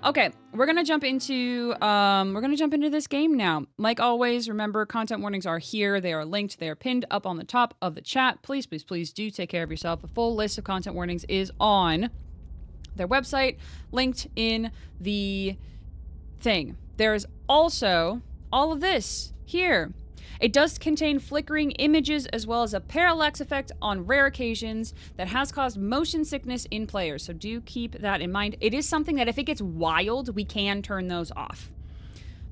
Okay, we're gonna jump into this game now. Like always, remember content warnings are here. They are linked. They are pinned up on the top of the chat. Please, please, please do take care of yourself. A full list of content warnings is on their website, linked in the thing. There's also all of this here. It does contain flickering images as well as a parallax effect on rare occasions that has caused motion sickness in players, so do keep that in mind. It is something that if it gets wild, we can turn those off,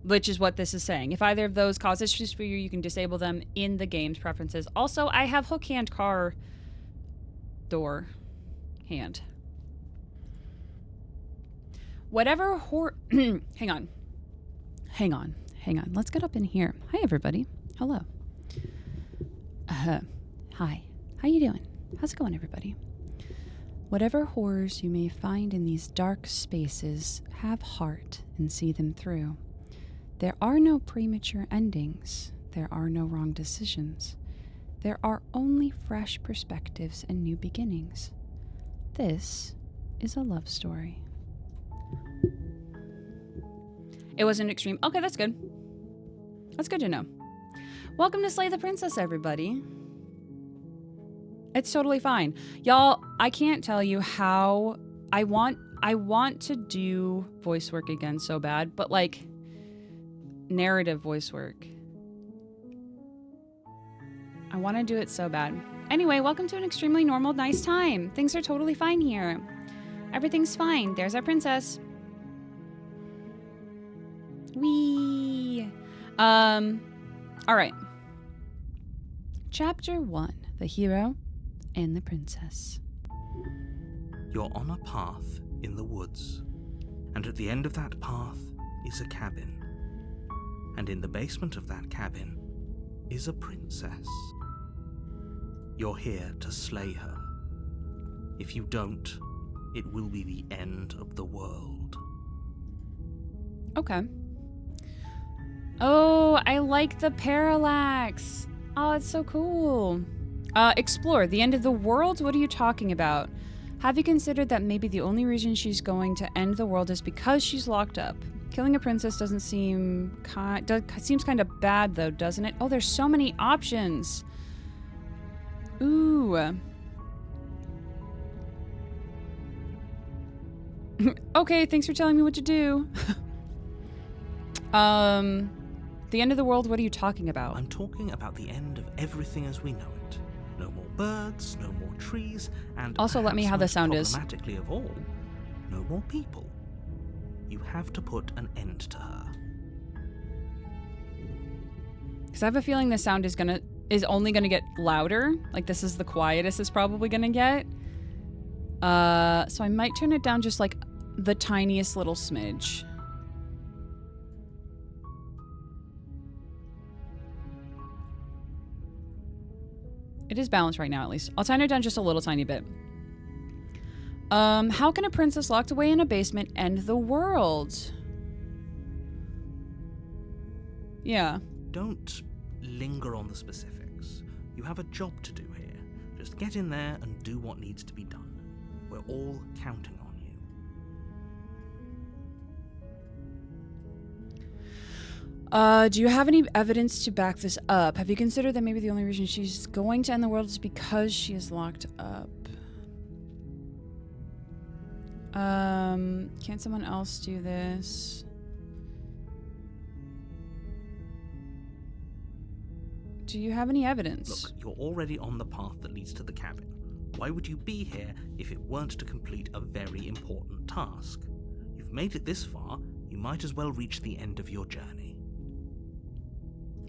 which is what this is saying. If either of those cause issues for you, you can disable them in the game's preferences. Also, I have hook hand car door hand. Whatever hang on. Let's get up in here. Hi, everybody. Hello. Hi. How you doing? How's it going, everybody? Whatever horrors you may find in these dark spaces, have heart and see them through. There are no premature endings. There are no wrong decisions. There are only fresh perspectives and new beginnings. This is a love story. It was an extreme. Okay, that's good. That's good to know. Welcome to Slay the Princess, everybody. It's totally fine. Y'all, I can't tell you how I want to do voice work again so bad, but like narrative voice work. I want to do it so bad. Anyway, welcome to an extremely normal, nice time. Things are totally fine here. Everything's fine. There's our princess. Whee! All right. Chapter 1, The Hero and the Princess. You're on a path in the woods, and at the end of that path is a cabin. And in the basement of that cabin is a princess. You're here to slay her. If you don't, it will be the end of the world. Okay. Oh, I like the parallax. Oh, it's so cool. Explore. The end of the world? What are you talking about? Have you considered that maybe the only reason she's going to end the world is because she's locked up? Killing a princess doesn't seems kind of bad, though, doesn't it? Oh, there's so many options. Ooh. Okay, thanks for telling me what to do. The end of the world, what are you talking about? I'm talking about the end of everything as we know it. No more birds, no more trees, and also let me how the sound is. Problematically of all, no more people. You have to put an end to her. Because I have a feeling the sound is only gonna get louder. Like this is the quietest it's probably gonna get. So I might turn it down just like the tiniest little smidge. It is balanced right now, at least. I'll turn it down just a little tiny bit. How can a princess locked away in a basement end the world? Yeah. Don't linger on the specifics. You have a job to do here. Just get in there and do what needs to be done. We're all counting on you. Do you have any evidence to back this up? Have you considered that maybe the only reason she's going to end the world is because she is locked up? Can't someone else do this? Do you have any evidence? Look, you're already on the path that leads to the cabin. Why would you be here if it weren't to complete a very important task? You've made it this far, you might as well reach the end of your journey.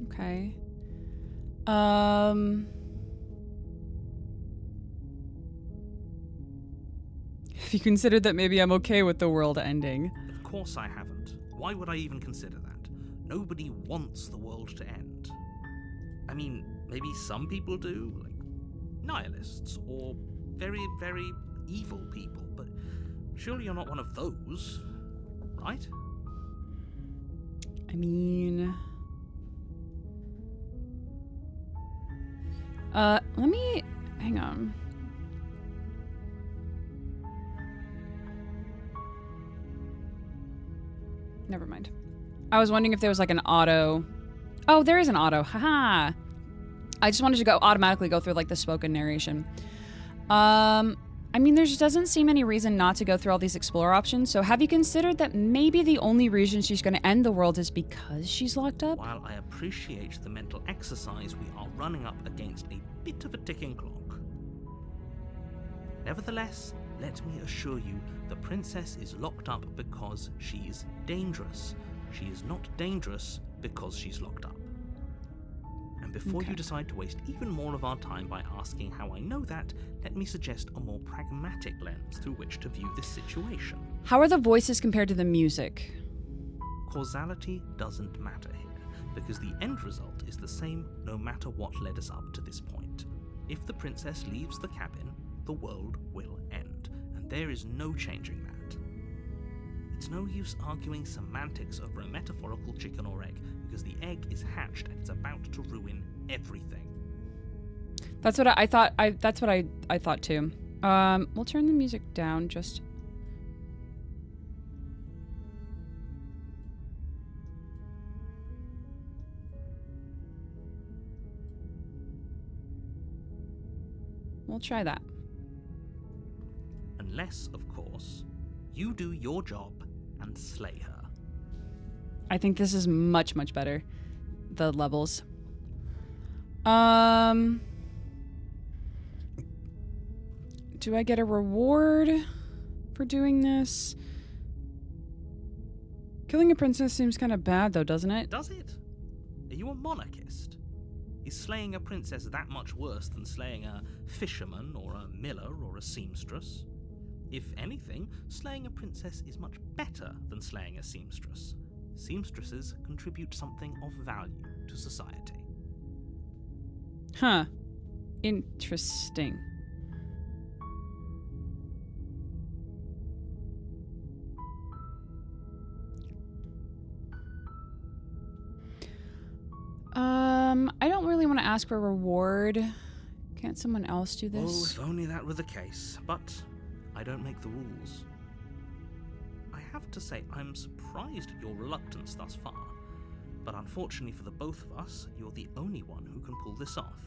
Okay. Have you considered that maybe I'm okay with the world ending? Of course I haven't. Why would I even consider that? Nobody wants the world to end. I mean, maybe some people do, like nihilists or very, very evil people, but surely you're not one of those, right? I mean... let me... Hang on. Never mind. I was wondering if there was like an auto. Oh, there is an auto. Haha. I just wanted to automatically go through like the spoken narration. I mean, there just doesn't seem any reason not to go through all these explore options. So have you considered that maybe the only reason she's going to end the world is because she's locked up? While I appreciate the mental exercise, we are running up against a bit of a ticking clock. Nevertheless, let me assure you, the princess is locked up because she's dangerous. She is not dangerous because she's locked up. And before you decide to waste even more of our time by asking how I know that, let me suggest a more pragmatic lens through which to view this situation. How are the voices compared to the music? Causality doesn't matter here, because the end result is the same no matter what led us up to this point. If the princess leaves the cabin, the world will end, and there is no changing that. It's no use arguing semantics over a metaphorical chicken or egg, because the egg is hatched and it's about to ruin everything. That's what I thought. That's what I thought too. We'll turn the music down just. We'll try that. Unless, of course, you do your job and slay her. I think this is much, much better. The levels. Do I get a reward for doing this? Killing a princess seems kind of bad though, doesn't it? Does it? Are you a monarchist? Is slaying a princess that much worse than slaying a fisherman or a miller or a seamstress? If anything, slaying a princess is much better than slaying a seamstress. Seamstresses contribute something of value to society. Huh. Interesting. I don't really want to ask for a reward. Can't someone else do this? Oh, if only that were the case. But I don't make the rules. I have to say, I'm surprised at your reluctance thus far. But unfortunately for the both of us, you're the only one who can pull this off.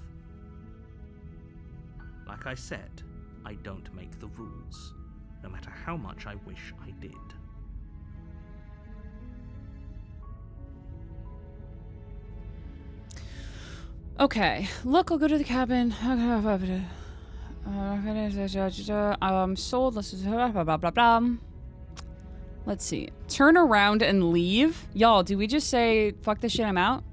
Like I said, I don't make the rules, no matter how much I wish I did. Okay, look, I'll go to the cabin. Sold. Let's see. Turn around and leave? Y'all, do we just say, fuck this shit, I'm out?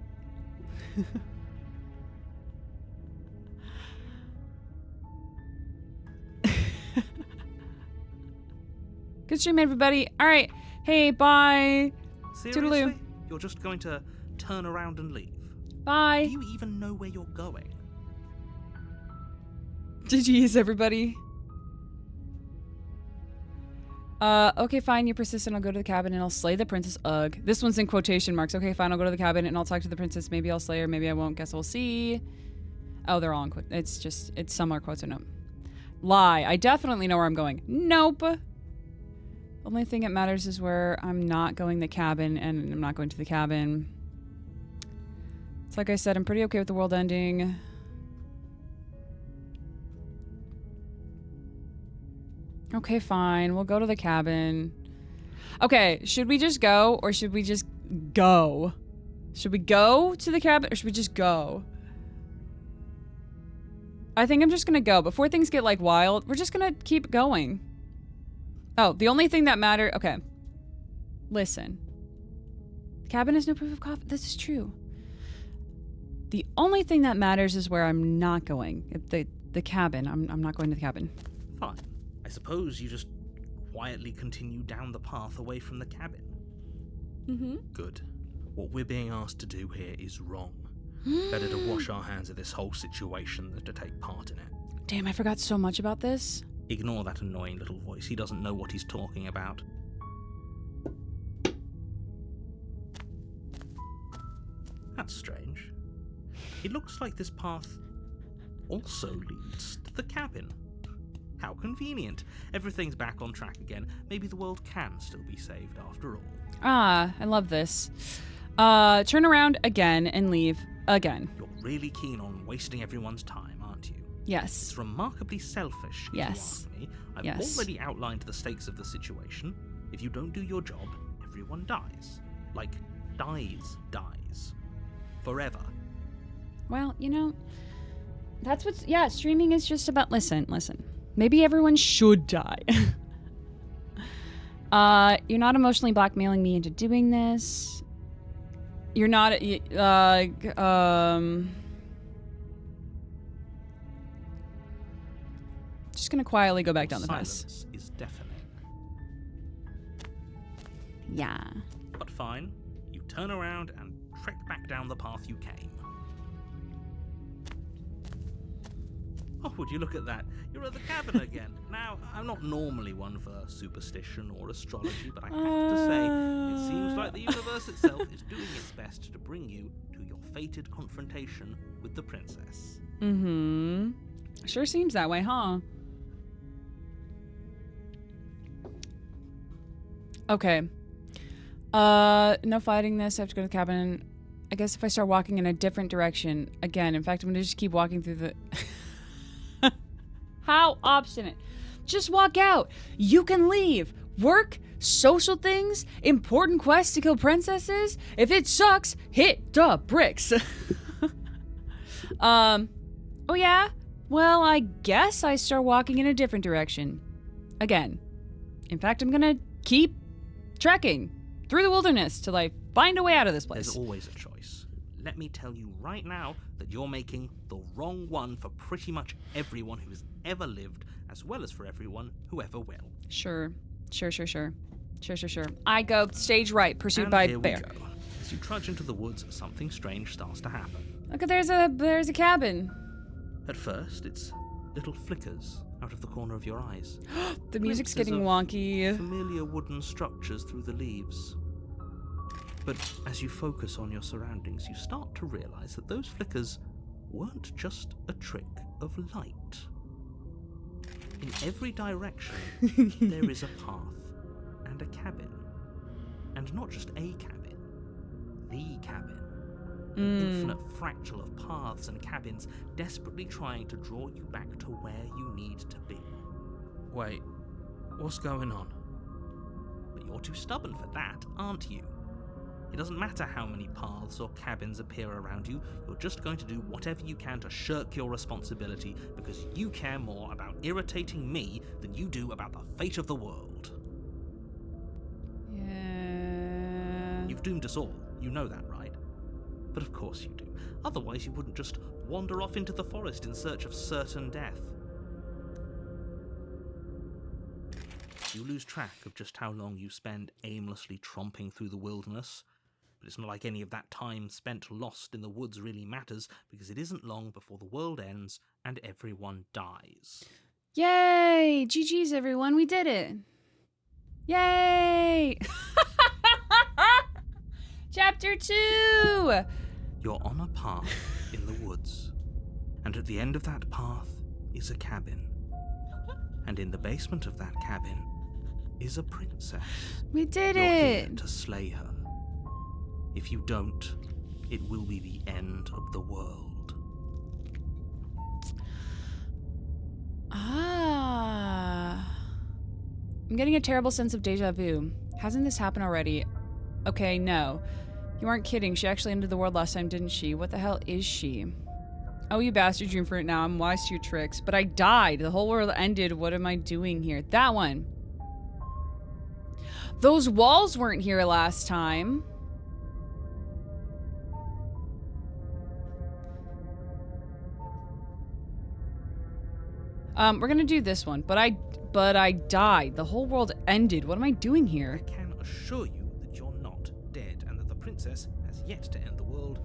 Good stream, everybody. All right. Hey, bye. Seriously? Toodaloo. You're just going to turn around and leave? Bye. Do you even know where you're going? GG's, everybody. Okay, fine, you're persistent. I'll go to the cabin and I'll slay the princess. Ugh. This one's in quotation marks. Okay, fine, I'll go to the cabin and I'll talk to the princess. Maybe I'll slay her, maybe I won't. Guess we'll see. Oh, they're all in quote. It's some are quotes or no. Lie. I definitely know where I'm going. Nope. Only thing that matters is where I'm not going the cabin, and I'm not going to the cabin. It's like I said, I'm pretty okay with the world ending. Okay, fine. We'll go to the cabin. Okay, should we just go or should we just go? Should we go to the cabin or should we just go? I think I'm just gonna go. Before things get like wild, we're just gonna keep going. Oh, the only thing that matters... Okay. Listen. The cabin is no proof of coffee. This is true. The only thing that matters is where I'm not going. The cabin. I'm not going to the cabin. Fine. I suppose you just quietly continue down the path away from the cabin. Mm-hmm. Good. What we're being asked to do here is wrong. Better to wash our hands of this whole situation than to take part in it. Damn, I forgot so much about this. Ignore that annoying little voice. He doesn't know what he's talking about. That's strange. It looks like this path also leads to the cabin. How convenient. Everything's back on track again. Maybe the world can still be saved after all. Ah, I love this. Turn around again and leave again. You're really keen on wasting everyone's time, aren't you? Yes. It's remarkably selfish, if Yes. you ask me. I've Yes. already outlined the stakes of the situation. If you don't do your job, everyone dies. Like, dies. Forever. Well, that's what's... Yeah, streaming is just about... Listen. Maybe everyone should die. You're not emotionally blackmailing me into doing this. You're not... Just gonna quietly go back down the path. Silence is deafening. Yeah. But fine, you turn around and trek back down the path you came. Oh, would you look at that? You're at the cabin again. Now, I'm not normally one for superstition or astrology, but I have to say, it seems like the universe itself is doing its best to bring you to your fated confrontation with the princess. Mm-hmm. Sure seems that way, huh? Okay. No fighting this. I have to go to the cabin. I guess if I start walking in a different direction, again, in fact, I'm gonna just keep walking through the... How obstinate. Just walk out. You can leave. Work, social things, important quests to kill princesses. If it sucks, hit the bricks. Oh yeah? Well, I guess I start walking in a different direction. Again. In fact, I'm gonna keep trekking through the wilderness till I find a way out of this place. There's always a choice. Let me tell you right now that you're making the wrong one for pretty much everyone who has ever lived, as well as for everyone who ever will. Sure. I go stage right, pursued And by here bear. we go. As you trudge into the woods, something strange starts to happen. Look, there's a cabin. At first, it's little flickers out of the corner of your eyes. The music's Glimpses getting of wonky. Familiar wooden structures through the leaves. But as you focus on your surroundings, you start to realize that those flickers weren't just a trick of light. In every direction, there is a path and a cabin. And not just a cabin, the cabin. An infinite fractal of paths and cabins desperately trying to draw you back to where you need to be. Wait, what's going on? But you're too stubborn for that, aren't you? It doesn't matter how many paths or cabins appear around you, you're just going to do whatever you can to shirk your responsibility because you care more about irritating me than you do about the fate of the world. Yeah. You've doomed us all, you know that, right? But of course you do. Otherwise you wouldn't just wander off into the forest in search of certain death. You lose track of just how long you spend aimlessly tromping through the wilderness. But it's not like any of that time spent lost in the woods really matters, because it isn't long before the world ends and everyone dies. Yay! GG's, everyone. We did it. Yay! Chapter 2! You're on a path in the woods, and at the end of that path is a cabin. And in the basement of that cabin is a princess. We did You're here it! to slay her. If you don't, it will be the end of the world. Ah. I'm getting a terrible sense of deja vu. Hasn't this happened already? Okay, no. You aren't kidding. She actually ended the world last time, didn't she? What the hell is she? Oh, you bastard, dream for it now. I'm wise to your tricks. But I died. The whole world ended. What am I doing here? That one. Those walls weren't here last time. We're gonna do this one, but I died. The whole world ended. What am I doing I here? can assure you that you're not dead, and that the princess has yet to end the world.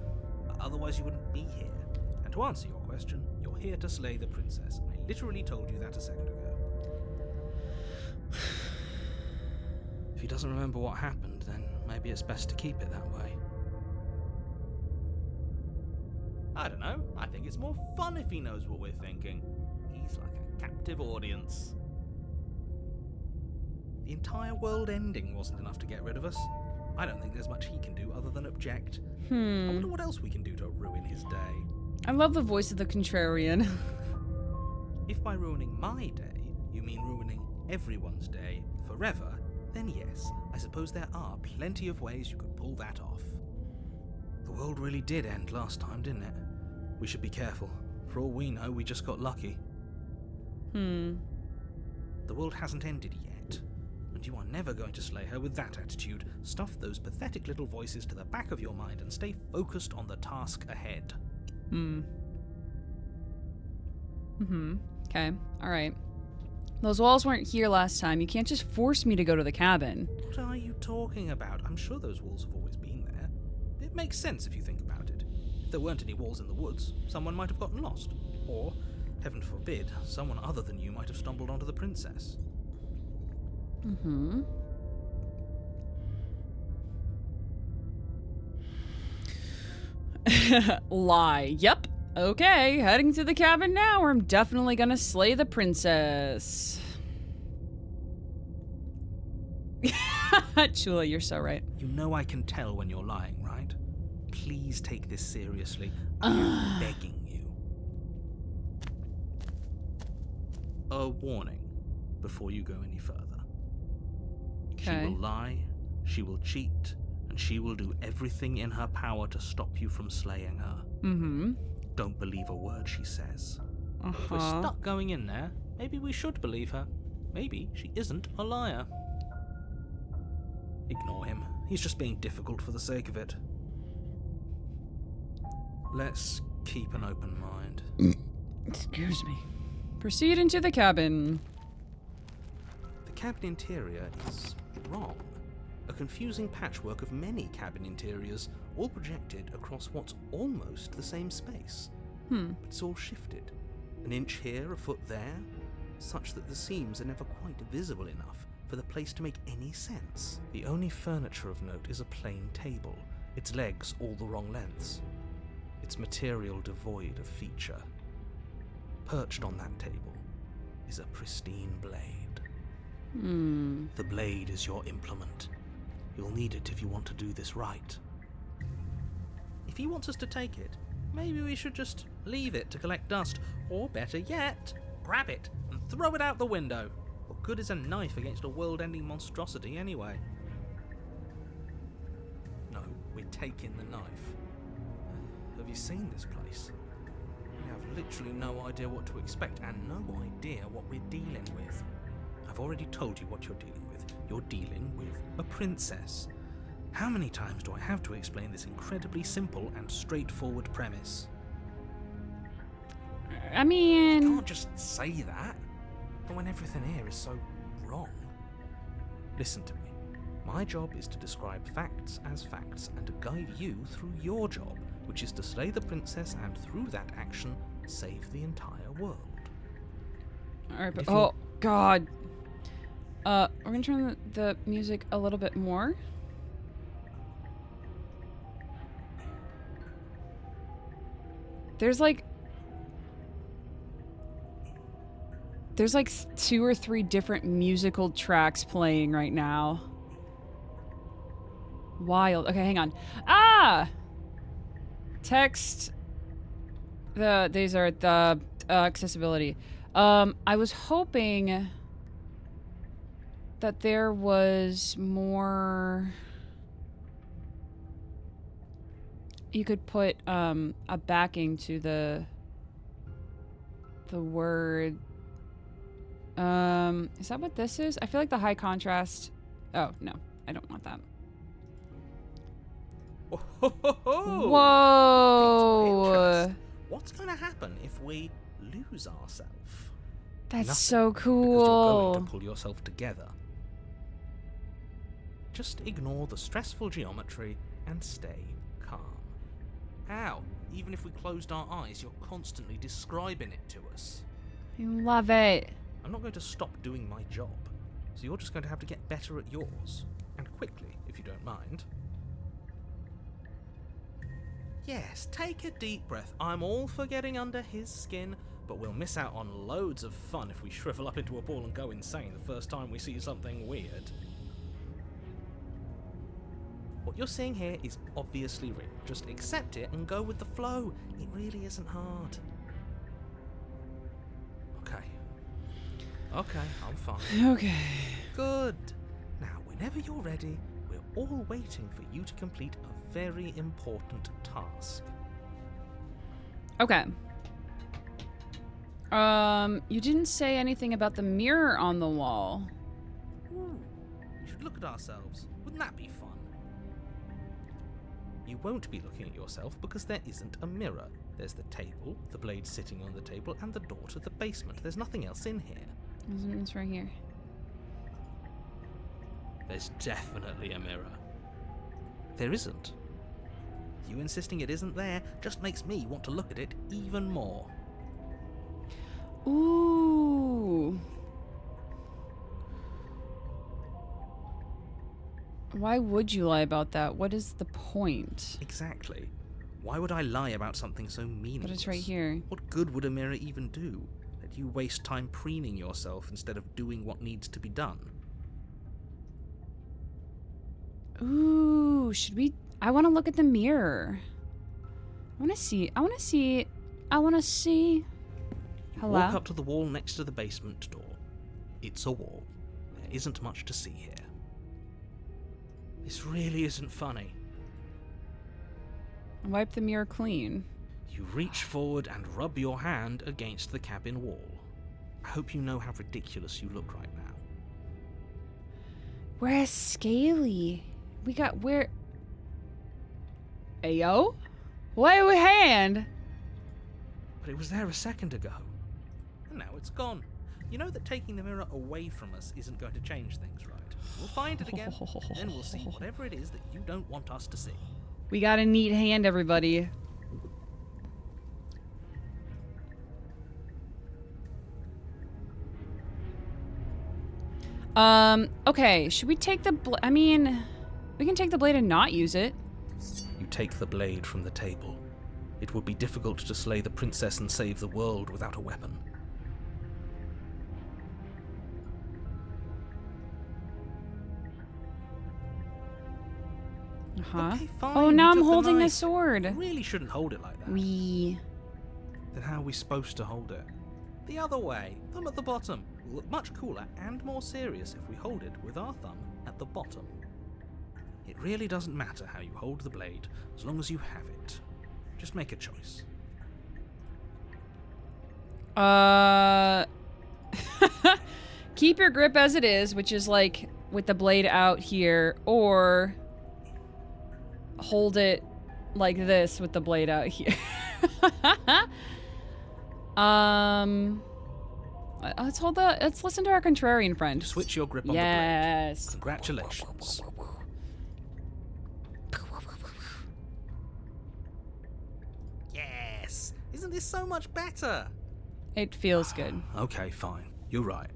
Otherwise you wouldn't be here. And to answer your question, you're here to slay the princess. I literally told you that a second ago. If he doesn't remember what happened, then maybe it's best to keep it that way. I don't know. I think it's more fun if he knows what we're thinking. He's like a captive audience. The entire world ending wasn't enough to get rid of us. I don't think there's much he can do other than object. I wonder what else we can do to ruin his day. I love the voice of the contrarian. If by ruining my day, you mean ruining everyone's day forever, then yes, I suppose there are plenty of ways you could pull that off. The world really did end last time, didn't it? We should be careful. For all we know, we just got lucky. The world hasn't ended yet, and you are never going to slay her with that attitude. Stuff those pathetic little voices to the back of your mind and stay focused on the task ahead. Okay, alright. Those walls weren't here last time. You can't just force me to go to the cabin. What are you talking about? I'm sure those walls have always been there. It makes sense if you think about it. If there weren't any walls in the woods, someone might have gotten lost. Or, heaven forbid, someone other than you might have stumbled onto the princess. Lie. Yep. Okay, heading to the cabin now, where I'm definitely gonna slay the princess. Chula, you're so right. You know I can tell when you're lying, right? Please take this seriously. I'm begging you. A warning before you go any further. She Okay. will lie, she will cheat, and she will do everything in her power to stop you from slaying her. Don't believe a word she says. If we're stuck going in there, maybe we should believe her. Maybe she isn't a liar. Ignore him. He's just being difficult for the sake of it. Let's keep an open mind. Excuse me. Proceed into the cabin. The cabin interior is wrong. A confusing patchwork of many cabin interiors, all projected across what's almost the same space. But it's all shifted. An inch here, a foot there, such that the seams are never quite visible enough for the place to make any sense. The only furniture of note is a plain table, its legs all the wrong lengths, its material devoid of feature. Perched on that table is a pristine blade. The blade is your implement. You'll need it if you want to do this right. If he wants us to take it, maybe we should just leave it to collect dust, or better yet, grab it and throw it out the window. What good is a knife against a world-ending monstrosity anyway? No, we're taking the knife. Have you seen this place? We have literally no idea what to expect and no idea what we're dealing with. I've already told you what you're dealing with. You're dealing with a princess. How many times do I have to explain this incredibly simple and straightforward premise? I mean... You can't just say that. But when everything here is so wrong. Listen to me. My job is to describe facts as facts and to guide you through your job, which is to slay the princess and through that action, save the entire world. Alright, but... If you're- Oh, God. We're gonna turn the music a little bit more. There's like 2 or 3 different musical tracks playing right now. Wild. Okay, hang on. Ah! Text. These are the accessibility. I was hoping that there was more. You could put a backing to the word. Is that what this is? I feel like the high contrast. Oh no, I don't want that. Whoa! What's going to happen if we lose ourselves? That's Nothing, so Because you're going cool. to pull yourself together. Just ignore the stressful geometry and stay calm. How? Even if we closed our eyes, you're constantly describing it to us. I love it. I'm not going to stop doing my job, so you're just going to have to get better at yours. And quickly, if you don't mind. Yes, take a deep breath. I'm all for getting under his skin, but we'll miss out on loads of fun if we shrivel up into a ball and go insane the first time we see something weird. What you're seeing here is obviously real. Just accept it and go with the flow. It really isn't hard. Okay, I'm fine. Okay. Good. Now, whenever you're ready, we're all waiting for you to complete a very important task. Okay. You didn't say anything about the mirror on the wall. Ooh, we should look at ourselves. Wouldn't that be fun? You won't be looking at yourself because there isn't a mirror. There's the table, the blade sitting on the table, and the door to the basement. There's nothing else in here. It's right here. There's definitely a mirror. There isn't. You insisting it isn't there just makes me want to look at it even more. Ooh. Why would you lie about that? What is the point? Exactly. Why would I lie about something so meaningless? But it's right here. What good would a mirror even do? That you waste time preening yourself instead of doing what needs to be done. Ooh, should we... I want to look at the mirror. I want to see. You Hello? walk up to the wall next to the basement door. It's a wall. There isn't much to see here. This really isn't funny. Wipe the mirror clean. You reach forward and rub your hand against the cabin wall. I hope you know how ridiculous you look right now. Where's Scaly? Where... Ayo? Why we hand? But it was there a second ago. And now it's gone. You know that taking the mirror away from us isn't going to change things, right? We'll find it again, then we'll see whatever it is that you don't want us to see. We got a neat hand, everybody. Okay, should we take the we can take the blade and not use it. You take the blade from the table. It would be difficult to slay the princess and save the world without a weapon. Uh-huh. Okay, fine. Oh, you now I'm took the holding the knife. sword. You really shouldn't hold it like that. Then how are we supposed to hold it? The other way. Thumb at the bottom. Will look much cooler and more serious if we hold it with our thumb at the bottom. It really doesn't matter how you hold the blade, as long as you have it. Just make a choice. Keep your grip as it is, which is like with the blade out here, or hold it like this with the blade out here. Let's listen to our contrarian friend. Switch your grip on the Yes. blade. Congratulations. Yes! Isn't this so much better? It feels good. Okay, fine. You're right.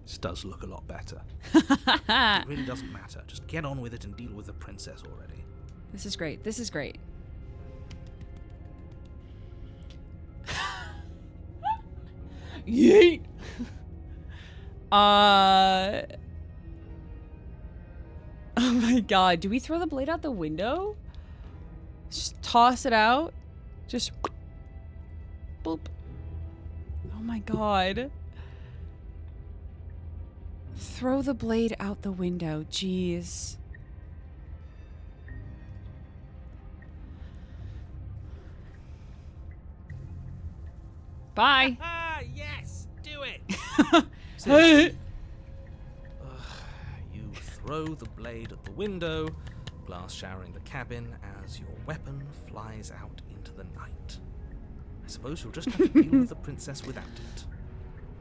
This does look a lot better. It really doesn't matter. Just get on with it and deal with the princess already. This is great. This is great. Yeet! Oh my god. Do we throw the blade out the window? Just toss it out? Just... Boop. Oh my god. Throw the blade out the window. Jeez. Bye. Ah, yes! Do it! Hey. You throw the blade at the window, glass showering the cabin as your weapon flies out into the night. I suppose you'll just have to deal with the princess without it.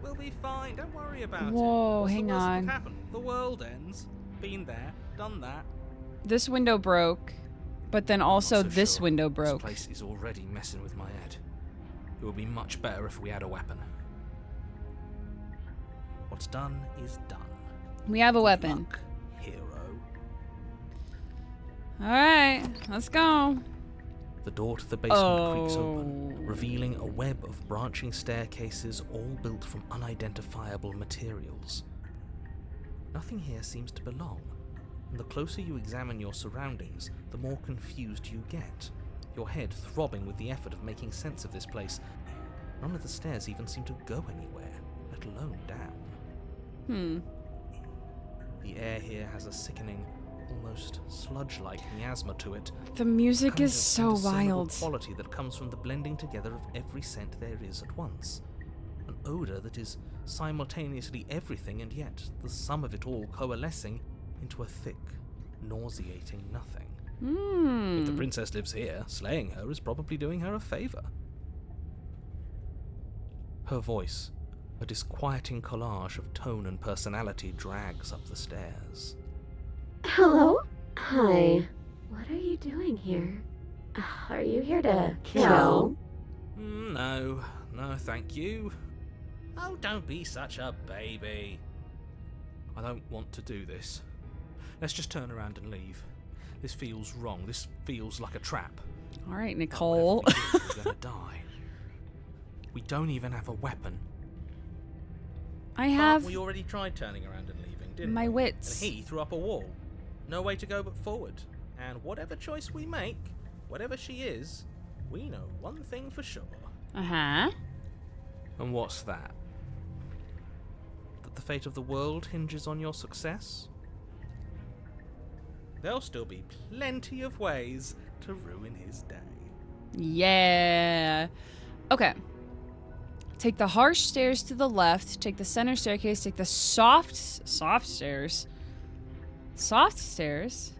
We'll be fine, don't worry about it. Whoa, What's hang the worst that on. could happen? The world ends. Been there, done that. This window broke, but then also Not so this sure. window broke. This place is already messing with my head. It would be much better if we had a weapon. What's done is done. We have a weapon. Luck, hero. Alright, let's go. The door to the basement creaks open, revealing a web of branching staircases all built from unidentifiable materials. Nothing here seems to belong, and the closer you examine your surroundings, the more confused you get, your head throbbing with the effort of making sense of this place. None of the stairs even seem to go anywhere, let alone down. The air here has a sickening, almost sludge-like miasma to it. The music Kind is of so indiscernible wild. quality that comes from the blending together of every scent there is at once. An odor that is simultaneously everything and yet the sum of it all coalescing into a thick, nauseating nothing. If the princess lives here, slaying her is probably doing her a favor. Her voice, a disquieting collage of tone and personality, drags up the stairs. Hello? Hi. What are you doing here? Are you here to kill? No, thank you. Oh, don't be such a baby. I don't want to do this. Let's just turn around and leave. This feels wrong. This feels like a trap. All right, Nicole. Whatever we do, we're gonna die. We don't even have a weapon. I have But we already tried turning around and leaving, didn't my we? wits. And he threw up a wall. No way to go but forward. And whatever choice we make, whatever she is, we know one thing for sure. Uh-huh. And what's that? That the fate of the world hinges on your success? There'll still be plenty of ways to ruin his day. Yeah. Okay. Take the harsh stairs to the left, take the center staircase, take the soft stairs. Soft stairs?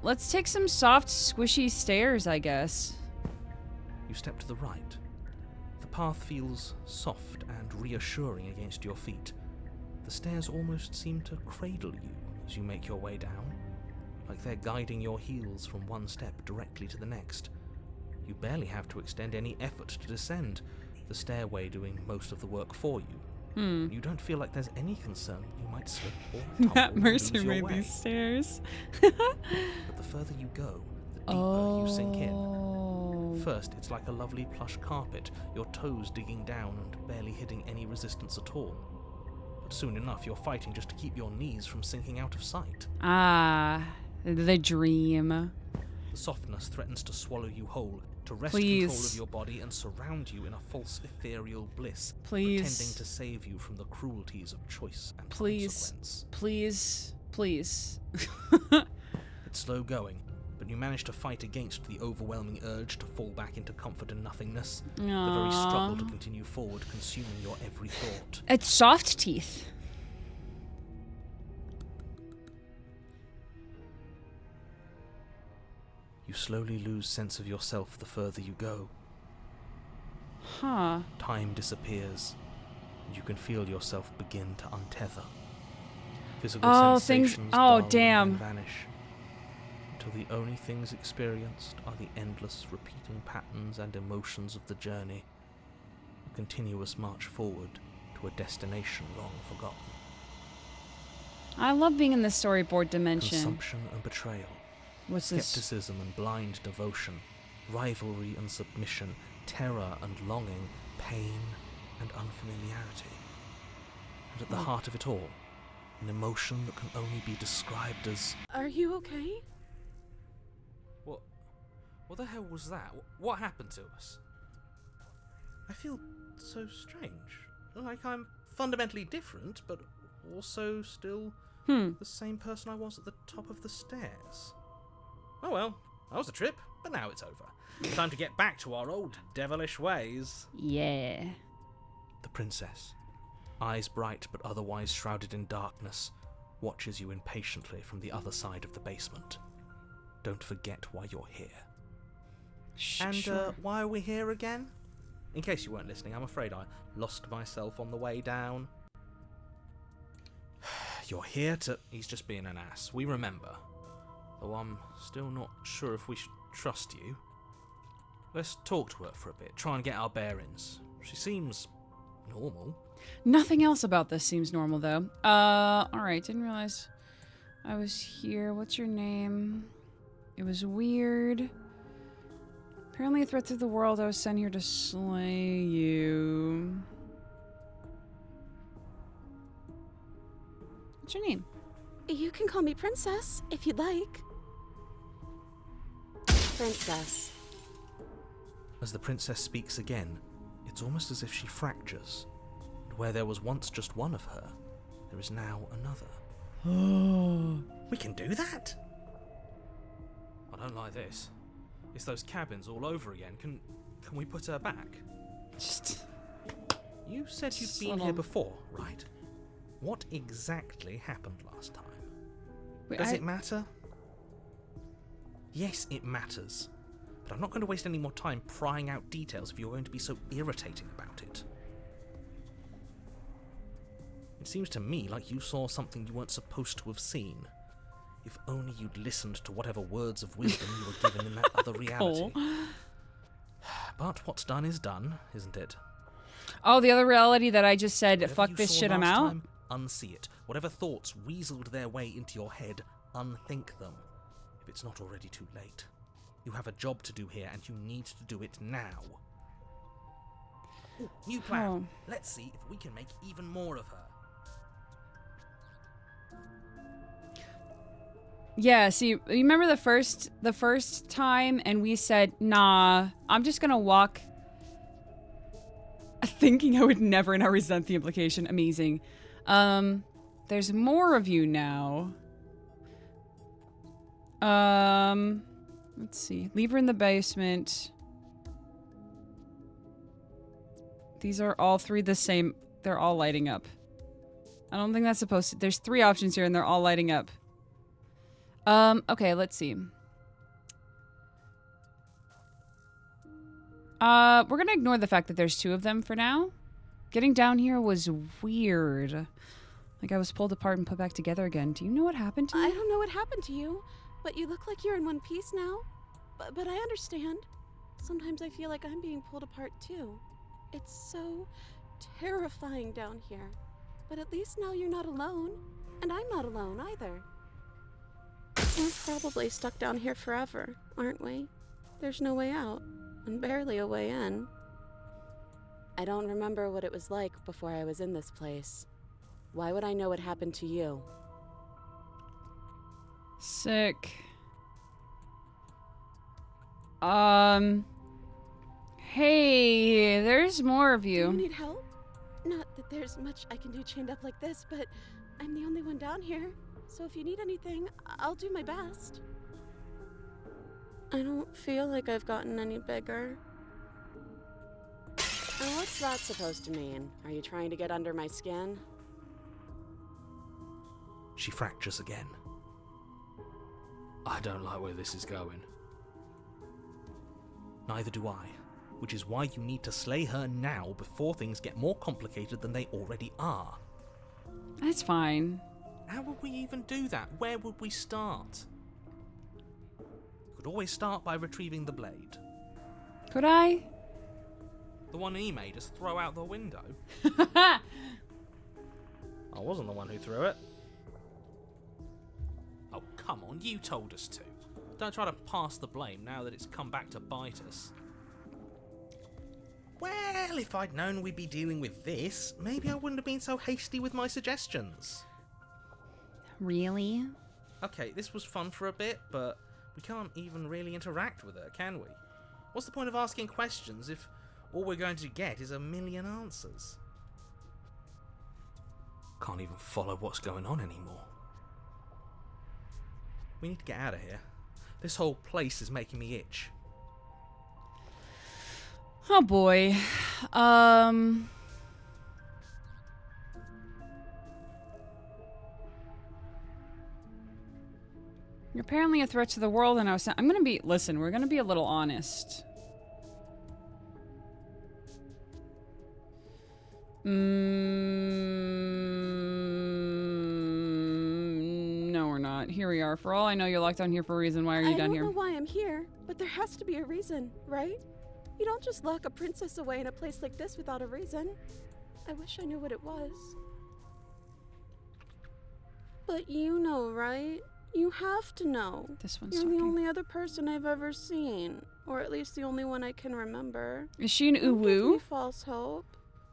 Let's take some soft, squishy stairs, I guess. You step to the right. The path feels soft and reassuring against your feet. The stairs almost seem to cradle you as you make your way down, like they're guiding your heels from one step directly to the next. You barely have to extend any effort to descend, the stairway doing most of the work for you. You don't feel like there's any concern you might slip or tumble Matt and Mercer lose your made way. these stairs. But the further you go, the deeper you sink in. Oh. First, it's like a lovely plush carpet, your toes digging down and barely hitting any resistance at all. But soon enough, you're fighting just to keep your knees from sinking out of sight. Ah, the dream. The softness threatens to swallow you whole, to wrest Please. control of your body and surround you in a false ethereal bliss, Please. pretending to save you from the cruelties of choice and Please. consequence. Please. Please. It's slow going, but you manage to fight against the overwhelming urge to fall back into comfort and nothingness. The very struggle to continue forward consuming your every thought. It's soft teeth. You slowly lose sense of yourself the further you go. Huh. Time disappears, and you can feel yourself begin to untether. Physical Oh, sensations things- oh, dull damn. and vanish, until the only things experienced are the endless repeating patterns and emotions of the journey, a continuous march forward to a destination long forgotten. I love being in the storyboard dimension. Consumption and betrayal. What's this? Skepticism and blind devotion, rivalry and submission, terror and longing, pain and unfamiliarity. And at the heart of it all, an emotion that can only be described as... Are you okay? What the hell was that? What happened to us? I feel so strange. Like I'm fundamentally different, but also still the same person I was at the top of the stairs. Oh well, that was a trip, but now it's over. Time to get back to our old devilish ways. Yeah. The princess, eyes bright but otherwise shrouded in darkness, watches you impatiently from the other side of the basement. Don't forget why you're here. Sure. Why are we here again? In case you weren't listening, I'm afraid I lost myself on the way down. You're here to... He's just being an ass. We remember. Though I'm still not sure if we should trust you. Let's talk to her for a bit, try and get our bearings. She seems normal. Nothing else about this seems normal, though. Alright, didn't realize. I was here. What's your name? It was weird. Apparently a threat to the world. I was sent here to slay you. What's your name? You can call me Princess, if you'd like. Princess. As the princess speaks again, it's almost as if she fractures. And where there was once just one of her, there is now another. We can do that? I don't like this. It's those cabins all over again. Can we put her back? Just... You said you'd Just been little- here before, right? What exactly happened last time? Wait, Does it matter? Yes, it matters. But I'm not going to waste any more time prying out details if you're going to be so irritating about it. It seems to me like you saw something you weren't supposed to have seen. If only you'd listened to whatever words of wisdom you were given in that other reality. But what's done is done, isn't it? Oh, the other reality that I just said, Whatever fuck you this saw shit, I'm last out? time, unsee it. Whatever thoughts weaseled their way into your head, unthink them. If it's not already too late. You have a job to do here, and you need to do it now. Ooh, new plan. Oh. Let's see if we can make even more of her. Yeah, see, you remember the first time and we said, nah, I'm just gonna walk thinking I would never, and I resent the implication. Amazing. There's more of you now. Let's see. Leave her in the basement. These are all three the same. They're all lighting up. I don't think that's supposed to. There's 3 options here and they're all lighting up. Okay, let's see. We're gonna ignore the fact that there's 2 of them for now. Getting down here was weird. Like I was pulled apart and put back together again. Do you know what happened to me? I don't know what happened to you, but you look like you're in one piece now. But I understand. Sometimes I feel like I'm being pulled apart too. It's so terrifying down here. But at least now you're not alone. And I'm not alone either. We're probably stuck down here forever, aren't we? There's no way out, and barely a way in. I don't remember what it was like before I was in this place. Why would I know what happened to you? Sick. Hey, there's more of Do you you. need help? Not that there's much I can do chained up like this, but I'm the only one down here. So if you need anything, I'll do my best. I don't feel like I've gotten any bigger. And what's that supposed to mean? Are you trying to get under my skin? She fractures again. I don't like where this is going. Neither do I, which is why you need to slay her now before things get more complicated than they already are. That's fine. How would we even do that? Where would we start? Could always start by retrieving the blade. Could I? The one he made us throw out the window. I wasn't the one who threw it. Oh, come on, you told us to. Don't try to pass the blame now that it's come back to bite us. Well, if I'd known we'd be dealing with this, maybe I wouldn't have been so hasty with my suggestions. Really? Okay, this was fun for a bit, but we can't even really interact with her, can we? What's the point of asking questions if all we're going to get is a million answers? Can't even follow what's going on anymore. We need to get out of here. This whole place is making me itch. Oh boy. You're apparently a threat to the world, and I'm gonna be. Listen, we're gonna be a little honest. No, we're not. Here we are. For all I know, you're locked down here for a reason. Why are you I down don't here? know why I'm here, but there has to be a reason, right? You don't just lock a princess away in a place like this without a reason. I wish I knew what it was. But you know, right? You have to know. This one's You're talking. the only other person I've ever seen. Or at least the only one I can remember. Is she an Don't give me uwu? false hope.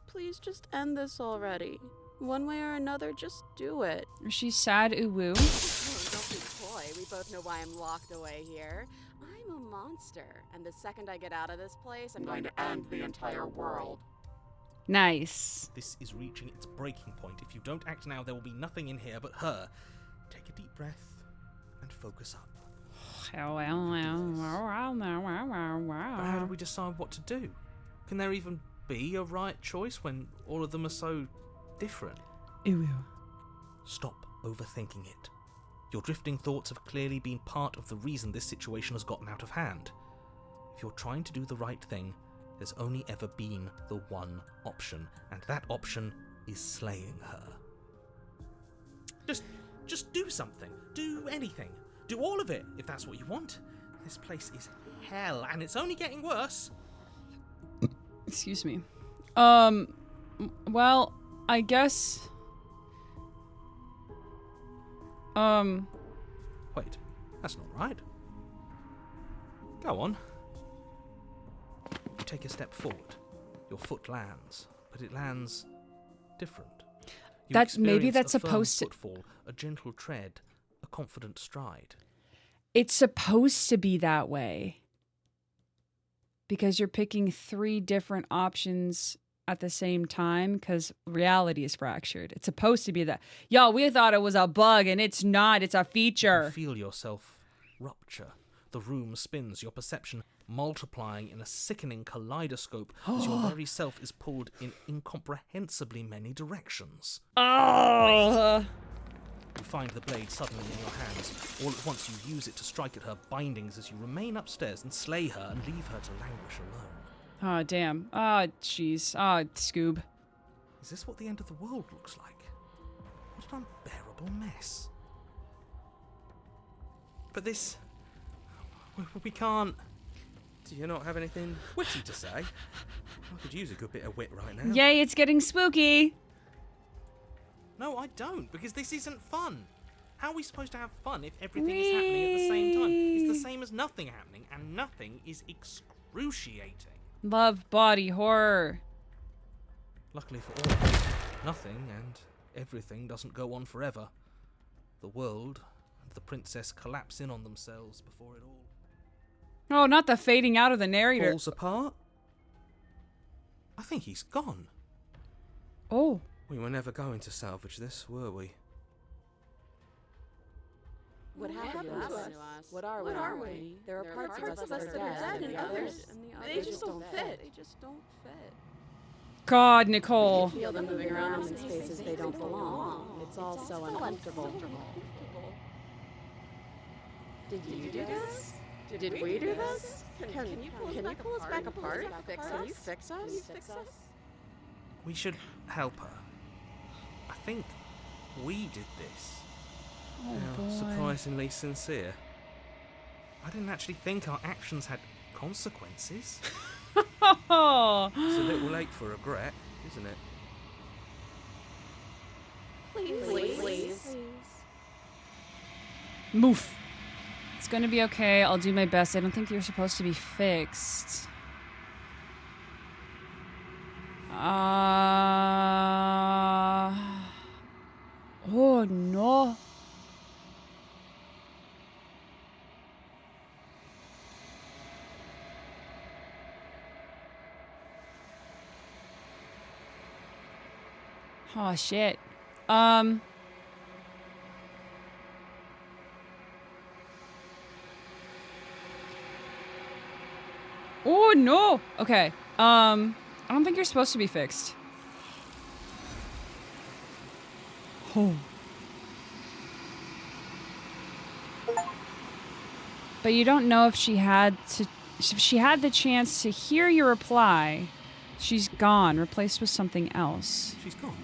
Please just end this already. One way or another, just do it. Is she sad uwu? Oh, don't be coy. We both know why I'm locked away here. I'm a monster, and the second I get out of this place, I'm going to end the entire world. Nice. This is reaching its breaking point. If you don't act now, there will be nothing in here but her. Take a deep breath and focus up. But how do we decide what to do? Can there even be a right choice when all of them are so different? Uwu. Stop overthinking it. Your drifting thoughts have clearly been part of the reason this situation has gotten out of hand. If you're trying to do the right thing, there's only ever been the one option, and that option is slaying her. Just do something. Do anything. Do all of it, if that's what you want. This place is hell, and it's only getting worse. Excuse me. Well, I guess. Wait, that's not right. Go on. You take a step forward. Your foot lands, but it lands different. You Maybe experience that's a firm supposed to. footfall, a gentle tread, a confident stride. It's supposed to be that way. Because you're picking 3 different options at the same time because reality is fractured. It's supposed to be that. Yo, we thought it was a bug and it's not. It's a You feature. feel yourself rupture. The room spins, your perception multiplying in a sickening kaleidoscope as your very self is pulled in incomprehensibly many directions. Oh. You find the blade suddenly in your hands. All at once you use it to strike at her bindings as you remain upstairs and slay her and leave her to languish alone. Oh, damn. Oh, jeez. Oh, Scoob. Is this what the end of the world looks like? What an unbearable mess. But this... We can't... Do you not have anything witty to say? I could use a good bit of wit right now. Yay, it's getting spooky. No, I don't, because this isn't fun. How are we supposed to have fun if everything is happening at the same time? It's the same as nothing happening, and nothing is excruciating. Love body horror. Luckily for all of us, nothing and everything doesn't go on forever. The world and the princess collapse in on themselves before it all Oh, not the fading out of the narrator. Falls apart? I think he's gone. Oh. We were never going to salvage this, were we? What happened to us? What are What we? are we? There are parts of us that are dead, and others, they just don't fit. They just don't fit. God, Nicole. Feel them moving around in spaces they don't belong. It's all so uncomfortable. Did you do this? Did we do this? Can you pull us back apart? Can you fix us? We should help her. I think we did this. Oh, How boy. surprisingly sincere. I didn't actually think our actions had consequences. Oh. It's a little late for regret, isn't it? Please. Moof. It's gonna be okay. I'll do my best. I don't think you're supposed to be fixed. Oh no. Oh shit. Oh no. Okay. I don't think you're supposed to be fixed. Oh. But you don't know if she had the chance to hear your reply. She's gone, replaced with something else. She's gone.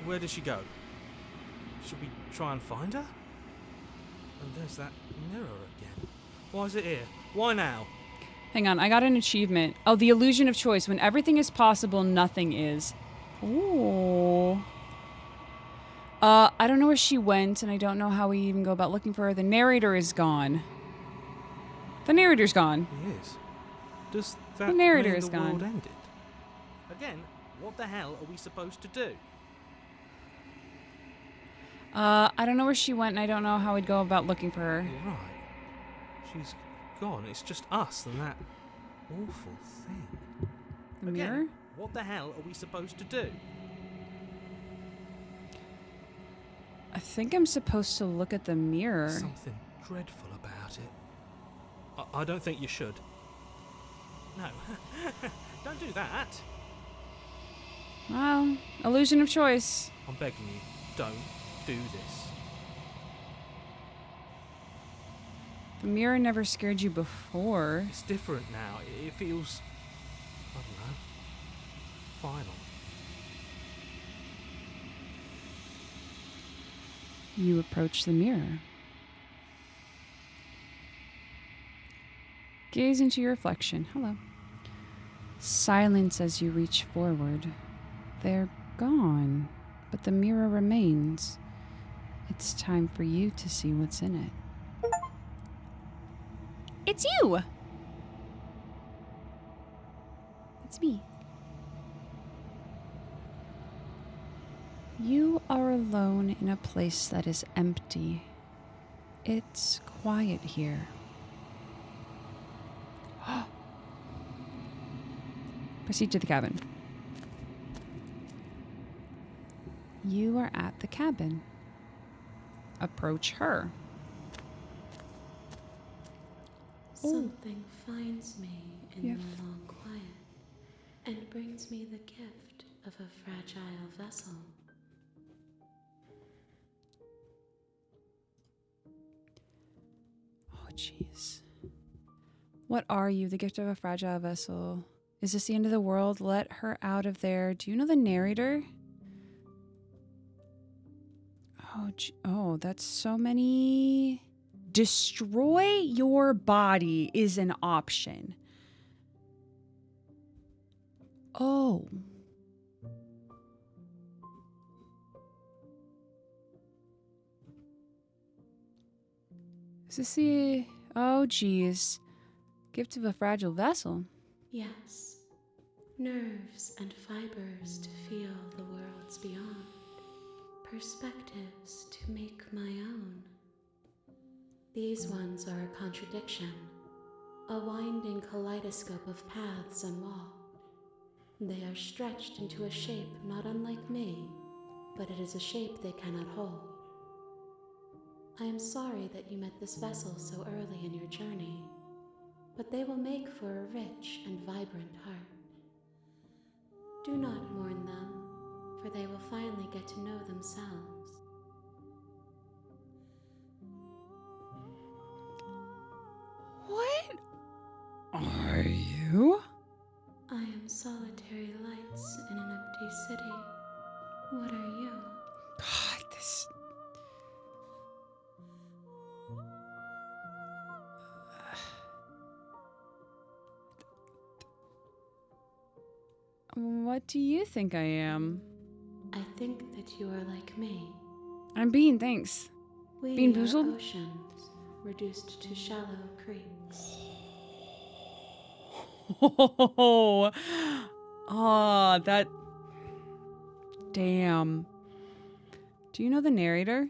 Where did she go? Should we try and find her? And there's that mirror again. Why is it here? Why now? Hang on, I got an achievement. Oh, the illusion of choice. When everything is possible, nothing is. Ooh. I don't know where she went, and I don't know how we even go about looking for her. The narrator is gone. The narrator's gone. He is. Does that narrator mean is the world gone. ended? Again, what the hell are we supposed to do? I don't know where she went, and I don't know how we'd go about looking for her. You're right. She's gone. It's just us and that awful thing. The Again, mirror? what the hell are we supposed to do? I think I'm supposed to look at the mirror. Something dreadful about it. I don't think you should. No. Don't do that. Well, illusion of choice. I'm begging you, don't do this. The mirror never scared you before. It's different now. It feels, I don't know, final. You approach the mirror. Gaze into your reflection. Hello. Silence as you reach forward. They're gone, but the mirror remains. It's time for you to see what's in it. It's you! It's me. You are alone in a place that is empty. It's quiet here. Proceed to the cabin. You are at the cabin. Approach her. Something finds me in Yep. the long quiet and brings me the gift of a fragile vessel. Oh, jeez. What are you, the gift of a fragile vessel? Is this the end of the world? Let her out of there. Do you know the narrator? Oh, that's so many. Destroy your body is an option. Oh. Is this the... Oh, geez. Gift of a fragile vessel. Yes, nerves and fibers to feel the worlds beyond, perspectives to make my own. These ones are a contradiction, a winding kaleidoscope of paths unwalked. They are stretched into a shape not unlike me, but it is a shape they cannot hold. I am sorry that you met this vessel so early in your journey, but they will make for a rich and vibrant heart. Do not mourn them, for they will finally get to know themselves. What are you? I am solitary lights in an empty city. What are you? God, this... What do you think I am? I think that you are like me. I'm Bean, thanks. We Bean are Boozled? oceans, reduced to shallow creeks. Oh, that... Damn. Do you know the narrator?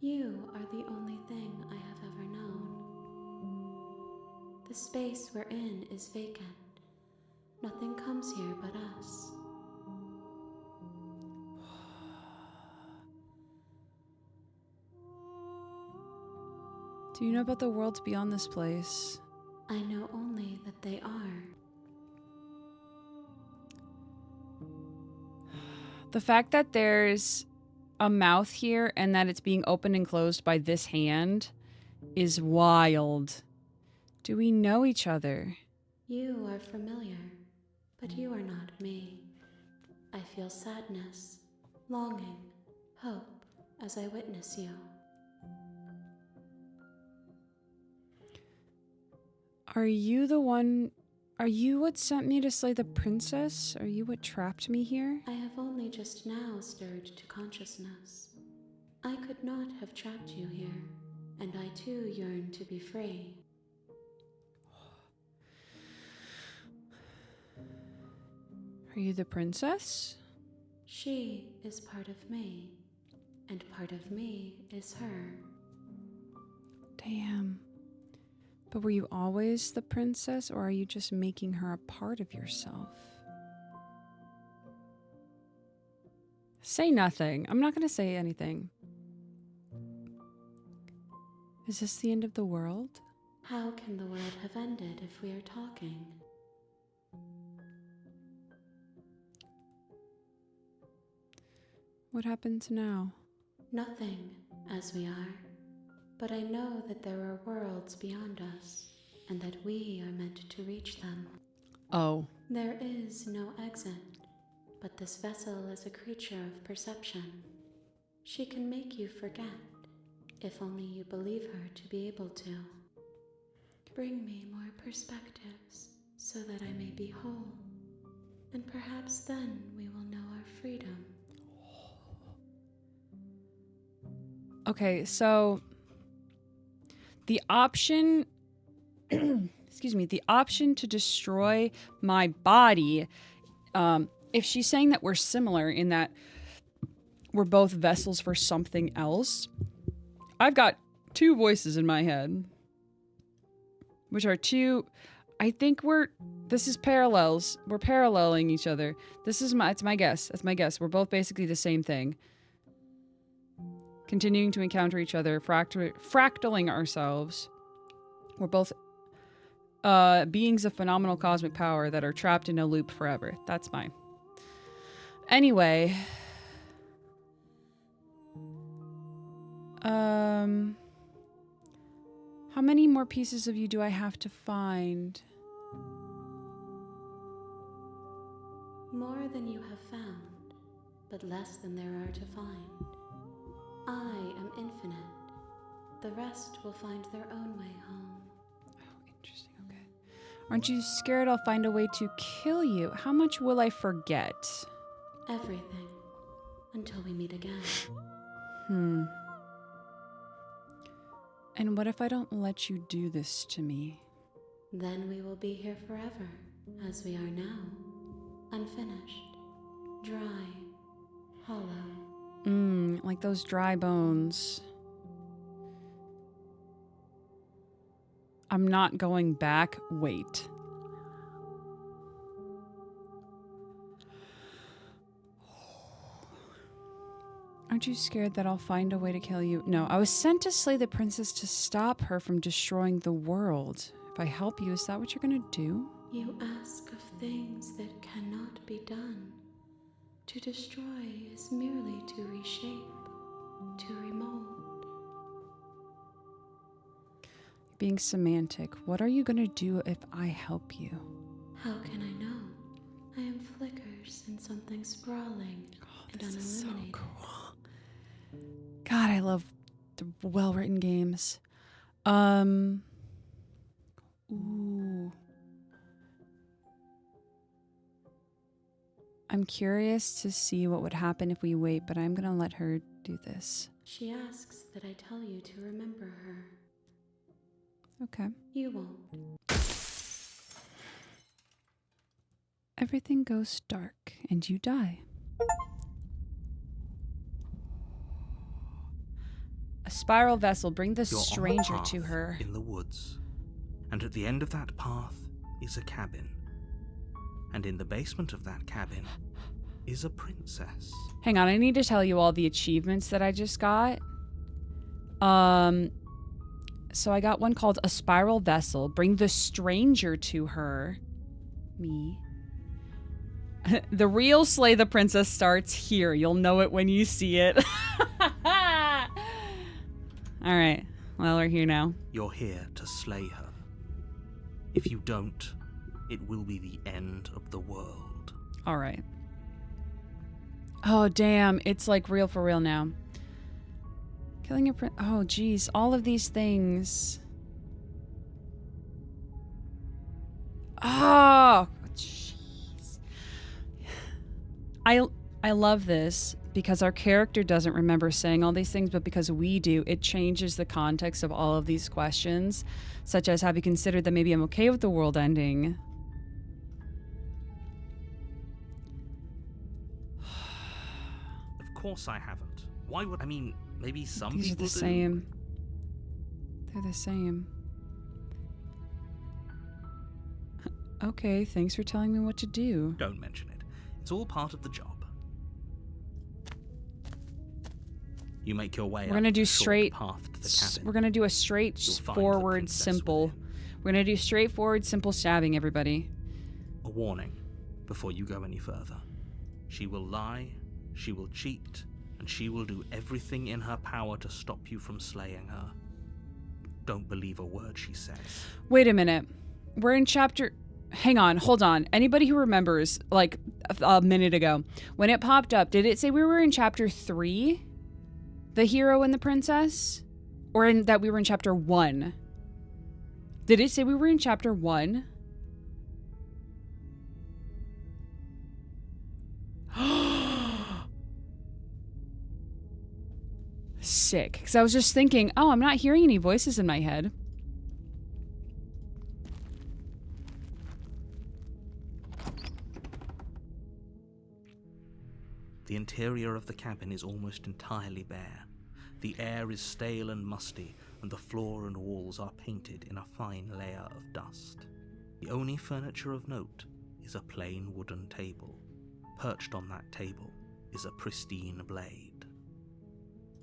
You are the only thing I have ever known. The space we're in is vacant. Nothing comes here but us. Do you know about the worlds beyond this place? I know only that they are. The fact that there's a mouth here and that it's being opened and closed by this hand is wild. Do we know each other? You are familiar, but you are not me. I feel sadness, longing, hope as I witness you. Are you the one... Are you what sent me to slay the princess? Are you what trapped me here? I have only just now stirred to consciousness. I could not have trapped you here, and I too yearn to be free. Are you the princess? She is part of me, and part of me is her. Damn. But were you always the princess, or are you just making her a part of yourself? Say nothing. I'm not going to say anything. Is this the end of the world? How can the world have ended if we are talking? What happens now? Nothing, as we are. But I know that there are worlds beyond us, and that we are meant to reach them. Oh. There is no exit, but this vessel is a creature of perception. She can make you forget, if only you believe her to be able to. Bring me more perspectives, so that I may be whole, and perhaps then we will know our freedom. Okay, so the option, excuse me, the option to destroy my body, if she's saying that we're similar in that we're both vessels for something else, I've got two voices in my head, which are two, I think this is parallels. We're paralleling each other. It's my guess. That's my guess. We're both basically the same thing. Continuing to encounter each other, fractaling ourselves. We're both beings of phenomenal cosmic power that are trapped in a loop forever. That's mine. Anyway. How many more pieces of you do I have to find? More than you have found, but less than there are to find. I am infinite. The rest will find their own way home. Oh, interesting. Okay. Aren't you scared I'll find a way to kill you? How much will I forget? Everything. Until we meet again. And what if I don't let you do this to me? Then we will be here forever, as we are now. Unfinished. Dry. Hollow. Like those dry bones. I'm not going back. Wait. Aren't you scared that I'll find a way to kill you? No, I was sent to slay the princess to stop her from destroying the world. If I help you, is that what you're gonna do? You ask of things that cannot be done. To destroy is merely to reshape, to remold. Being semantic, what are you gonna do if I help you? How can I know? I am flickers in something sprawling and This is so unilluminated. cool. God, I love the well-written games. Ooh. I'm curious to see what would happen if we wait, but I'm gonna let her do this. She asks that I tell you to remember her. Okay. You won't. Everything goes dark and you die. A spiral vessel. Bring the You're stranger on a to path her. in the woods, and at the end of that path is a cabin. And in the basement of that cabin is a princess. Hang on, I need to tell you all the achievements that I just got. So I got one called A Spiral Vessel. Bring the stranger to her. Me. The real Slay the Princess starts here. You'll know it when you see it. Alright. Well, we're here now. You're here to slay her. If you don't, it will be the end of the world. Alright. Oh, damn. It's like real for real now. Killing a prince. Oh, geez. All of these things. Oh, jeez. I love this because our character doesn't remember saying all these things, but because we do, it changes the context of all of these questions, such as, have you considered that maybe I'm okay with the world ending? Of course I haven't. Why would I mean, maybe some These are people the do. same. They're the same. Okay, thanks for telling me what to do. Don't mention it. It's all part of the job. You make your way We're up gonna do the short straight. path to the cabin. We're gonna do a straight, You'll find the forward, princess simple. within. We're gonna do straightforward, simple stabbing, everybody. A warning before you go any further. She will lie, she will cheat, and she will do everything in her power to stop you from slaying her. Don't believe a word she says. Wait a minute. We're in chapter. Hang on, hold on. Anybody who remembers, like a minute ago, when it popped up, did it say we were in chapter 3? The hero and the princess? Or that we were in chapter 1? Did it say we were in chapter 1? Sick. Because I was just thinking, oh, I'm not hearing any voices in my head. The interior of the cabin is almost entirely bare. The air is stale and musty, and the floor and walls are painted in a fine layer of dust. The only furniture of note is a plain wooden table. Perched on that table is a pristine blade.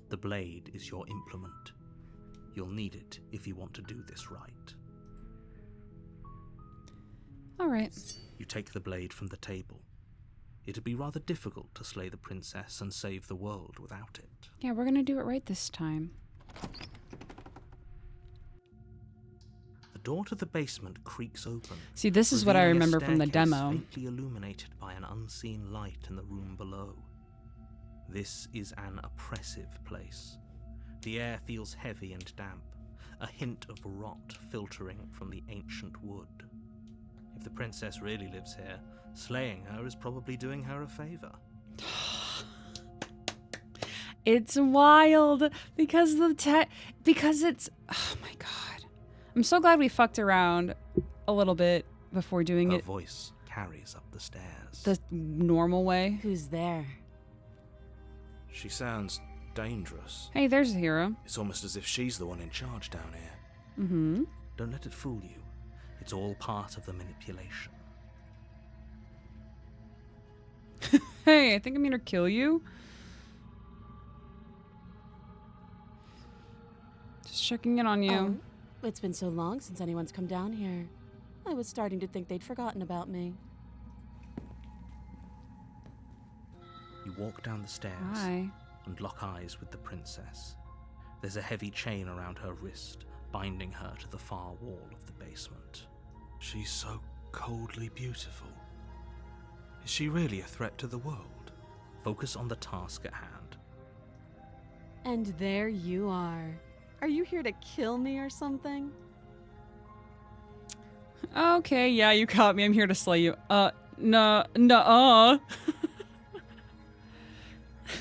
The blade is your implement. You'll need it if you want to do this right. All right. You take the blade from the table. It'd be rather difficult to slay the princess and save the world without it. Yeah, we're gonna do it right this time. The door to the basement creaks open. See, this is what I revealing a remember from the staircase demo. faintly illuminated by an unseen light in the room below. This is an oppressive place. The air feels heavy and damp, a hint of rot filtering from the ancient wood. If the princess really lives here, slaying her is probably doing her a favor. It's wild because because it's, oh my god. I'm so glad we fucked around a little bit before doing Her it voice carries up the stairs. the normal way. Who's there? She sounds dangerous. Hey, there's a hero. It's almost as if she's the one in charge down here. Mm-hmm. Don't let it fool you. It's all part of the manipulation. Hey, I think I'm gonna kill you. Just checking in on you. Oh, it's been so long since anyone's come down here. I was starting to think they'd forgotten about me. You walk down the stairs Hi. and lock eyes with the princess. There's a heavy chain around her wrist, binding her to the far wall of the basement. She's so coldly beautiful. Is she really a threat to the world? Focus on the task at hand. And there you are. Are you here to kill me or something? Okay, yeah, you caught me. I'm here to slay you. Nuh-uh.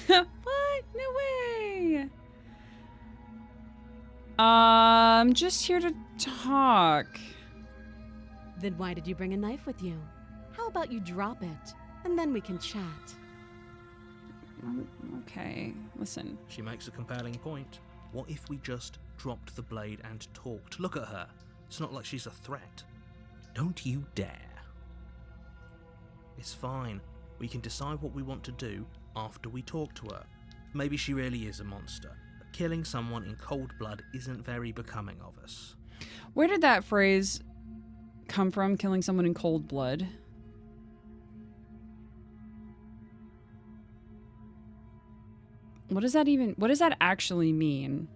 What? No way. I'm just here to talk. Then why did you bring a knife with you? How about you drop it, and then we can chat. Okay, listen. She makes a compelling point. What if we just dropped the blade and talked? Look at her. It's not like she's a threat. Don't you dare. It's fine. We can decide what we want to do after we talk to her. Maybe she really is a monster, but killing someone in cold blood isn't very becoming of us. Where did that phrase come from, killing someone in cold blood? What does that actually mean?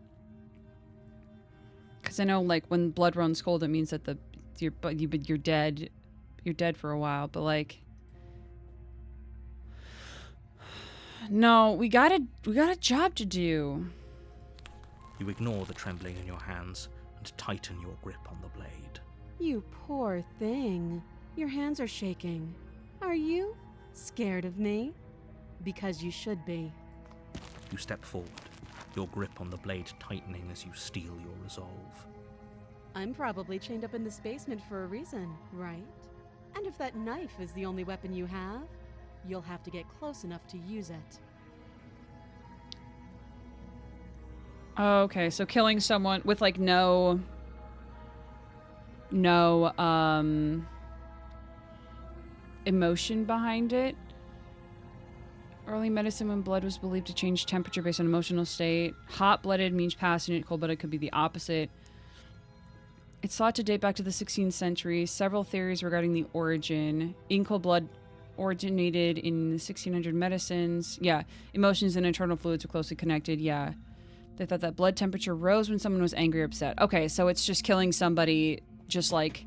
Because I know, like, when blood runs cold, it means that you're dead. You're dead for a while, but like, no, we got a job to do. You ignore the trembling in your hands and tighten your grip on the blade. You poor thing. Your hands are shaking. Are you scared of me? Because you should be. You step forward, your grip on the blade tightening as you steel your resolve. I'm probably chained up in this basement for a reason, right? And if that knife is the only weapon you have, you'll have to get close enough to use it. Okay, so killing someone with like no emotion behind it. Early medicine when blood was believed to change temperature based on emotional state. Hot-blooded means passionate, cold-blooded could be the opposite. It's thought to date back to the 16th century. Several theories regarding the origin. In cold blood originated in 1600 medicines. Yeah, emotions and internal fluids were closely connected. Yeah. They thought that blood temperature rose when someone was angry or upset. Okay, so it's just killing somebody just like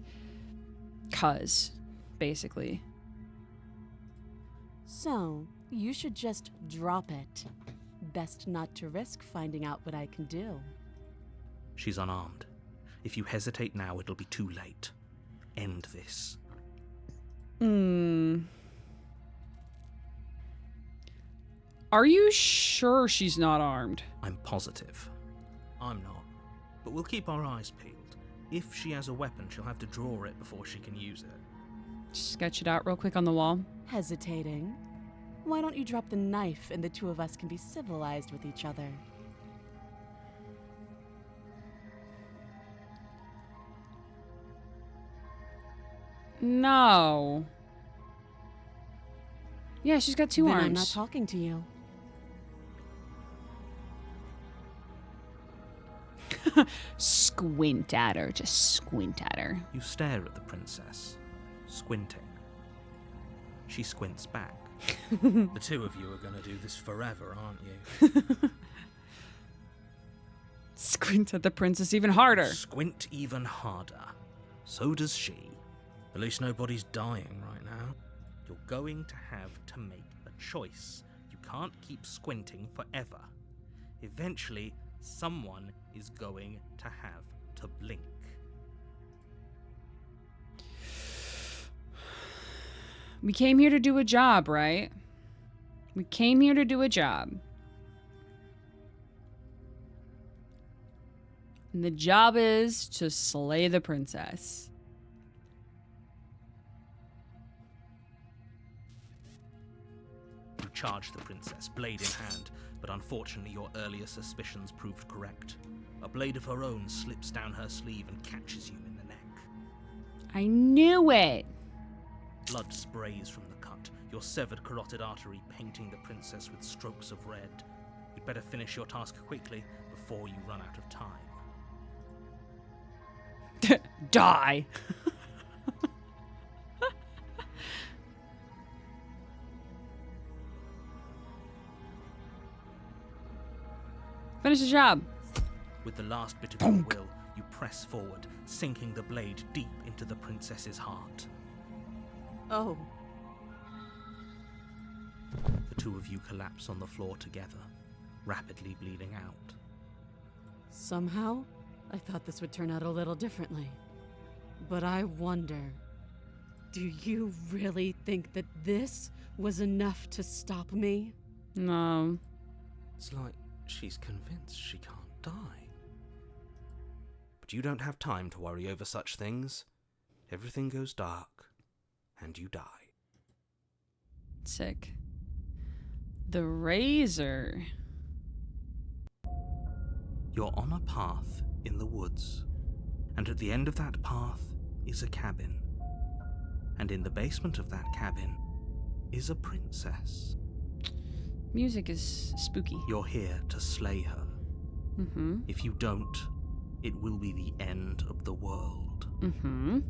cuz, basically. So, you should just drop it. Best not to risk finding out what I can do. She's unarmed. If you hesitate now, it'll be too late. End this. Are you sure she's not armed? I'm positive. I'm not. But we'll keep our eyes peeled. If she has a weapon, she'll have to draw it before she can use it. Just sketch it out real quick on the wall. Hesitating? Why don't you drop the knife and the two of us can be civilized with each other? No. Yeah, she's got two Then arms. I'm not talking to you. Squint at her. Just squint at her. You stare at the princess, squinting. She squints back. The two of you are going to do this forever, aren't you? Squint at the princess even harder. Squint even harder. So does she. At least nobody's dying right now. You're going to have to make a choice. You can't keep squinting forever. Eventually, someone is going to have to blink. We came here to do a job, right? We came here to do a job. And the job is to slay the princess. You charge the princess, blade in hand, but unfortunately your earlier suspicions proved correct. A blade of her own slips down her sleeve and catches you in the neck. I knew it. Blood sprays from the cut, your severed carotid artery painting the princess with strokes of red. You'd better finish your task quickly before you run out of time. Die. Finish the job. With the last bit of your will, you press forward, sinking the blade deep into the princess's heart. Oh, The two of you collapse on the floor together, rapidly bleeding out. somehow, I thought this would turn out a little differently. But I wonder, do you really think that this was enough to stop me? No. It's like she's convinced she can't die. But you don't have time to worry over such things. Everything goes dark, and you die. Sick. The razor. You're on a path in the woods, and at the end of that path is a cabin. And in the basement of that cabin is a princess. Music is spooky. You're here to slay her. Mm-hmm. If you don't, it will be the end of the world. Mm-hmm.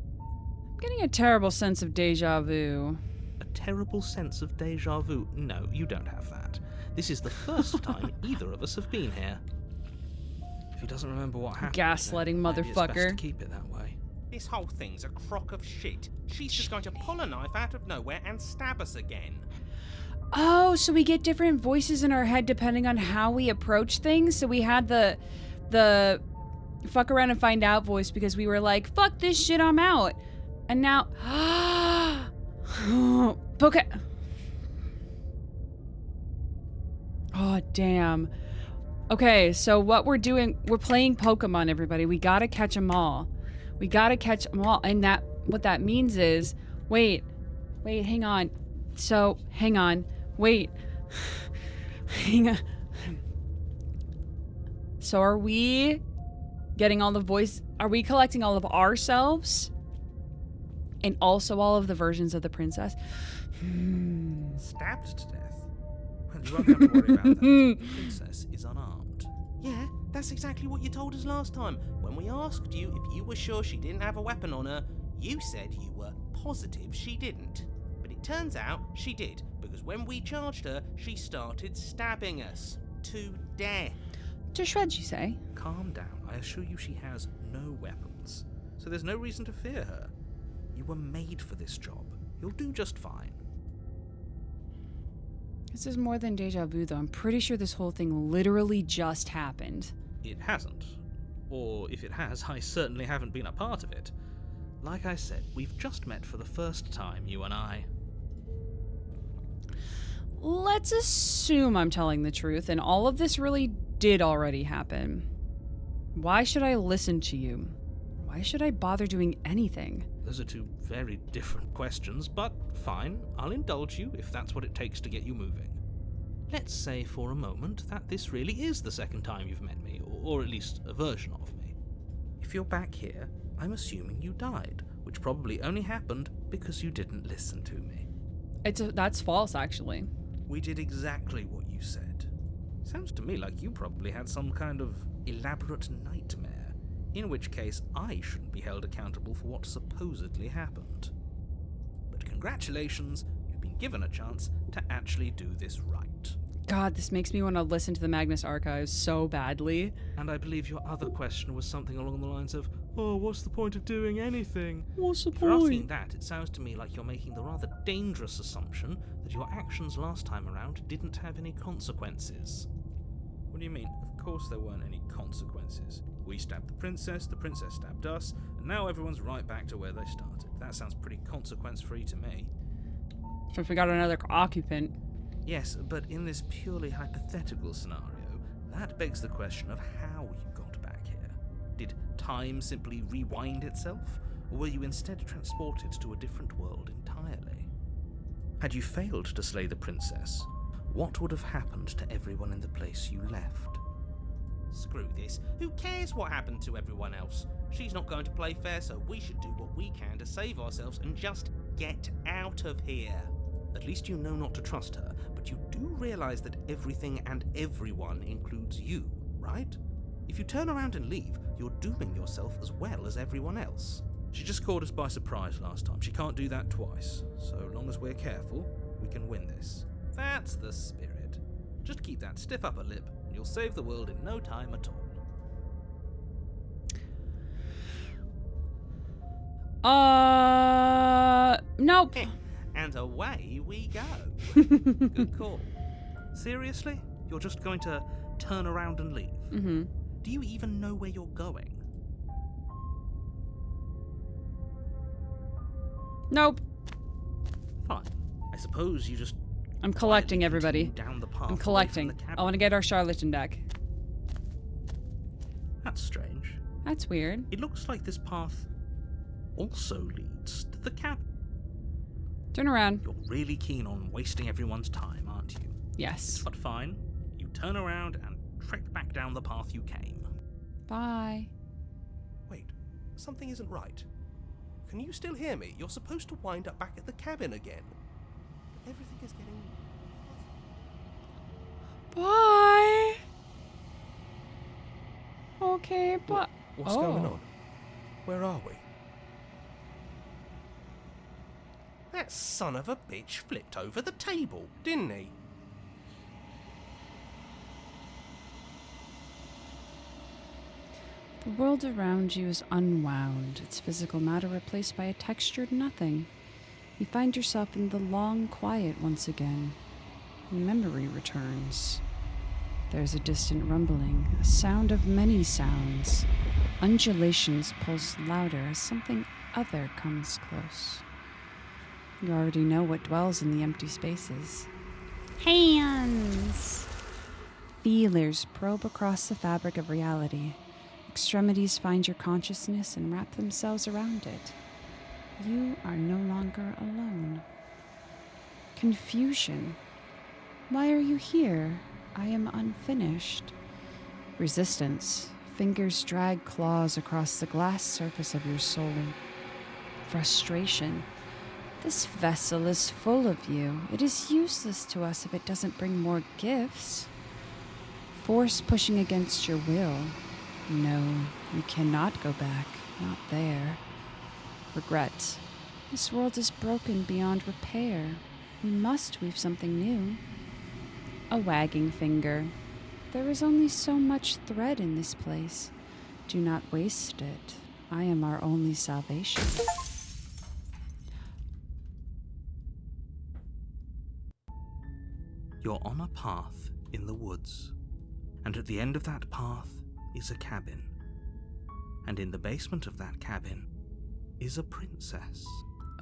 I'm getting a terrible sense of deja vu. A terrible sense of deja vu. No, you don't have that. This is the first time either of us have been here. If he doesn't remember what happened, Gaslighting then maybe it's best motherfucker. to keep it that way. This whole thing's a crock of shit. She's just going to pull a knife out of nowhere and stab us again. Oh, so we get different voices in our head depending on how we approach things. So we had the fuck around and find out voice because we were like, fuck this shit, I'm out. And now, okay. Oh, damn. Okay, so what we're doing, we're playing Pokemon, everybody. We gotta catch them all. We gotta catch them all. And what that means is, wait, hang on. So, hang on. Wait. Hang on. So are we getting all are we collecting all of ourselves? And also all of the versions of the princess? Stabbed to death? Well, you won't have to worry about that. The princess is unarmed. Yeah, that's exactly what you told us last time. When we asked you if you were sure she didn't have a weapon on her, you said you were positive she didn't. But it turns out she did, because when we charged her, she started stabbing us to death. To shreds, you say? Calm down. I assure you she has no weapons. So there's no reason to fear her. You were made for this job. You'll do just fine. This is more than deja vu, though. I'm pretty sure this whole thing literally just happened. It hasn't. Or if it has, I certainly haven't been a part of it. Like I said, we've just met for the first time, you and I. Let's assume I'm telling the truth, and all of this really did already happen. Why should I listen to you? Why should I bother doing anything? Those are two very different questions, but fine, I'll indulge you if that's what it takes to get you moving. Let's say for a moment that this really is the second time you've met me, or at least a version of me. If you're back here, I'm assuming you died, which probably only happened because you didn't listen to me. That's false, actually. We did exactly what you said. Sounds to me like you probably had some kind of elaborate nightmare, in which case I shouldn't be held accountable for what supposedly happened. But congratulations, you've been given a chance to actually do this right. God, this makes me want to listen to the Magnus Archives so badly. And I believe your other question was something along the lines of, oh, what's the point of doing anything? What's the If you're asking that, it sounds to me like you're making the rather dangerous assumption that your actions last time around didn't have any consequences. What do you mean? Of course there weren't any consequences. We stabbed the princess stabbed us, and now everyone's right back to where they started. That sounds pretty consequence-free to me. So if we got another occupant. Yes, but in this purely hypothetical scenario, that begs the question of how you got back here. Did time simply rewind itself, or were you instead transported to a different world entirely? Had you failed to slay the princess, what would have happened to everyone in the place you left? Screw this. Who cares what happened to everyone else? She's not going to play fair, so we should do what we can to save ourselves and just get out of here. At least you know not to trust her, but you do realize that everything and everyone includes you, right? If you turn around and leave, you're dooming yourself as well as everyone else. She just caught us by surprise last time. She can't do that twice. So long as we're careful, we can win this. That's the spirit. Just keep that stiff upper lip, and you'll save the world in no time at all. Nope. And away we go. Good call. Seriously? You're just going to turn around and leave? Mm-hmm. Do you even know where you're going? Nope. Fine. I suppose you just... I'm collecting quietly everybody. continue down the path I'm away from collecting. the cabin. I want to get our Charlatan deck. That's strange. That's weird. It looks like this path also leads to the cabin. Turn around. You're really keen on wasting everyone's time, aren't you? Yes. But fine. You turn around and trek back down the path you came. Bye. Wait, something isn't right. Can you still hear me? You're supposed to wind up back at the cabin again. But everything is getting... Bye. Okay, but... What's going on? Where are we? That son of a bitch flipped over the table, didn't he? The world around you is unwound, its physical matter replaced by a textured nothing. You find yourself in the long quiet once again. Memory returns. There's a distant rumbling, a sound of many sounds. Undulations pulse louder as something other comes close. You already know what dwells in the empty spaces. Hands! Feelers probe across the fabric of reality. Extremities find your consciousness and wrap themselves around it. You are no longer alone. Confusion. Why are you here? I am unfinished. Resistance. Fingers drag claws across the glass surface of your soul. Frustration. This vessel is full of you. It is useless to us if it doesn't bring more gifts. Force pushing against your will. No, you cannot go back. Not there. Regret. This world is broken beyond repair. We must weave something new. A wagging finger. There is only so much thread in this place. Do not waste it. I am our only salvation. You're on a path in the woods, and at the end of that path is a cabin. And in the basement of that cabin is a princess.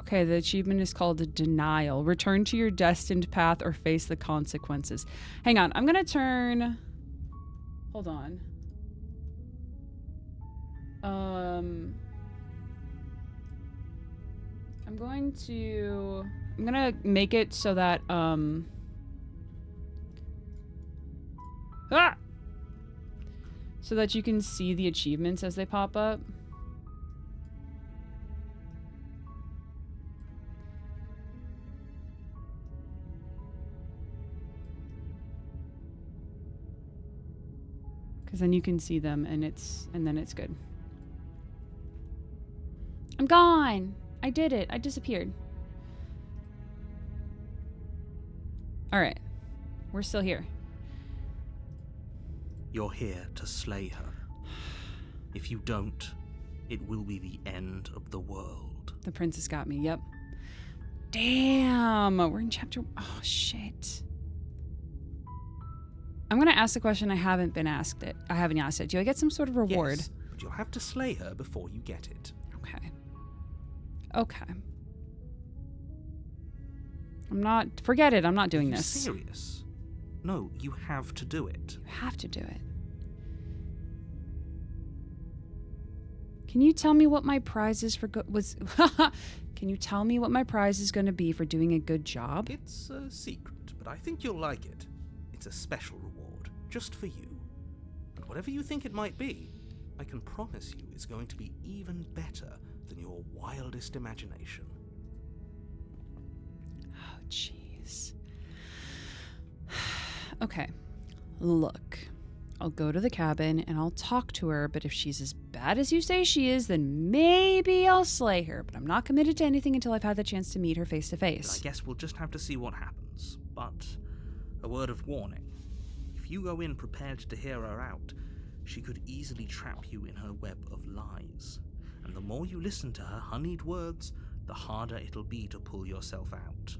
Okay, the achievement is called Denial. Return to your destined path or face the consequences. Hang on, I'm gonna turn... Hold on. I'm gonna make it so that, so that you can see the achievements as they pop up. Because then you can see them and then it's good. I'm gone! I did it. I disappeared. Alright. We're still here. You're here to slay her. If you don't, it will be the end of the world. The princess got me, yep. Damn! We're in chapter... Oh, shit. I'm gonna ask the question I haven't asked it. Do I get some sort of reward? Yes, but you'll have to slay her before you get it. Okay. Okay. I'm not... Forget it, I'm not doing Are you this. serious? No, you have to do it. You have to do it. Can you tell me what my prize is for Can you tell me what my prize is going to be for doing a good job? It's a secret, but I think you'll like it. It's a special reward, just for you. And whatever you think it might be, I can promise you it's going to be even better than your wildest imagination. Oh, jeez. Okay. Look. I'll go to the cabin and I'll talk to her, but if she's as bad as you say she is, then maybe I'll slay her. But I'm not committed to anything until I've had the chance to meet her face to face. I guess we'll just have to see what happens. But a word of warning. If you go in prepared to hear her out, she could easily trap you in her web of lies. And the more you listen to her honeyed words, the harder it'll be to pull yourself out.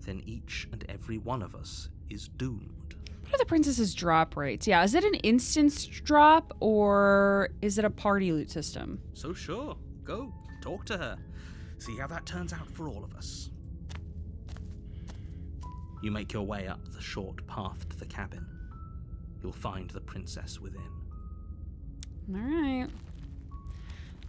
Then each and every one of us is doomed. What are the princess's drop rates? Yeah, is it an instance drop or is it a party loot system? So sure, go, talk to her. See how that turns out for all of us. You make your way up the short path to the cabin. You'll find the princess within. All right.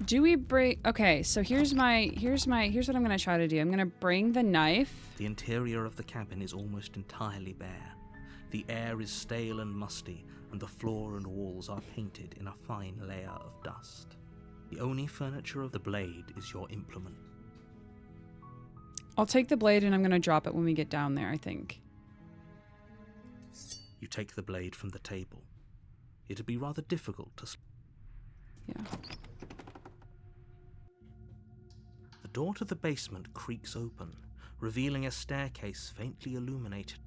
Do we bring... Okay, so here's what I'm going to try to do. I'm going to bring the knife. The interior of the cabin is almost entirely bare. The air is stale and musty, and the floor and walls are painted in a fine layer of dust. The only furniture of the blade is your implement. I'll take the blade and I'm going to drop it when we get down there, I think. You take the blade from the table. It'd be rather difficult to... Yeah. The door to the basement creaks open, revealing a staircase faintly illuminated.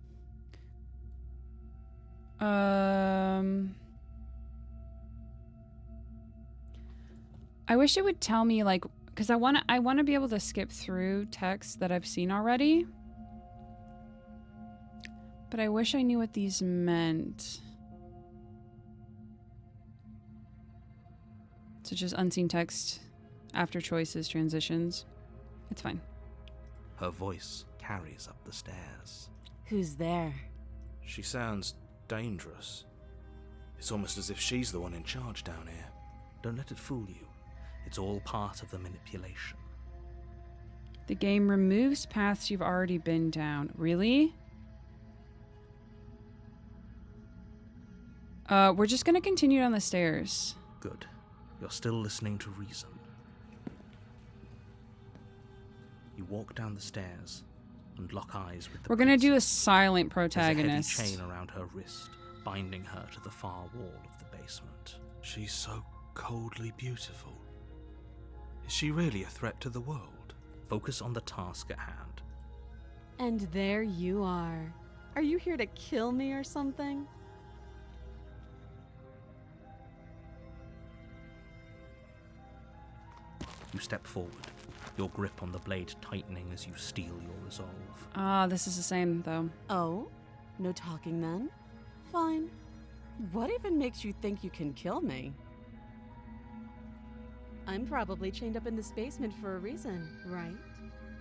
I wish it would tell me, like, because I want to be able to skip through text that I've seen already. But I wish I knew what these meant. So just unseen text, after choices, transitions. It's fine. Her voice carries up the stairs. Who's there? She sounds dangerous. It's almost as if she's the one in charge down here. Don't let it fool you. It's all part of the manipulation. The game removes paths you've already been down. Really? We're just gonna continue down the stairs. Good. You're still listening to reason. You walk down the stairs and lock eyes with the We're gonna do a princess. silent There's protagonist. a heavy chain around her wrist, binding her to the far wall of the basement. She's so coldly beautiful. Is she really a threat to the world? Focus on the task at hand. And there you are. Are you here to kill me or something? You step forward, your grip on the blade tightening as you steel your resolve. Ah, this is the same, though. Oh? No talking then? Fine. What even makes you think you can kill me? I'm probably chained up in this basement for a reason, right?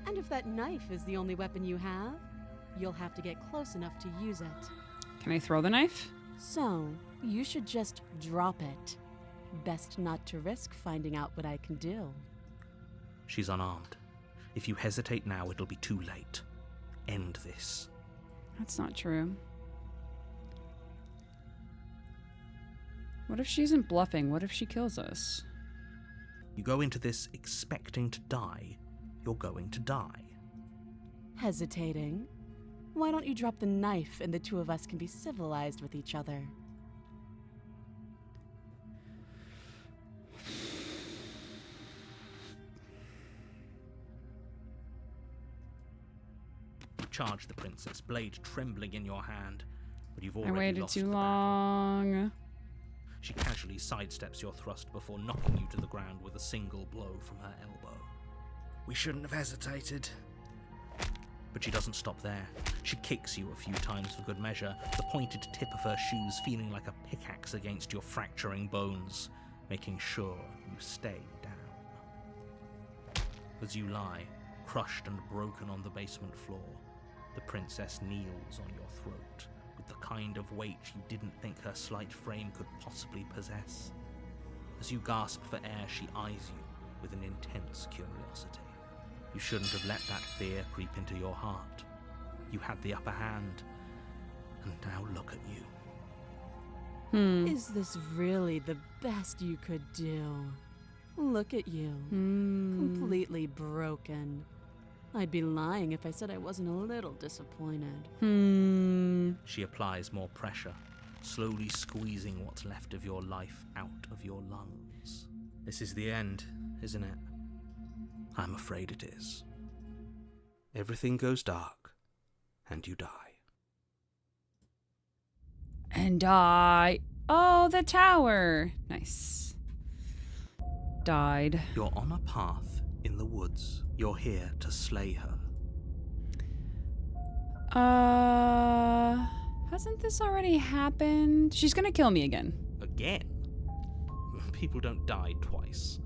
And if that knife is the only weapon you have, you'll have to get close enough to use it. Can I throw the knife? So, you should just drop it. Best not to risk finding out what I can do. She's unarmed. If you hesitate now, it'll be too late. End this. That's not true. What if she isn't bluffing? What if she kills us? You go into this expecting to die, you're going to die. Hesitating? Why don't you drop the knife and the two of us can be civilized with each other? Charge the princess, blade trembling in your hand, but you've I already waited lost too the battle. long. She casually sidesteps your thrust before knocking you to the ground with a single blow from her elbow. We shouldn't have hesitated. But she doesn't stop there. She kicks you a few times for good measure, the pointed tip of her shoes feeling like a pickaxe against your fracturing bones, making sure you stay down. As you lie, crushed and broken on the basement floor, the princess kneels on your throat with the kind of weight you didn't think her slight frame could possibly possess. As you gasp for air, she eyes you with an intense curiosity. You shouldn't have let that fear creep into your heart. You had the upper hand, and now look at you. Is this really the best you could do? Look at you. Completely broken. I'd be lying if I said I wasn't a little disappointed. She applies more pressure, slowly squeezing what's left of your life out of your lungs. This is the end, isn't it? I'm afraid it is. Everything goes dark, and you die. And oh, the tower. Nice. Died. You're on a path in the woods. You're here to slay her. Hasn't this already happened? She's gonna kill me again. Again? People don't die twice.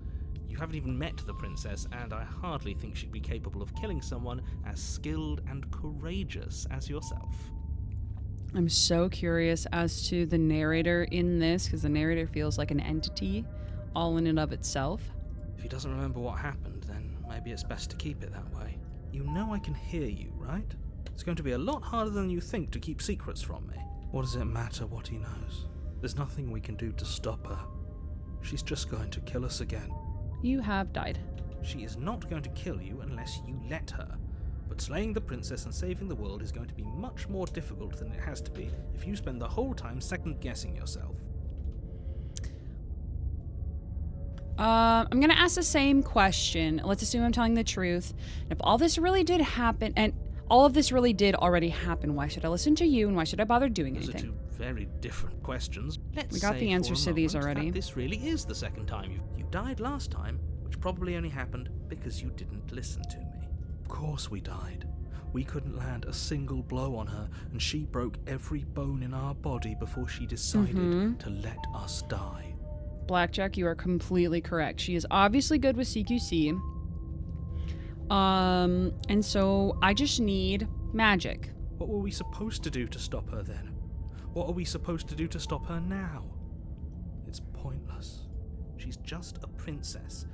You haven't even met the princess, and I hardly think she'd be capable of killing someone as skilled and courageous as yourself. I'm so curious as to the narrator in this, because the narrator feels like an entity all in and of itself. If he doesn't remember what happened, then maybe it's best to keep it that way. You know I can hear you, right? It's going to be a lot harder than you think to keep secrets from me. What does it matter what he knows? There's nothing we can do to stop her. She's just going to kill us again. You have died. She is not going to kill you unless you let her. But slaying the princess and saving the world is going to be much more difficult than it has to be if you spend the whole time second-guessing yourself. I'm gonna ask the same question. Let's assume I'm telling the truth. If all this really did happen, and all of this really did already happen, why should I listen to you and why should I bother doing Those are anything? two very different questions. Let's We got say the answers for a to these moment already. that this really is the second time you died last time, which probably only happened because you didn't listen to me. Of course we died. We couldn't land a single blow on her, and she broke every bone in our body before she decided to let us die. Blackjack, you are completely correct. She is obviously good with CQC. And so I just need magic. What were we supposed to do to stop her then? What are we supposed to do to stop her now? pointless. She's just a princess.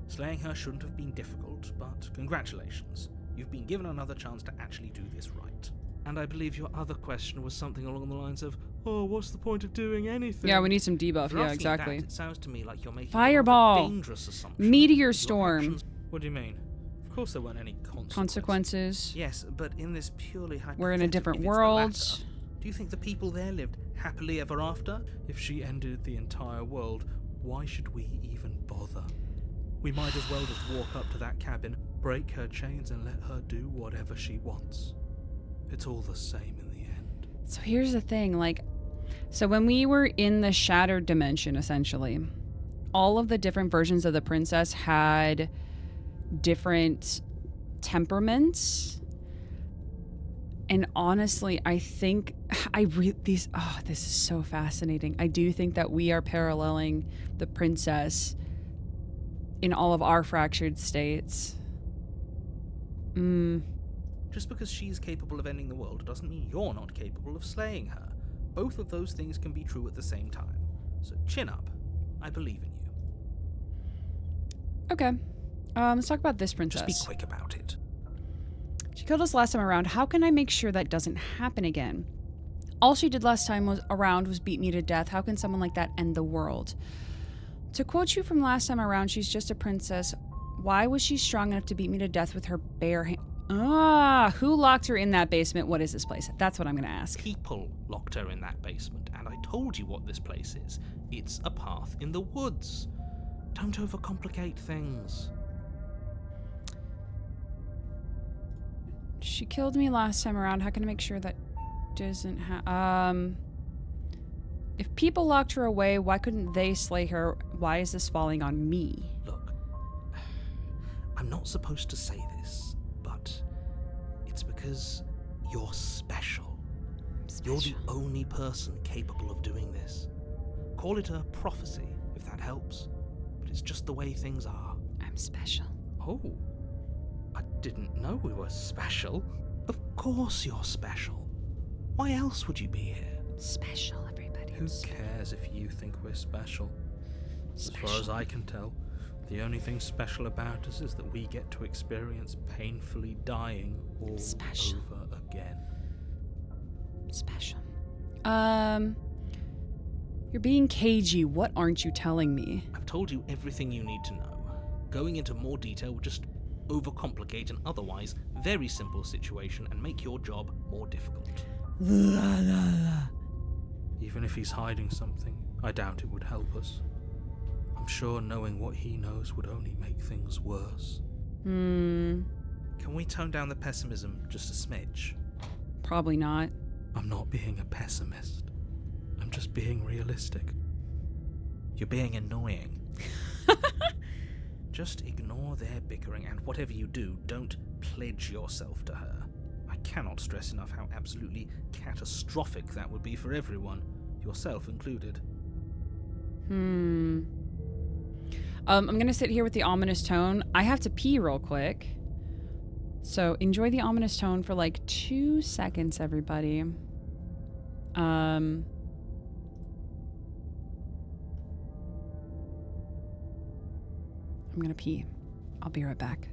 Slaying her shouldn't have been difficult, but congratulations. You've been given another chance to actually do this right. And I believe your other question was something along the lines of, oh, what's the point of doing anything? Yeah, we need some debuff. If you're Yeah, asking exactly. That, it sounds to me like you're making Fireball. a rather dangerous assumption. Meteor Your storm. actions- What do you mean? Of course there weren't any Consequences. Yes, but in this purely hypothetical, We're in a different if it's the world. latter, do you think the people there lived happily ever after? If she ended the entire world, why should we even bother? We might as well just walk up to that cabin, break her chains, and let her do whatever she wants. It's all the same in the end. So here's the thing, like, so when we were in the shattered dimension, essentially, all of the different versions of the princess had different temperaments. And honestly, I think this is so fascinating. I do think that we are paralleling the princess in all of our fractured states. Just because she's capable of ending the world doesn't mean you're not capable of slaying her. Both of those things can be true at the same time. So chin up. I believe in you. Okay. Let's talk about this princess. Just be quick about it. She killed us last time around. How can I make sure that doesn't happen again? All she did last time was beat me to death. How can someone like that end the world? To quote you from last time around, she's just a princess. Why was she strong enough to beat me to death with her bare hand? Who locked her in that basement? What is this place? That's what I'm going to ask. People locked her in that basement, and I told you what this place is. It's a path in the woods. Don't overcomplicate things. She killed me last time around. How can I make sure that doesn't happen? If people locked her away, why couldn't they slay her? Why is this falling on me? Look, I'm not supposed to say this, but it's because you're special. You're the only person capable of doing this. Call it a prophecy, if that helps, but it's just the way things are. I'm special. Oh, I didn't know we were special. Of course you're special. Why else would you be here? Special, everybody. Who cares if you think we're special? As far as I can tell, the only thing special about us is that we get to experience painfully dying all over again. Special. You're being cagey. What aren't you telling me? I've told you everything you need to know. Going into more detail would just overcomplicate an otherwise very simple situation and make your job more difficult. Even if he's hiding something, I doubt it would help us. I'm sure knowing what he knows would only make things worse. Can we tone down the pessimism just a smidge? Probably not. I'm not being a pessimist. I'm just being realistic. You're being annoying. Just ignore their bickering, and whatever you do, don't pledge yourself to her. I cannot stress enough how absolutely catastrophic that would be for everyone, yourself included. I'm gonna sit here with the ominous tone. I have to pee real quick. So enjoy the ominous tone for like 2 seconds, everybody. I'm gonna pee. I'll be right back.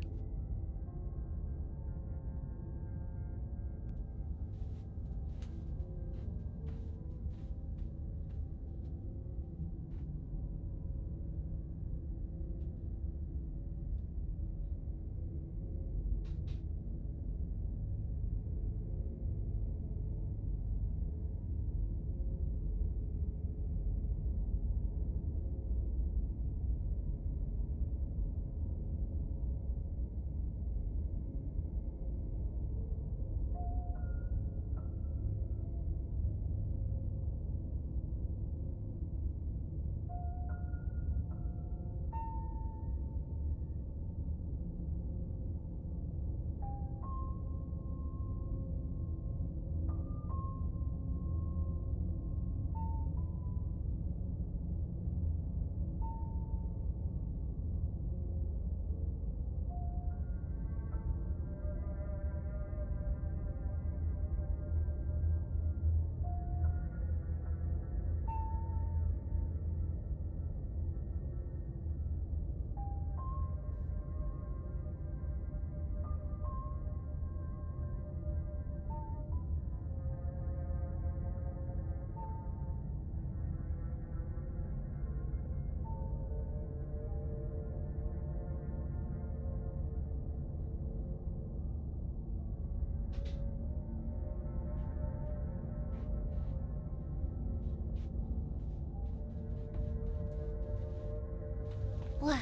All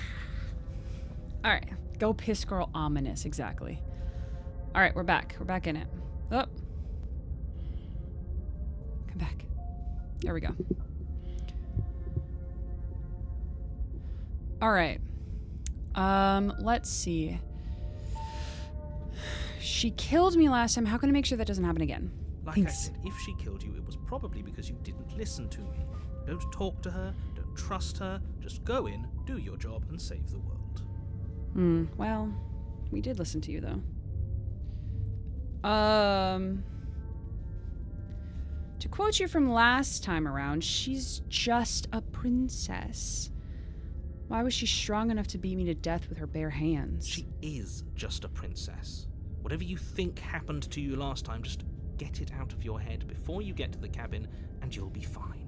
right. Go piss girl ominous. Exactly. All right, we're back. We're back in it. Oh. Come back. There we go. All right. Let's see. She killed me last time. How can I make sure that doesn't happen again? Like Thanks. I said, if she killed you, it was probably because you didn't listen to me. Don't talk to her, don't trust her, just go in, do your job, and save the world. Well, we did listen to you, though. To quote you from last time around, she's just a princess. Why was she strong enough to beat me to death with her bare hands? She is just a princess. Whatever you think happened to you last time, just get it out of your head before you get to the cabin, and you'll be fine.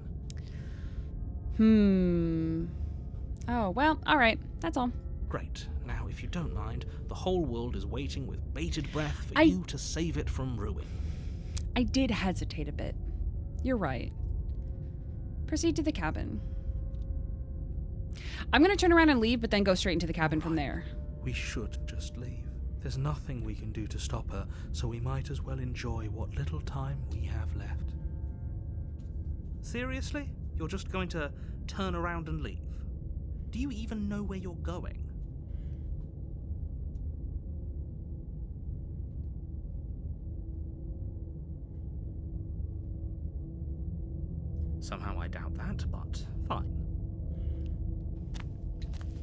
Oh, well, alright. That's all. Great. Now, if you don't mind, the whole world is waiting with bated breath for you to save it from ruin. I did hesitate a bit. You're right. Proceed to the cabin. I'm gonna turn around and leave, but then go straight into the cabin from there. We should just leave. There's nothing we can do to stop her, so we might as well enjoy what little time we have left. Seriously? You're just going to turn around and leave? Do you even know where you're going? Somehow I doubt that, but fine.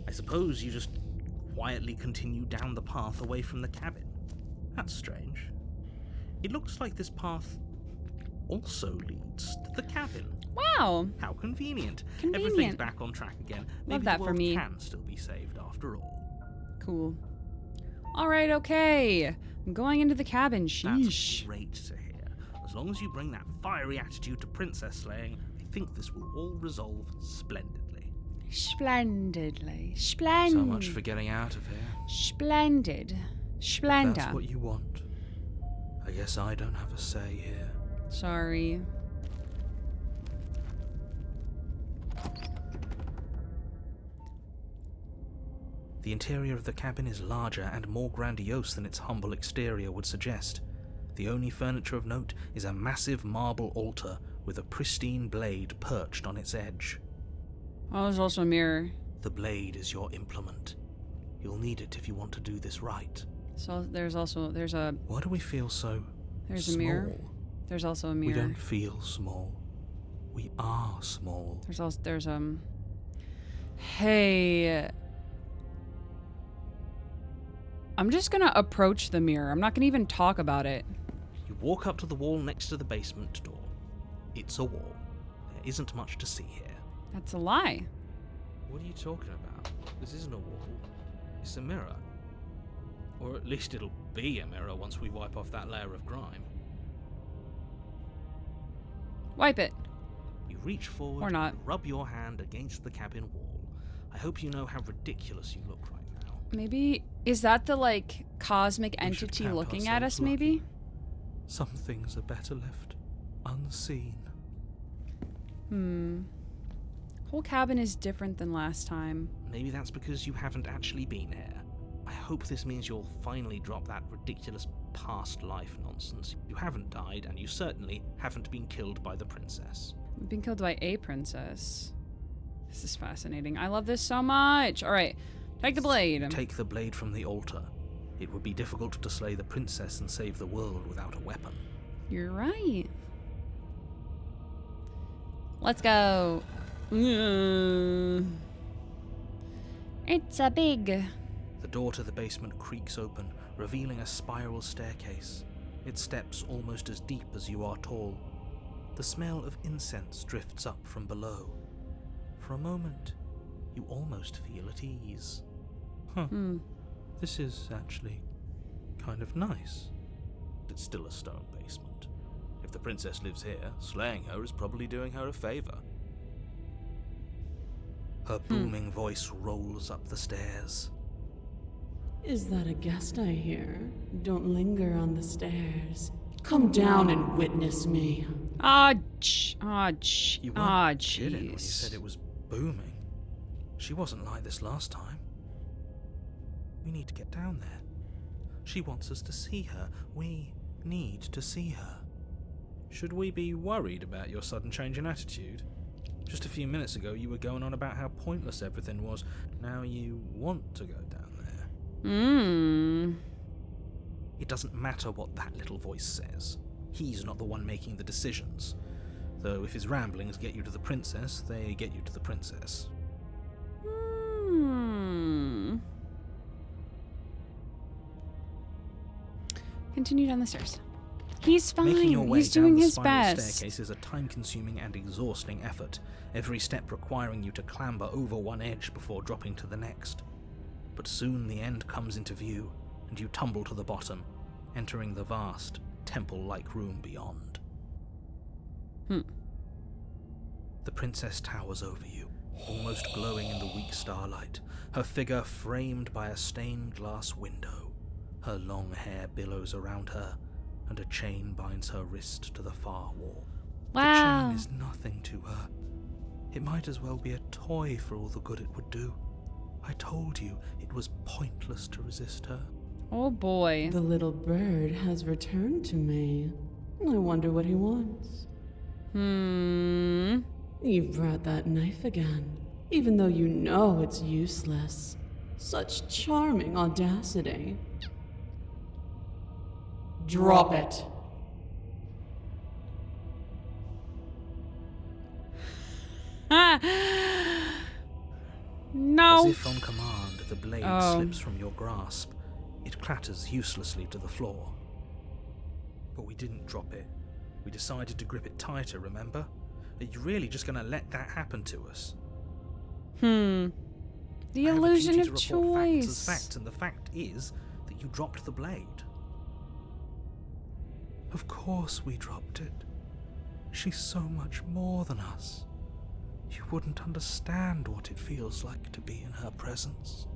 I suppose you just quietly continue down the path away from the cabin. That's strange. It looks like this path also leads to the cabin. Wow. How convenient. Convenient. Everything's back on track again. Maybe Love that the for world me. can still be saved after all. Cool. Alright, okay. I'm going into the cabin. That's Sheesh. great to hear. As long as you bring that fiery attitude to princess slaying, I think this will all resolve splendidly. Splendidly. Splendid. So much for getting out of here. Splendid. If Splenda. that's what you want. I guess I don't have a say here. Sorry. The interior of the cabin is larger and more grandiose than its humble exterior would suggest. The only furniture of note is a massive marble altar with a pristine blade perched on its edge. Oh, there's also a mirror. The blade is your implement. You'll need it if you want to do this right. So there's a Why do we feel so There's a small? mirror. There's also a We mirror. don't feel small. We are small. There's hey, I'm just gonna approach the mirror. I'm not gonna even talk about it. You walk up to the wall next to the basement door. It's a wall. There isn't much to see here. That's a lie. What are you talking about? This isn't a wall. It's a mirror. Or at least it'll be a mirror once we wipe off that layer of grime. Wipe it. You reach forward Or not. and rub your hand against the cabin wall. I hope you know how ridiculous you look right now. Maybe is that the like cosmic We should entity count looking at ourselves us? Maybe. Some things are better left unseen. Whole cabin is different than last time. Maybe that's because you haven't actually been here. I hope this means you'll finally drop that ridiculous past life nonsense. You haven't died, and you certainly haven't been killed by the princess. We've been killed by a princess. This is fascinating. I love this so much. All right, take the blade. Take the blade from the altar. It would be difficult to slay the princess and save the world without a weapon. You're right. Let's go. It's a big. The door to the basement creaks open, revealing a spiral staircase. Its steps almost as deep as you are tall. The smell of incense drifts up from below. For a moment, you almost feel at ease. This is actually kind of nice. It's still a stone basement. If the princess lives here, slaying her is probably doing her a favor. Her booming voice rolls up the stairs. Is that a guest I hear? Don't linger on the stairs. Come down and witness me. You weren't kidding when you said jeez. it was booming. She wasn't like this last time. We need to get down there. She wants us to see her. We need to see her. Should we be worried about your sudden change in attitude? Just a few minutes ago you were going on about how pointless everything was. Now you want to go down there. It doesn't matter what that little voice says. He's not the one making the decisions. Though if his ramblings get you to the princess, they get you to the princess. Continue down the stairs. He's fine. Making your way He's down doing the his spiral best. staircase is a time-consuming and exhausting effort, every step requiring you to clamber over one edge before dropping to the next. But soon the end comes into view, and you tumble to the bottom, entering the vast, temple-like room beyond. The princess towers over you, almost glowing in the weak starlight, her figure framed by a stained glass window. Her long hair billows around her, and a chain binds her wrist to the far wall. Wow. The chain is nothing to her. It might as well be a toy for all the good it would do. I told you it was pointless to resist her. Oh boy. The little bird has returned to me. I wonder what he wants. You've brought that knife again, even though you know it's useless. Such charming audacity. Drop it. No. As if on command, the blade slips from your grasp. It clatters uselessly to the floor. But we didn't drop it. We decided to grip it tighter, remember? Are you really just going to let that happen to us? The I have a illusion duty of to report facts as choice. facts, and the fact is that you dropped the blade. Of course we dropped it. She's so much more than us. You wouldn't understand what it feels like to be in her presence.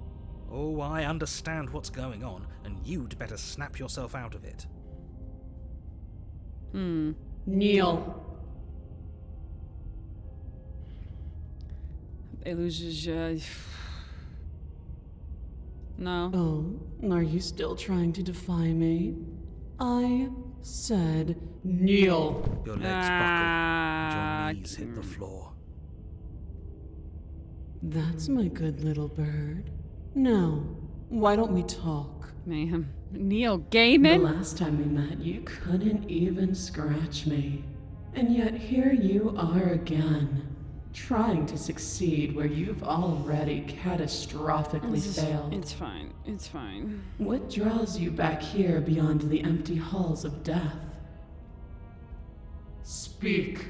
Oh, I understand what's going on, and you'd better snap yourself out of it. Kneel. Illusion. No. Oh, are you still trying to defy me? I said kneel. Your legs buckle, and your knees hit the floor. That's my good little bird. Now, why don't we talk? Mayhem. Neil The Gaiman? last time we met, you couldn't even scratch me. And yet here you are again, trying to succeed where you've already catastrophically failed. It's fine. It's fine. What draws you back here beyond the empty halls of death? Speak.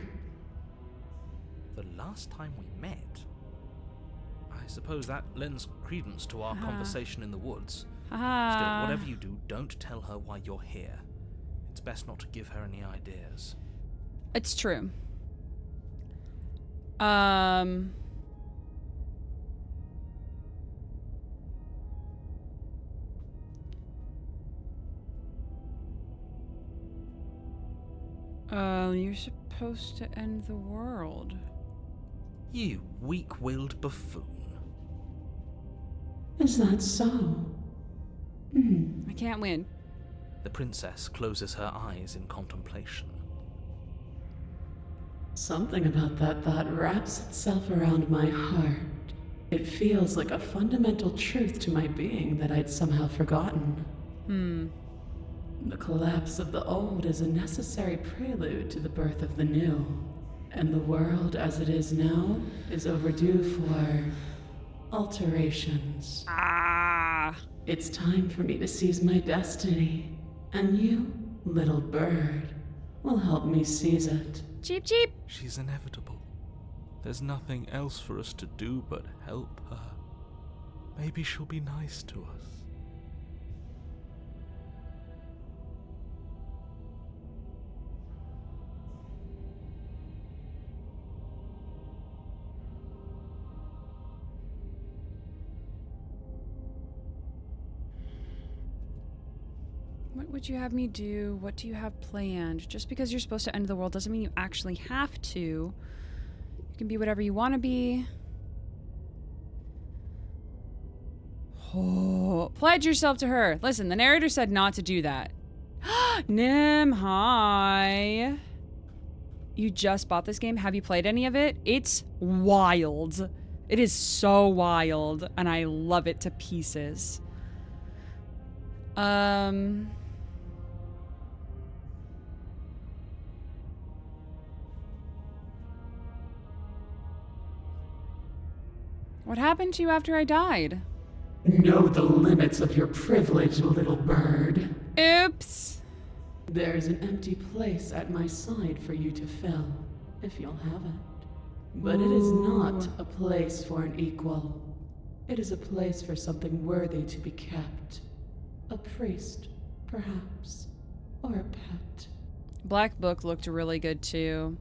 The last time we met? I suppose that lends credence to our conversation in the woods. Still, whatever you do, don't tell her why you're here. It's best not to give her any ideas. It's true. You're supposed to end the world. You weak-willed buffoon. Is that so? I can't win. The princess closes her eyes in contemplation. Something about that thought wraps itself around my heart. It feels like a fundamental truth to my being that I'd somehow forgotten. The collapse of the old is a necessary prelude to the birth of the new. And the world as it is now is overdue for alterations. It's time for me to seize my destiny. And you, little bird, will help me seize it. Cheep, cheep. She's inevitable. There's nothing else for us to do but help her. Maybe she'll be nice to us. What would you have me do? What do you have planned? Just because you're supposed to end the world doesn't mean you actually have to. You can be whatever you want to be. Oh, pledge yourself to her. Listen, the narrator said not to do that. Nim, hi. You just bought this game? Have you played any of it? It's wild. It is so wild, and I love it to pieces. What happened to you after I died? Know the limits of your privilege, little bird. Oops. There's an empty place at my side for you to fill, if you'll have it. But it is not a place for an equal. It is a place for something worthy to be kept. A priest, perhaps, or a pet. Black Book looked really good too.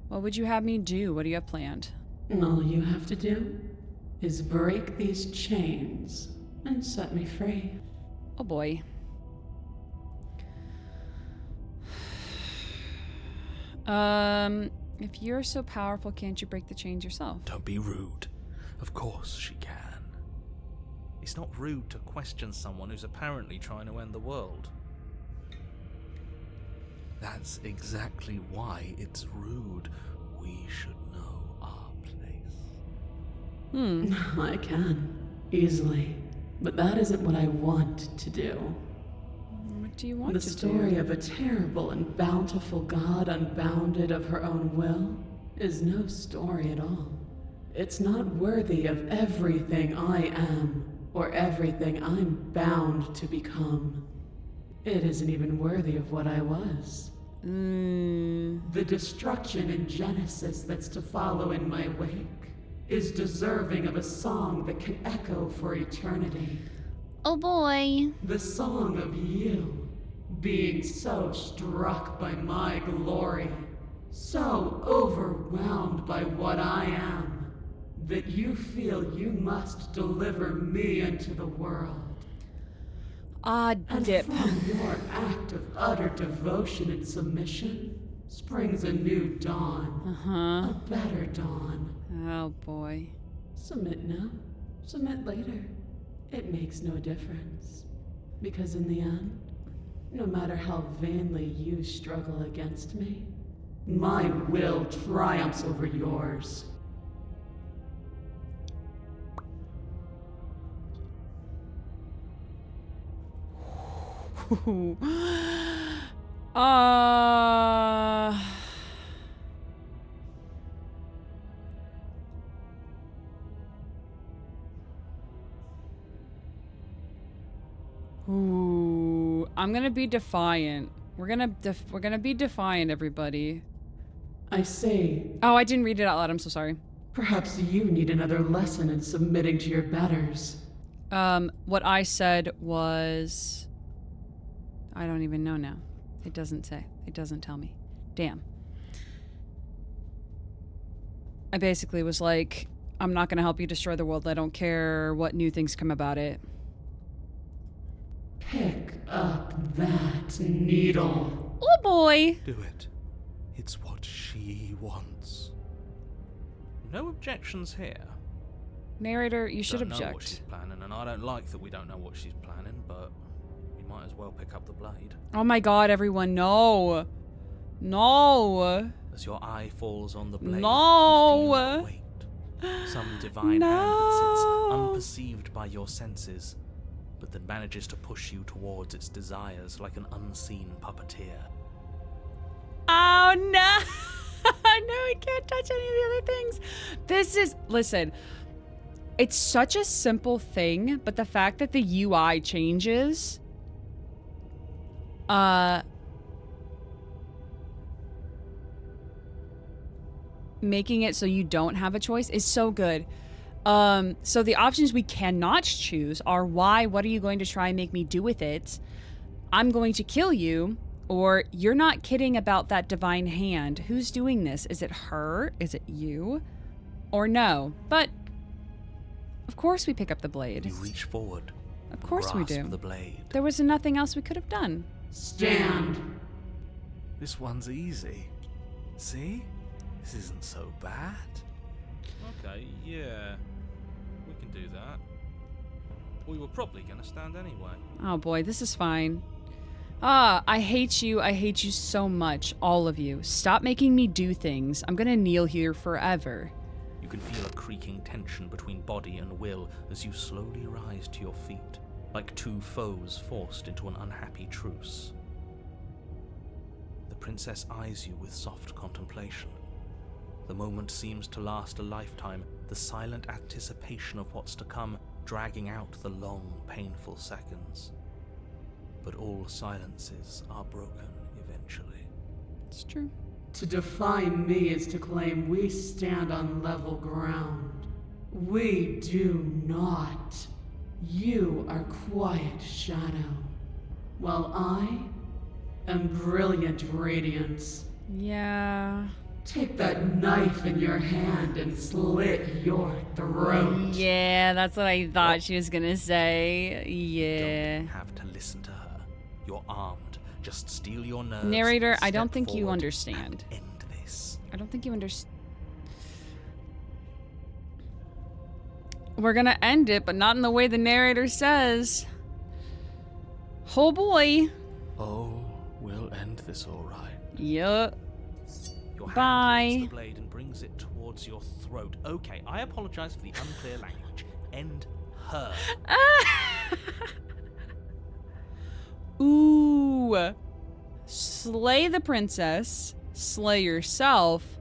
What would you have me do? What do you have planned? All you have to do is break these chains and set me free. Oh boy. If you're so powerful, can't you break the chains yourself? Don't be rude. Of course she can. It's not rude to question someone who's apparently trying to end the world. That's exactly why it's rude. We should know our place. I can, easily. But that isn't what I want to do. What do you want The to story do? of a terrible and bountiful god unbounded of her own will is no story at all. It's not worthy of everything I am, or everything I'm bound to become. It isn't even worthy of what I was. The destruction in Genesis that's to follow in my wake is deserving of a song that can echo for eternity. Oh boy. The song of you, being so struck by my glory, so overwhelmed by what I am, that you feel you must deliver me into the world. And Dip. from your act of utter devotion and submission springs a new dawn. A better dawn. Oh boy. Submit now, submit later. It makes no difference. Because in the end, no matter how vainly you struggle against me, my will triumphs over yours. Ooh, I'm gonna be defiant. We're gonna be defiant, everybody. I say, Oh, I didn't read it out loud. I'm so sorry. perhaps you need another lesson in submitting to your betters. What I said was, I don't even know now. It doesn't say. It doesn't tell me. Damn. I basically was like, I'm not gonna help you destroy the world. I don't care what new things come about it. Pick up that needle. Oh boy. Do it. It's what she wants. No objections here. Narrator, you should Don't know what she's object. planning, and I don't like that we don't know what she's planning, but we might as well pick up the blade. Oh my god, everyone, no. No. As your eye falls on the blade, No. you feel the weight. Some divine hand that sits unperceived by your senses, but that manages to push you towards its desires like an unseen puppeteer. Oh no. No, I can't touch any of the other things. This is, listen, it's such a simple thing, but the fact that the UI changes, making it so you don't have a choice is so good. So the options we cannot choose are why, what are you going to try and make me do with it? I'm going to kill you, or you're not kidding about that divine hand. Who's doing this? Is it her? Is it you? Or no? But of course we pick up the blade. You reach forward. Of course we grasp do. the blade. There was nothing else we could have done. Stand. This one's easy. See? This isn't so bad. Okay, yeah. We can do that. We were probably gonna stand anyway. Oh boy, this is fine. I hate you. I hate you so much, all of you. Stop making me do things. I'm gonna kneel here forever. You can feel a creaking tension between body and will as you slowly rise to your feet, like two foes forced into an unhappy truce. The princess eyes you with soft contemplation. The moment seems to last a lifetime, the silent anticipation of what's to come dragging out the long, painful seconds. But all silences are broken eventually. It's true. To define me is to claim we stand on level ground. We do not. You are quiet shadow, while I am brilliant radiance. Yeah. Take that knife in your hand and slit your throat. Yeah, that's what I thought she was gonna say. You Yeah. don't have to listen to her. You're armed. Just steel your nerves. Narrator, I don't step think you forward, understand. and end this. I don't think you understand. We're gonna end it, but not in the way the narrator says. Oh boy. Oh, we'll end this all right. Yup. Your hand Bye. lifts the blade and brings it towards your throat. Okay, I apologize for the unclear language. End her. Ooh. Slay the princess. Slay yourself.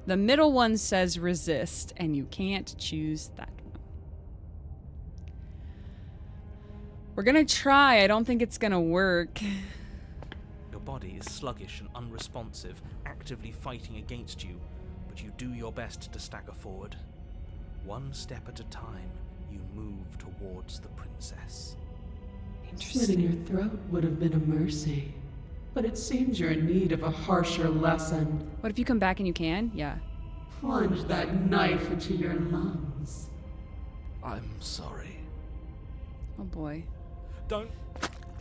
The middle one says resist, and you can't choose that one. We're gonna try. I don't think it's gonna work. Your body is sluggish and unresponsive, actively fighting against you, but you do your best to stagger forward. One step at a time, you move towards the princess. Slitting your throat would have been a mercy, but it seems you're in need of a harsher lesson. What if you come back and you can? Yeah. Plunge that knife into your lungs. I'm sorry. Oh boy. Don't.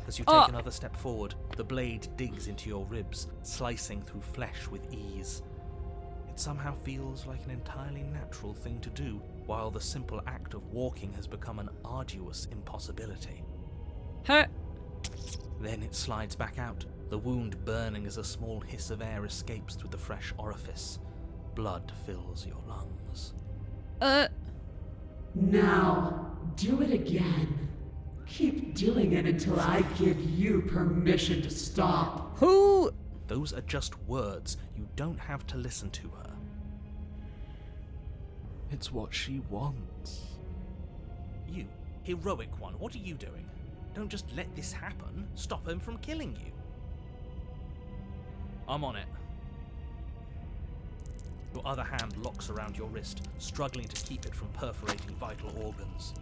As you Oh. take another step forward, the blade digs into your ribs, slicing through flesh with ease. It somehow feels like an entirely natural thing to do, while the simple act of walking has become an arduous impossibility. Huh. Then it slides back out, the wound burning as a small hiss of air escapes through the fresh orifice. Blood fills your lungs. Now, do it again. Keep doing it until I give you permission to stop. Who? Those are just words. You don't have to listen to her. It's what she wants. You, heroic one, what are you doing? Don't just let this happen. Stop him from killing you. I'm on it. Your other hand locks around your wrist, struggling to keep it from perforating vital organs.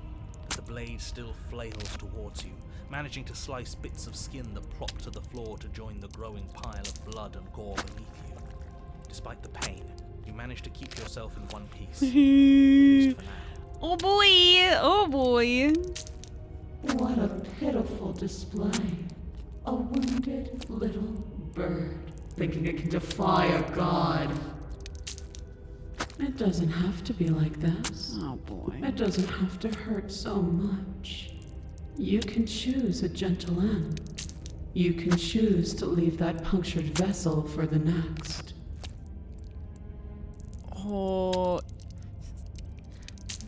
The blade still flails towards you, managing to slice bits of skin that plop to the floor to join the growing pile of blood and gore beneath you. Despite the pain, you manage to keep yourself in one piece. At least for now. Oh boy. Oh boy. What a pitiful display. A wounded little bird, thinking it can defy a god. It doesn't have to be like this. Oh boy. It doesn't have to hurt so much. You can choose a gentle end. You can choose to leave that punctured vessel for the next. Oh.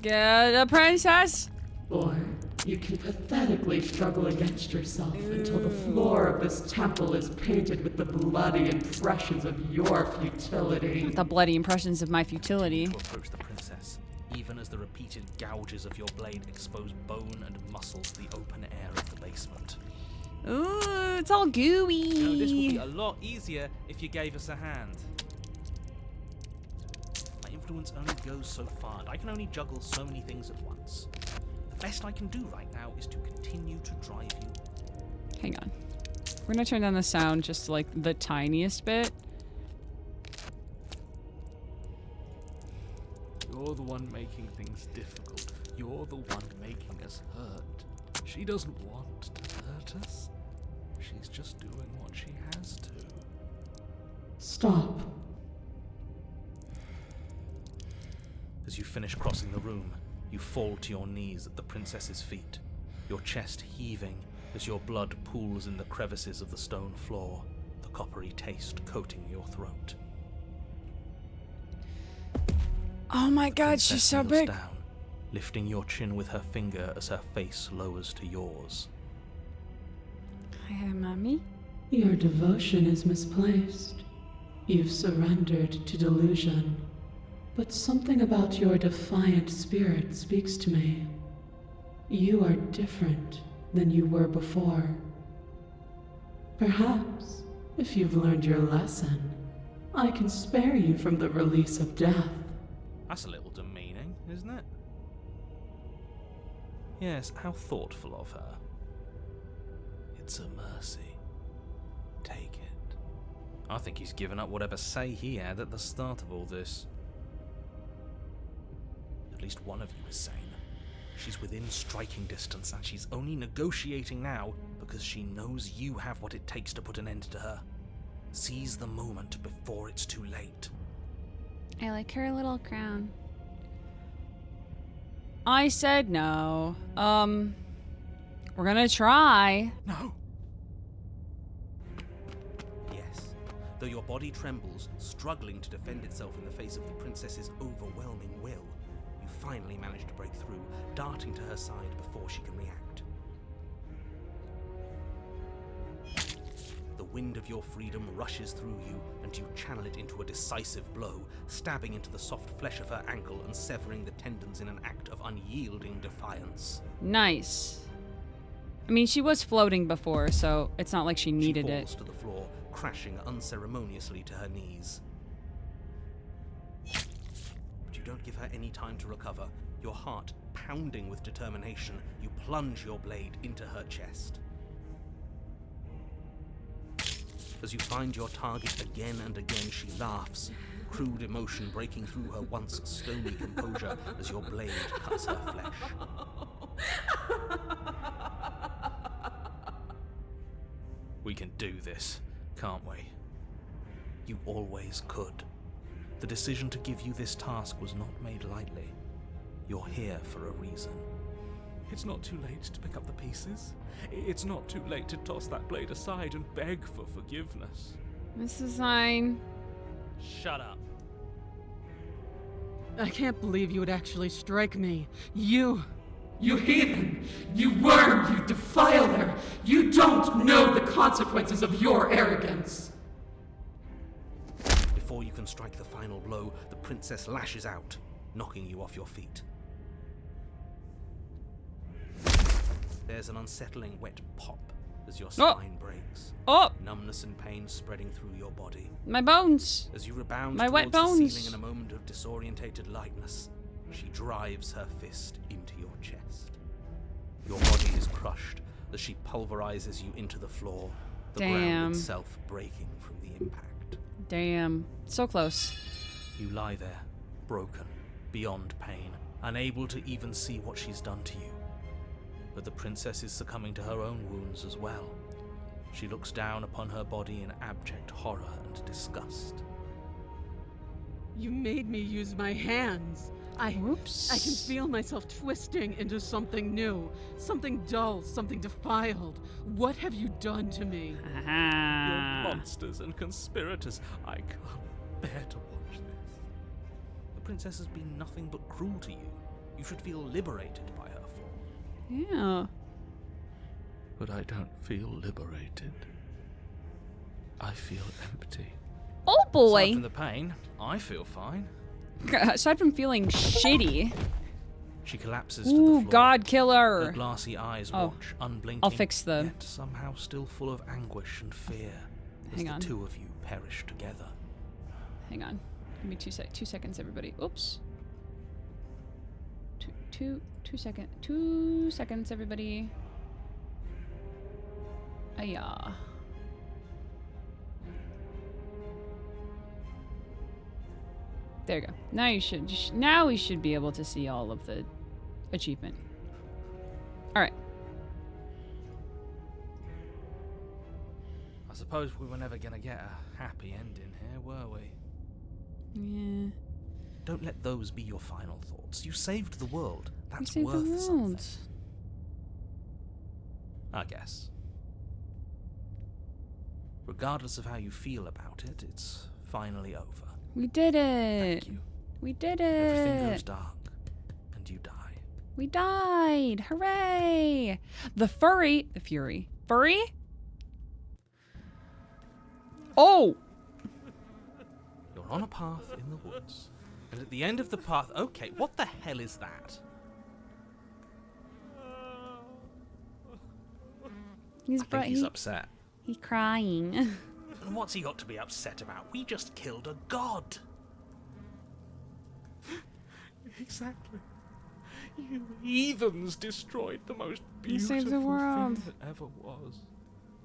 Get the princess. Or you can pathetically struggle against yourself until the floor of this temple is painted with the bloody impressions of your futility. The bloody impressions of my futility. To approach the princess, even as the repeated gouges of your blade expose bone and muscle to the open air of the basement. Ooh, it's all gooey. You know, this would be a lot easier if you gave us a hand. My influence only goes so far, and I can only juggle so many things at once. The best I can do right now is to continue to drive you. Hang on. We're gonna turn down the sound just like the tiniest bit. You're the one making things difficult. You're the one making us hurt. She doesn't want to hurt us. She's just doing what she has to. Stop. As you finish crossing the room, you fall to your knees at the princess's feet. your chest heaving as your blood pools in the crevices of the stone floor, the coppery taste coating your throat. Oh my The god, she's princess so kneels big. down, lifting your chin with her finger as her face lowers to yours. Hi, mommy. Your devotion is misplaced. You've surrendered to delusion. But something about your defiant spirit speaks to me. You are different than you were before. Perhaps, if you've learned your lesson, I can spare you from the release of death. That's a little demeaning, isn't it? Yes, how thoughtful of her. It's a mercy. Take it. I think he's given up whatever say he had at the start of all this. At least one of you is sane. She's within striking distance, and she's only negotiating now because she knows you have what it takes to put an end to her. Seize the moment before it's too late. I like her little crown. I said no. We're gonna try. No! Yes. Though your body trembles, struggling to defend itself in the face of the princess's overwhelming will, you finally manage to break through, darting to her side before she can react. The wind of your freedom rushes through you, and you channel it into a decisive blow, stabbing into the soft flesh of her ankle and severing the tendons in an act of unyielding defiance. Nice. I mean, she was floating before, so it's not like she needed She it. falls to the floor, crashing unceremoniously to her knees. But you don't give her any time to recover. Your heart pounding with determination, you plunge your blade into her chest. As you find your target again and again, she laughs, crude emotion breaking through her once stony composure as your blade cuts her flesh. We can do this, can't we? You always could. The decision to give you this task was not made lightly. You're here for a reason. It's not too late to pick up the pieces. It's not too late to toss that blade aside and beg for forgiveness. Mrs. Hine. Shut up. I can't believe you would actually strike me. You heathen! You worm! You defiler! You don't know the consequences of your arrogance! Before you can strike the final blow, the princess lashes out, knocking you off your feet. There's an unsettling wet pop as your spine breaks. Oh, Numbness and pain spreading through your body. my bones. As you rebound My wet towards the bones. ceiling in a moment of disorientated lightness, she drives her fist into your chest. Your body is crushed as she pulverizes you into the floor, the Damn. ground itself breaking from the impact. Damn. So close. You lie there, broken, beyond pain, unable to even see what she's done to you. But the princess is succumbing to her own wounds as well. She looks down upon her body in abject horror and disgust. You made me use my hands. I can Whoops. feel myself twisting into something new, something dull, something defiled. What have you done to me? You're Aha. monsters and conspirators. I can't bear to watch this. The princess has been nothing but cruel to you. You should feel liberated by her fall. Yeah. But I don't feel liberated. I feel empty. Oh Aside boy. from the pain, I feel fine. Aside from feeling shitty. She collapses to the Ooh, floor. God Her killer. glassy eyes Oh. watch, unblinking, I'll fix the- yet somehow still full of anguish and fear as Hang the on. two of you perish together. Hang on. Give me 2 seconds, everybody. Oops. Two seconds, everybody. Ayah. There you go. Now now we should be able to see all of the achievement. All right. I suppose we were never gonna get a happy ending here, were we? Yeah. Don't let those be your final thoughts. You saved the world. We That's saved worth the world. something. I guess. Regardless of how you feel about it, it's finally over. We did it. Thank you. We did Everything goes it. dark, and you die. We died. Hooray. The Fury. Furry? Oh! You're on a path in the woods, and at the end of the path... Okay, what the hell is that? He's I think he's upset. He's crying. And what's he got to be upset about? We just killed a god. Exactly. You heathens destroyed the most He saved beautiful the world. thing that ever was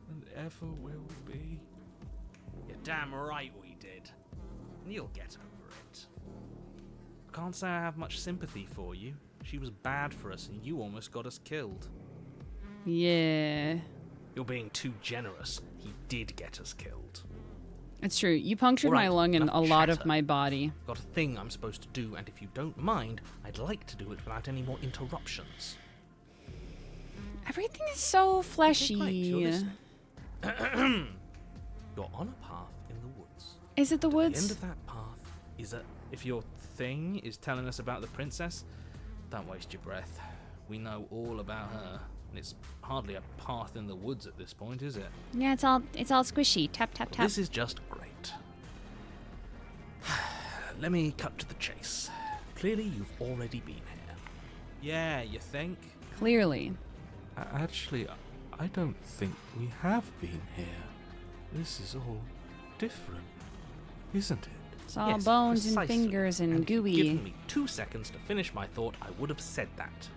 and ever will be. You're damn right we did. And you'll get over it. I can't say I have much sympathy for you. She was bad for us and you almost got us killed. Yeah. You're being too generous. He did get us killed. It's true. You punctured my Alright, lung and enough a lot of chatter. my body. Got a thing I'm supposed to do, and if you don't mind, I'd like to do it without any more interruptions. Everything is so Okay, fleshy. great, you're listening. You're on a path in the woods. Is it the At the woods? end of that path is a... If your thing is telling us about the princess, don't waste your breath. We know all about her. And it's hardly a path in the woods at this point, is it? Yeah, it's all squishy. Tap tap tap. This is just great. Let me cut to the chase. Clearly, you've already been here. Yeah, you think? Clearly. Actually, I don't think we have been here. This is all different, isn't it? It's all Yes, bones and precisely. fingers and If you'd gooey. given me 2 seconds to finish my thought, I would have said that.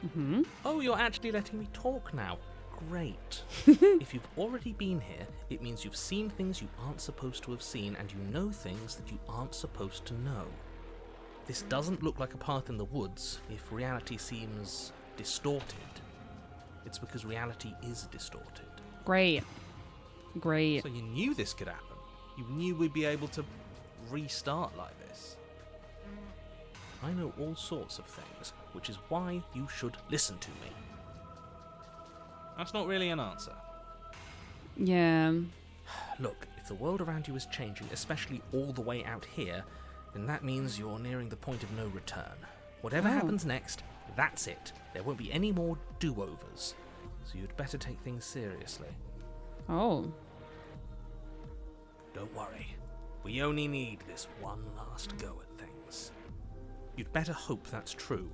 Mm-hmm. Oh, you're actually letting me talk now. Great. If you've already been here, it means you've seen things you aren't supposed to have seen, and you know things that you aren't supposed to know. This doesn't look like a path in the woods if reality seems distorted. It's because reality is distorted. Great. Great. So you knew this could happen. You knew we'd be able to restart like this. I know all sorts of things, which is why you should listen to me. That's not really an answer. Yeah. Look, if the world around you is changing, especially all the way out here, then that means you're nearing the point of no return. Whatever Oh. happens next, that's it. There won't be any more do-overs. So you'd better take things seriously. Oh. Don't worry. We only need this one last go at things. You'd better hope that's true.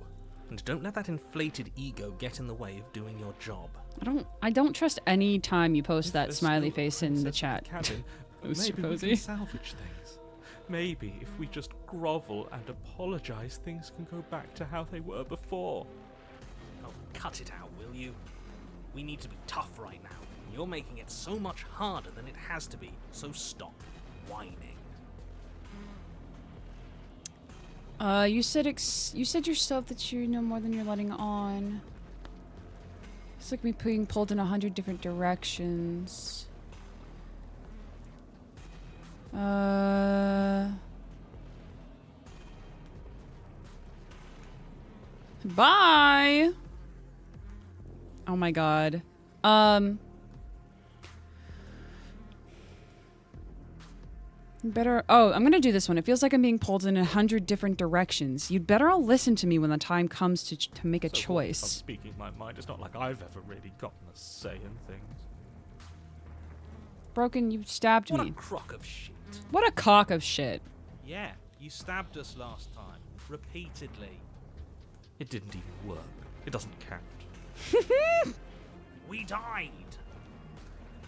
And don't let that inflated ego get in the way of doing your job. I don't trust any time you post If that there's smiley still a face in the princess chat. cabin, Mr. maybe we Posey. can salvage things. Maybe if we just grovel and apologize, things can go back to how they were before. Oh, cut it out, will you? We need to be tough right now. And you're making it so much harder than it has to be. So stop whining. You said yourself that you know more than you're letting on. It's like me being pulled in 100 different directions. Bye. Oh my god. Better. Oh, I'm gonna do this one. It feels like I'm being pulled in 100 different directions. You'd better all listen to me when the time comes to make a So what, if I'm choice. speaking my mind, it's not like I've ever really gotten a say in things. Broken, you stabbed What me. a crock of shit. What a cock of shit. Yeah, you stabbed us last time. Repeatedly. It didn't even work. It doesn't count. We died.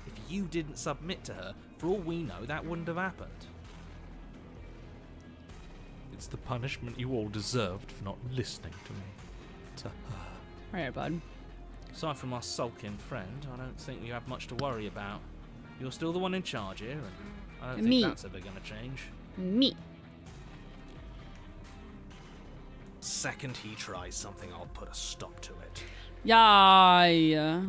If you didn't submit to her, for all we know, that wouldn't have happened. It's the punishment you all deserved for not listening to me. To her. Alright, bud. Aside from our sulking friend, I don't think we have much to worry about. You're still the one in charge here, and I don't think Me. that's ever going to change. Me. Second he tries something, I'll put a stop to it. Yeah.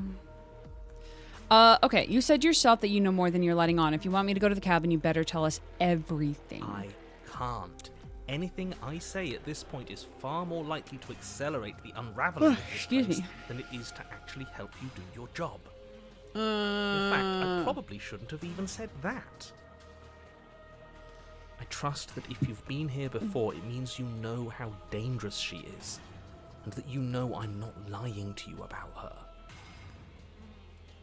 Okay, you said yourself that you know more than you're letting on. If you want me to go to the cabin, you better tell us everything. I can't. anything I say at this point is far more likely to accelerate the unraveling of this Excuse place me. than it is to actually help you do your job. In fact, I probably shouldn't have even said that. I trust that if you've been here before, it means you know how dangerous she is, and that you know I'm not lying to you about her.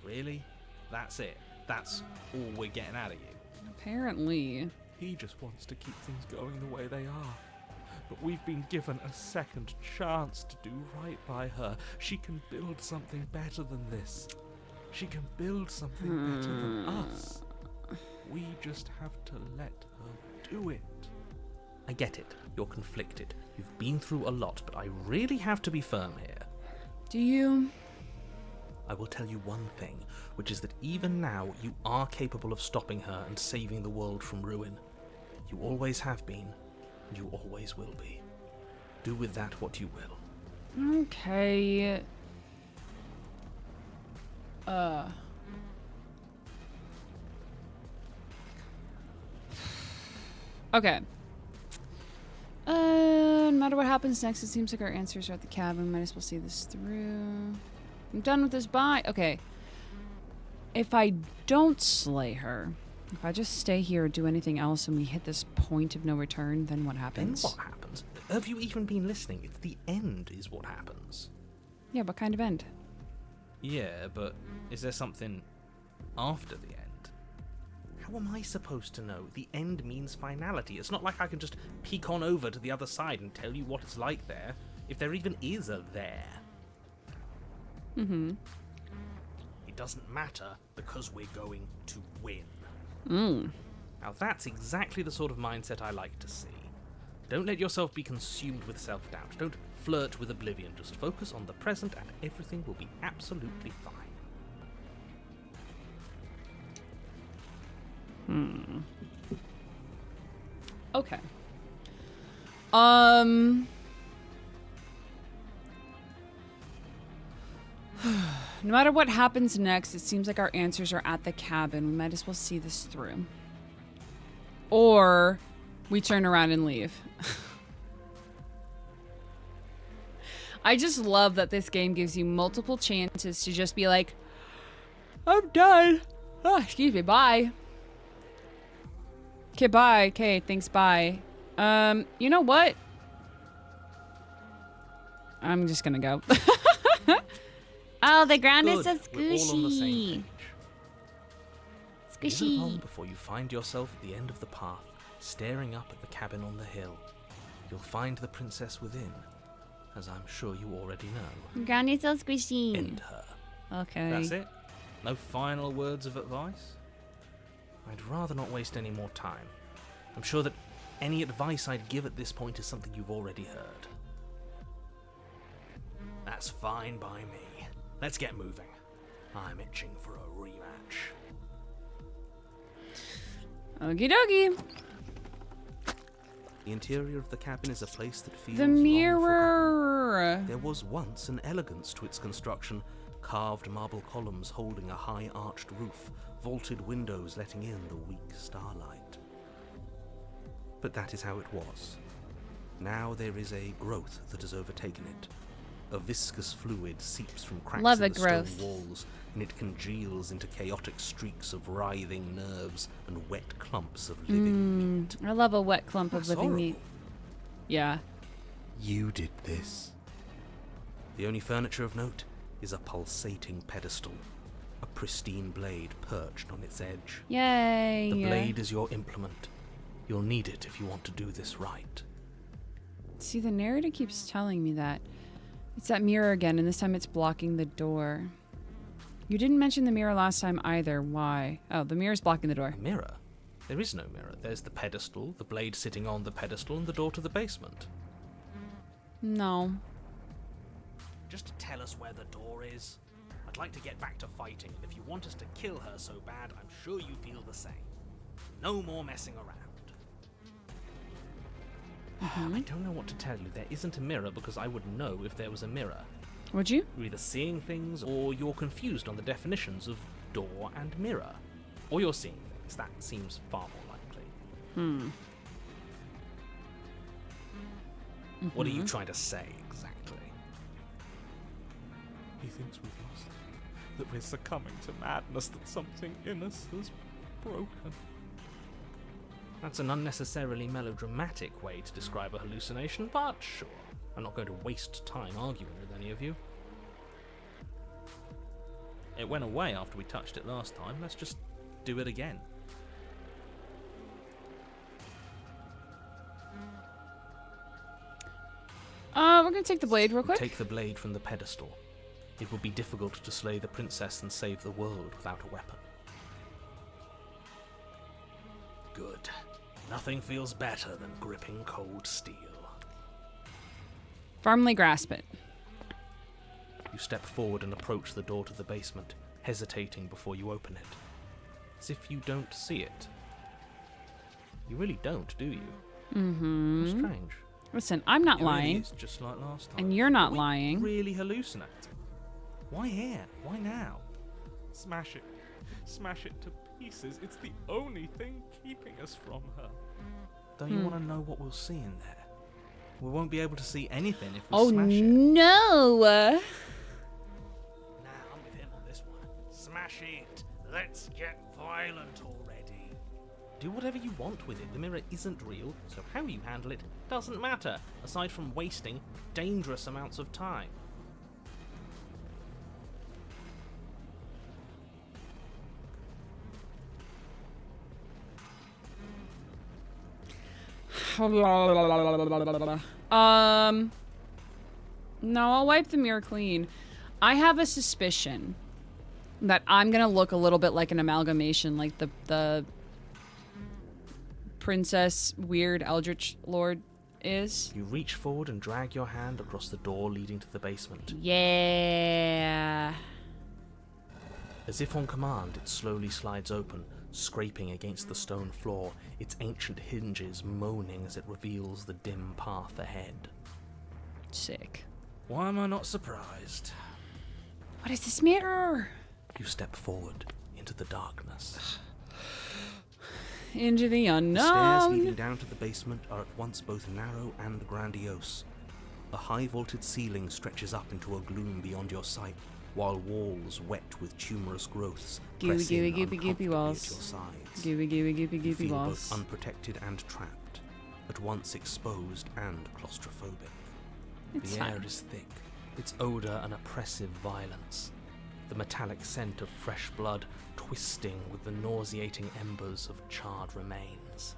Really? That's it? That's all we're getting out of you? Apparently. He just wants to keep things going the way they are. But we've been given a second chance to do right by her. She can build something better than this. She can build something better than us. We just have to let her do it. I get it. You're conflicted. You've been through a lot, but I really have to be firm here. Do you? I will tell you one thing, which is that even now you are capable of stopping her and saving the world from ruin. You always have been, and you always will be. Do with that what you will. Okay. Okay. No matter what happens next, it seems like our answers are at the cabin. Might as well see this through. I'm done with this. Bye. Okay. If I don't slay her, if I just stay here or do anything else and we hit this point of no return, then what Then happens? what happens? Have you even been listening? It's the end is what happens. Yeah, what kind of end? Yeah, but is there something after the end? How am I supposed to know? The end means finality. It's not like I can just peek on over to the other side and tell you what it's like there, if there even is a there. Mm-hmm. It doesn't matter because we're going to win. Mm. Now that's exactly the sort of mindset I like to see. Don't let yourself be consumed with self-doubt. Don't flirt with oblivion. Just focus on the present and everything will be absolutely fine. Okay. No matter what happens next, it seems like our answers are at the cabin. We might as well see this through. Or we turn around and leave. I just love that this game gives you multiple chances to just be like, I'm done. Oh, excuse me, bye. Okay, bye. Okay, thanks, bye. You know what? I'm just gonna go. Oh, the ground Good. is so We're all on the same squishy. page. It isn't long Squishy. before you find yourself at the end of the path, staring up at the cabin on the hill. You'll find the princess within, as I'm sure you already know. The ground is so squishy. End her. Okay. That's it? No final words of advice? I'd rather not waste any more time. I'm sure that any advice I'd give at this point is something you've already heard. That's fine by me. Let's get moving. I'm itching for a rematch. Okie dokie. The interior of the cabin is a place that feels The long forgotten. mirror. There was once an elegance to its construction, carved marble columns holding a high arched roof, vaulted windows letting in the weak starlight. But that is how it was. Now there is a growth that has overtaken it. A viscous fluid seeps from cracks Love in a the stone growth. walls, and it congeals into chaotic streaks of writhing nerves and wet clumps of living meat. I love a wet clump of That's living meat. horrible. Yeah. You did this. The only furniture of note is a pulsating pedestal, a pristine blade perched on its edge. Yay. The blade is your implement. You'll need it if you want to do this right. See, the narrator keeps telling me that. It's that mirror again, and this time it's blocking the door. You didn't mention the mirror last time either. Why? Oh, the mirror's blocking the door. A mirror? There is no mirror. There's the pedestal, the blade sitting on the pedestal, and the door to the basement. No. Just to tell us where the door is. I'd like to get back to fighting, and if you want us to kill her so bad, I'm sure you feel the same. No more messing around. I don't know what to tell you. There isn't a mirror because I would know if there was a mirror. Would you? You're either seeing things or you're confused on the definitions of door and mirror. Or you're seeing things. That seems far more likely. What are you trying to say, exactly? He thinks we've lost it, that we're succumbing to madness, that something in us has broken. That's an unnecessarily melodramatic way to describe a hallucination, but sure. I'm not going to waste time arguing with any of you. It went away after we touched it last time. Let's just do it again. We're gonna take the blade real quick. Take the blade from the pedestal. It would be difficult to slay the princess and save the world without a weapon. Good. Nothing feels better than gripping cold steel. Firmly grasp it. You step forward and approach the door to the basement, hesitating before you open it. As if you don't see it. You really don't, do you? Mm-hmm. How strange. Listen, I'm not It really lying. is just like last time. And you're not Are we lying. really hallucinating? Why here? Why now? Smash it. Smash it to pieces. It's the only thing keeping us from her. Don't you want to know what we'll see in there? We won't be able to see anything if we Oh smash it. no! Nah, I'm with him on this one. Smash it. Let's get violent already. Do whatever you want with it. The mirror isn't real, so how you handle it doesn't matter, aside from wasting dangerous amounts of time. No, I'll wipe the mirror clean. I have a suspicion that I'm gonna look a little bit like an amalgamation, like the princess weird eldritch lord is. You reach forward and drag your hand across the door leading to the basement. Yeah. As if on command, it slowly slides open, scraping against the stone floor, its ancient hinges moaning as it reveals the dim path ahead. Sick. Why am I not surprised? What is this mirror? You step forward into the darkness. Into the The stairs unknown. leading down to the basement are at once both narrow and grandiose. A high vaulted ceiling stretches up into a gloom beyond your sight, while walls wet with tumorous growths press Gooey, in gooey, goopy, uncomfortably goopy walls. at your sides. Gooey, gooey, goopy, You goopy feel walls. both unprotected and trapped, at once exposed and claustrophobic. It's The air fine. is thick, its odour an oppressive violence. The metallic scent of fresh blood twisting with the nauseating embers of charred remains.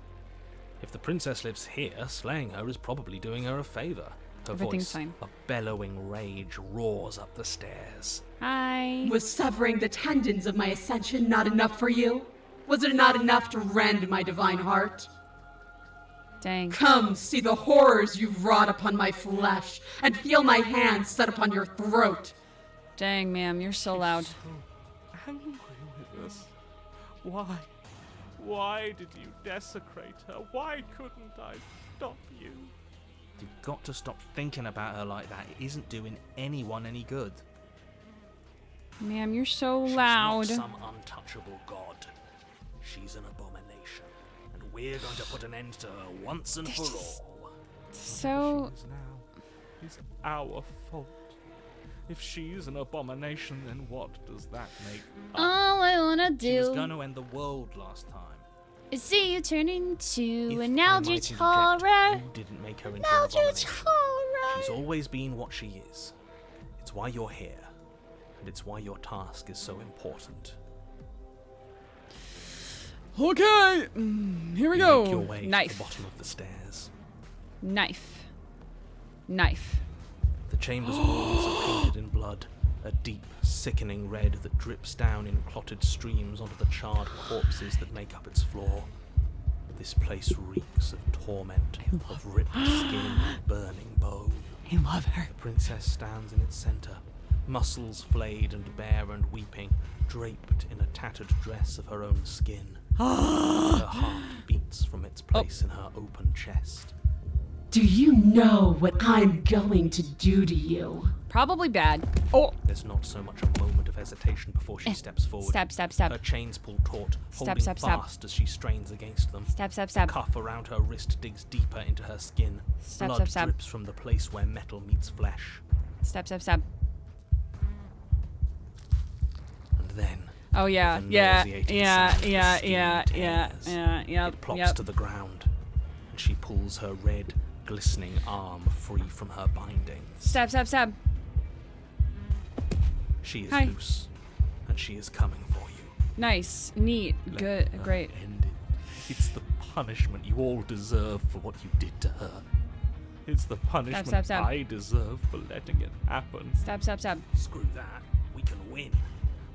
If the princess lives here, slaying her is probably doing her a favour. Her Everything's voice, fine. a bellowing rage, roars up the stairs. Hi. Was severing the tendons of my ascension not enough for you? Was it not enough to rend my divine heart? Dang. Come, see the horrors you've wrought upon my flesh, and feel my hands set upon your throat. Dang, ma'am, you're so loud. So angry with us. Why? Why did you desecrate her? Why couldn't I stop you? You've got to stop thinking about her like that. It isn't doing anyone any good. Ma'am, you're so She's loud. not some untouchable god. She's an abomination, and we're going to put an end to her once and for all. So, Whatever she is now is our fault. If she's an abomination, then what does that make us? All I wanna She was do going to end the world last time. is see you turn into If an I might eldritch interject, horror. You didn't make her into An an eldritch abomination. horror. She's always been what she is. It's why you're here, and it's why your task is so important. okay. Here we You go. make your way to Knife. the bottom of the stairs. Knife. Knife. The chamber's walls are painted in blood, a deep, sickening red that drips down in clotted streams onto the charred corpses that make up its floor. This place reeks of torment, of ripped skin and burning bone. I love her. The princess stands in its center, muscles flayed and bare and weeping, draped in a tattered dress of her own skin. Her heart beats from its place in her open chest. Do you know what I'm going to do to you? Probably bad. Oh! There's not so much a moment of hesitation before she steps forward. Stab, stab, stab. Her chains pull taut, holding stab, stab. fast as she strains against them. Stab, stab, The stab. cuff around her wrist digs deeper into her skin. Stab, Blood stab, stab. drips from the place where metal meets flesh. Stab, stab, stab. And then, Oh yeah, with a yeah, nauseating yeah, sound, the yeah, skin yeah, yeah, tears. yeah, yep, It plops yep. to the ground, and she pulls her red, glistening arm free from her binding. Stab, stab, stab. She is Hi. loose, and she is coming for you. Nice, neat, Let good, her great. End it. It's the punishment you all deserve for what you did to her. It's the punishment stab, stab. I deserve for letting it happen. Stab, stab, stab. Screw that. We can win.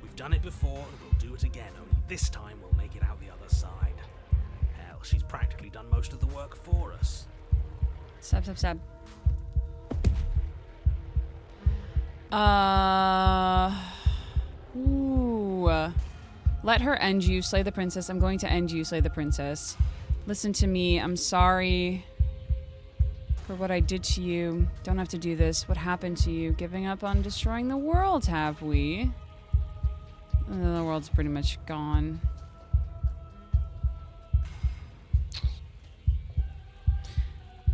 We've done it before, and we'll do it again, only this time we'll make it out the other side. Hell, she's practically done most of the work for us. Stab, stab, stab. Ooh. Let her end you, slay the princess. I'm going to end you, slay the princess. Listen to me. I'm sorry for what I did to you. Don't have to do this. What happened to you? Giving up on destroying the world, have we? The world's pretty much gone.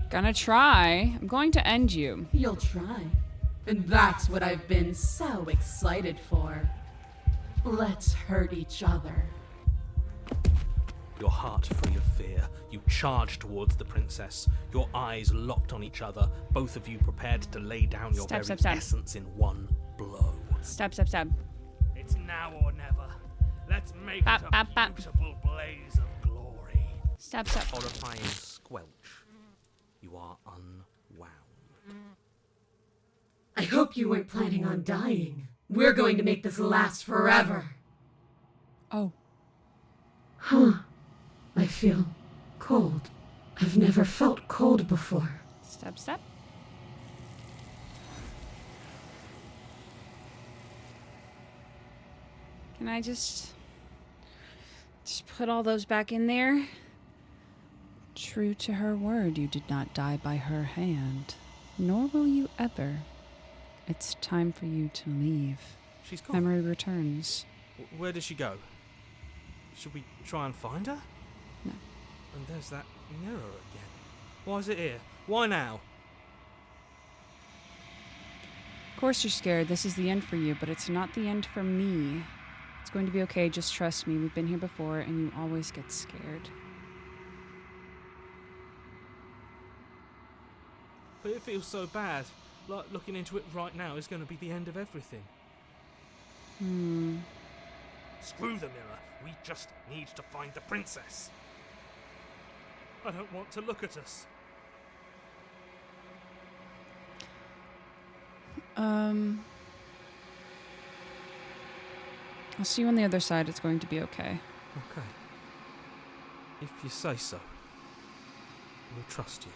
Gonna try. I'm going to end you. You'll try. And that's what I've been so excited for. Let's hurt each other. Your heart free of fear, you charge towards the princess, your eyes locked on each other, both of you prepared to lay down your Stab, very stab, stab. essence in one blow. Stab, stab, stab. It's now or never. Let's make Bap, it a bap, bap. beautiful blaze of glory. Stab, stab. Horrifying squelch. You are unwound. I hope you weren't planning on dying. We're going to make this last forever. Oh. Huh. I feel cold. I've never felt cold before. Stab, stab. Can I just put all those back in there? True to her word, you did not die by her hand, nor will you ever. It's time for you to leave. She's gone. Memory returns. Where did she go? Should we try and find her? No. And there's that mirror again. Why is it here? Why now? Of course you're scared. This is the end for you, but it's not the end for me. It's going to be okay. Just trust me. We've been here before, and you always get scared. But it feels so bad. Like looking into it right now is going to be the end of everything. Screw the mirror. We just need to find the princess. I don't want to look at us. I'll see you on the other side. It's going to be okay. Okay. If you say so. We'll trust you.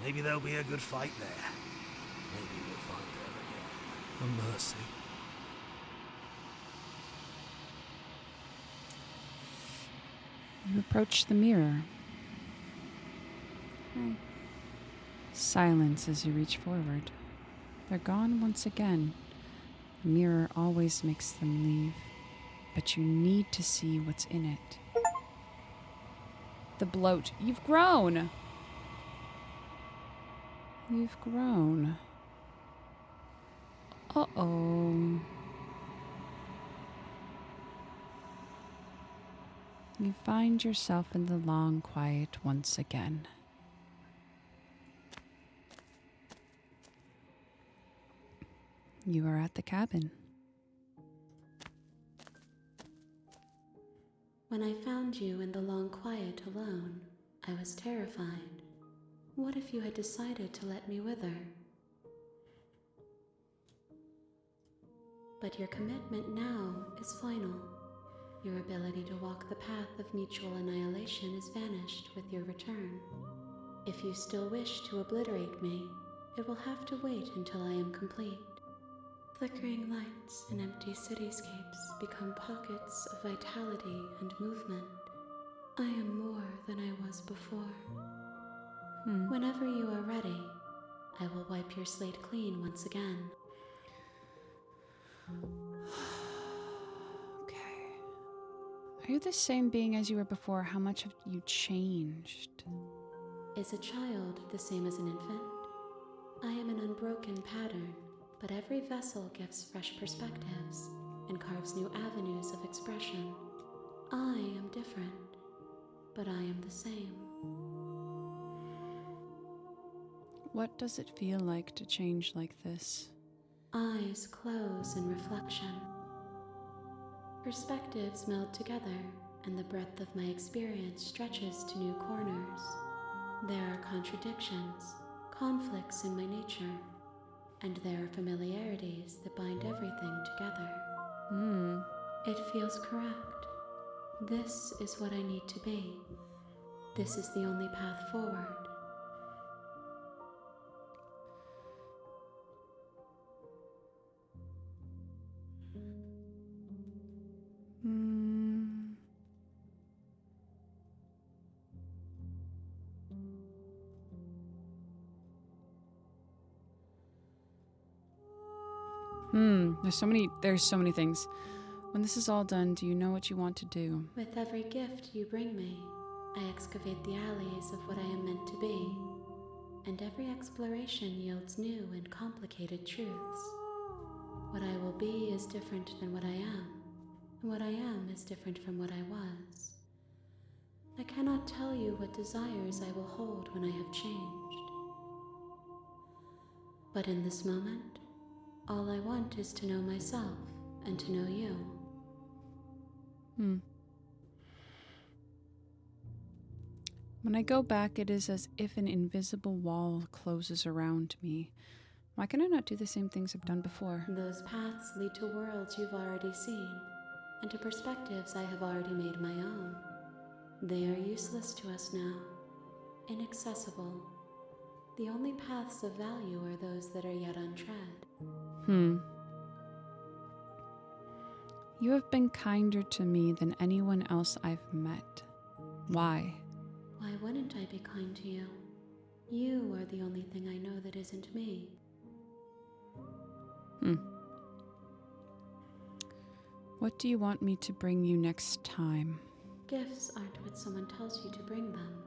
Maybe there'll be a good fight there. Maybe we'll find her again. A mercy. You approach the mirror. Okay. Silence as you reach forward. They're gone once again. The mirror always makes them leave, but you need to see what's in it. The bloat. You've grown! You've grown. Uh-oh. You find yourself in the long quiet once again. You are at the cabin. When I found you in the long quiet alone, I was terrified. What if you had decided to let me wither? But your commitment now is final. Your ability to walk the path of mutual annihilation is vanished with your return. If you still wish to obliterate me, it will have to wait until I am complete. Flickering lights in empty cityscapes become pockets of vitality and movement. I am more than I was before. Whenever you are ready, I will wipe your slate clean once again. Okay. Are you the same being as you were before? How much have you changed? Is a child the same as an infant? I am an unbroken pattern, but every vessel gives fresh perspectives and carves new avenues of expression. I am different, but I am the same. What does it feel like to change like this? Eyes close in reflection. Perspectives meld together, and the breadth of my experience stretches to new corners. There are contradictions, conflicts in my nature, and there are familiarities that bind everything together. It feels correct. This is what I need to be. This is the only path forward. There's so many things. When this is all done, do you know what you want to do? With every gift you bring me, I excavate the alleys of what I am meant to be, and every exploration yields new and complicated truths. What I will be is different than what I am, and what I am is different from what I was. I cannot tell you what desires I will hold when I have changed. But in this moment, all I want is to know myself and to know you. When I go back, it is as if an invisible wall closes around me. Why can I not do the same things I've done before? Those paths lead to worlds you've already seen, and to perspectives I have already made my own. They are useless to us now, inaccessible. The only paths of value are those that are yet untread. You have been kinder to me than anyone else I've met. Why? Why wouldn't I be kind to you? You are the only thing I know that isn't me. What do you want me to bring you next time? Gifts aren't what someone tells you to bring them.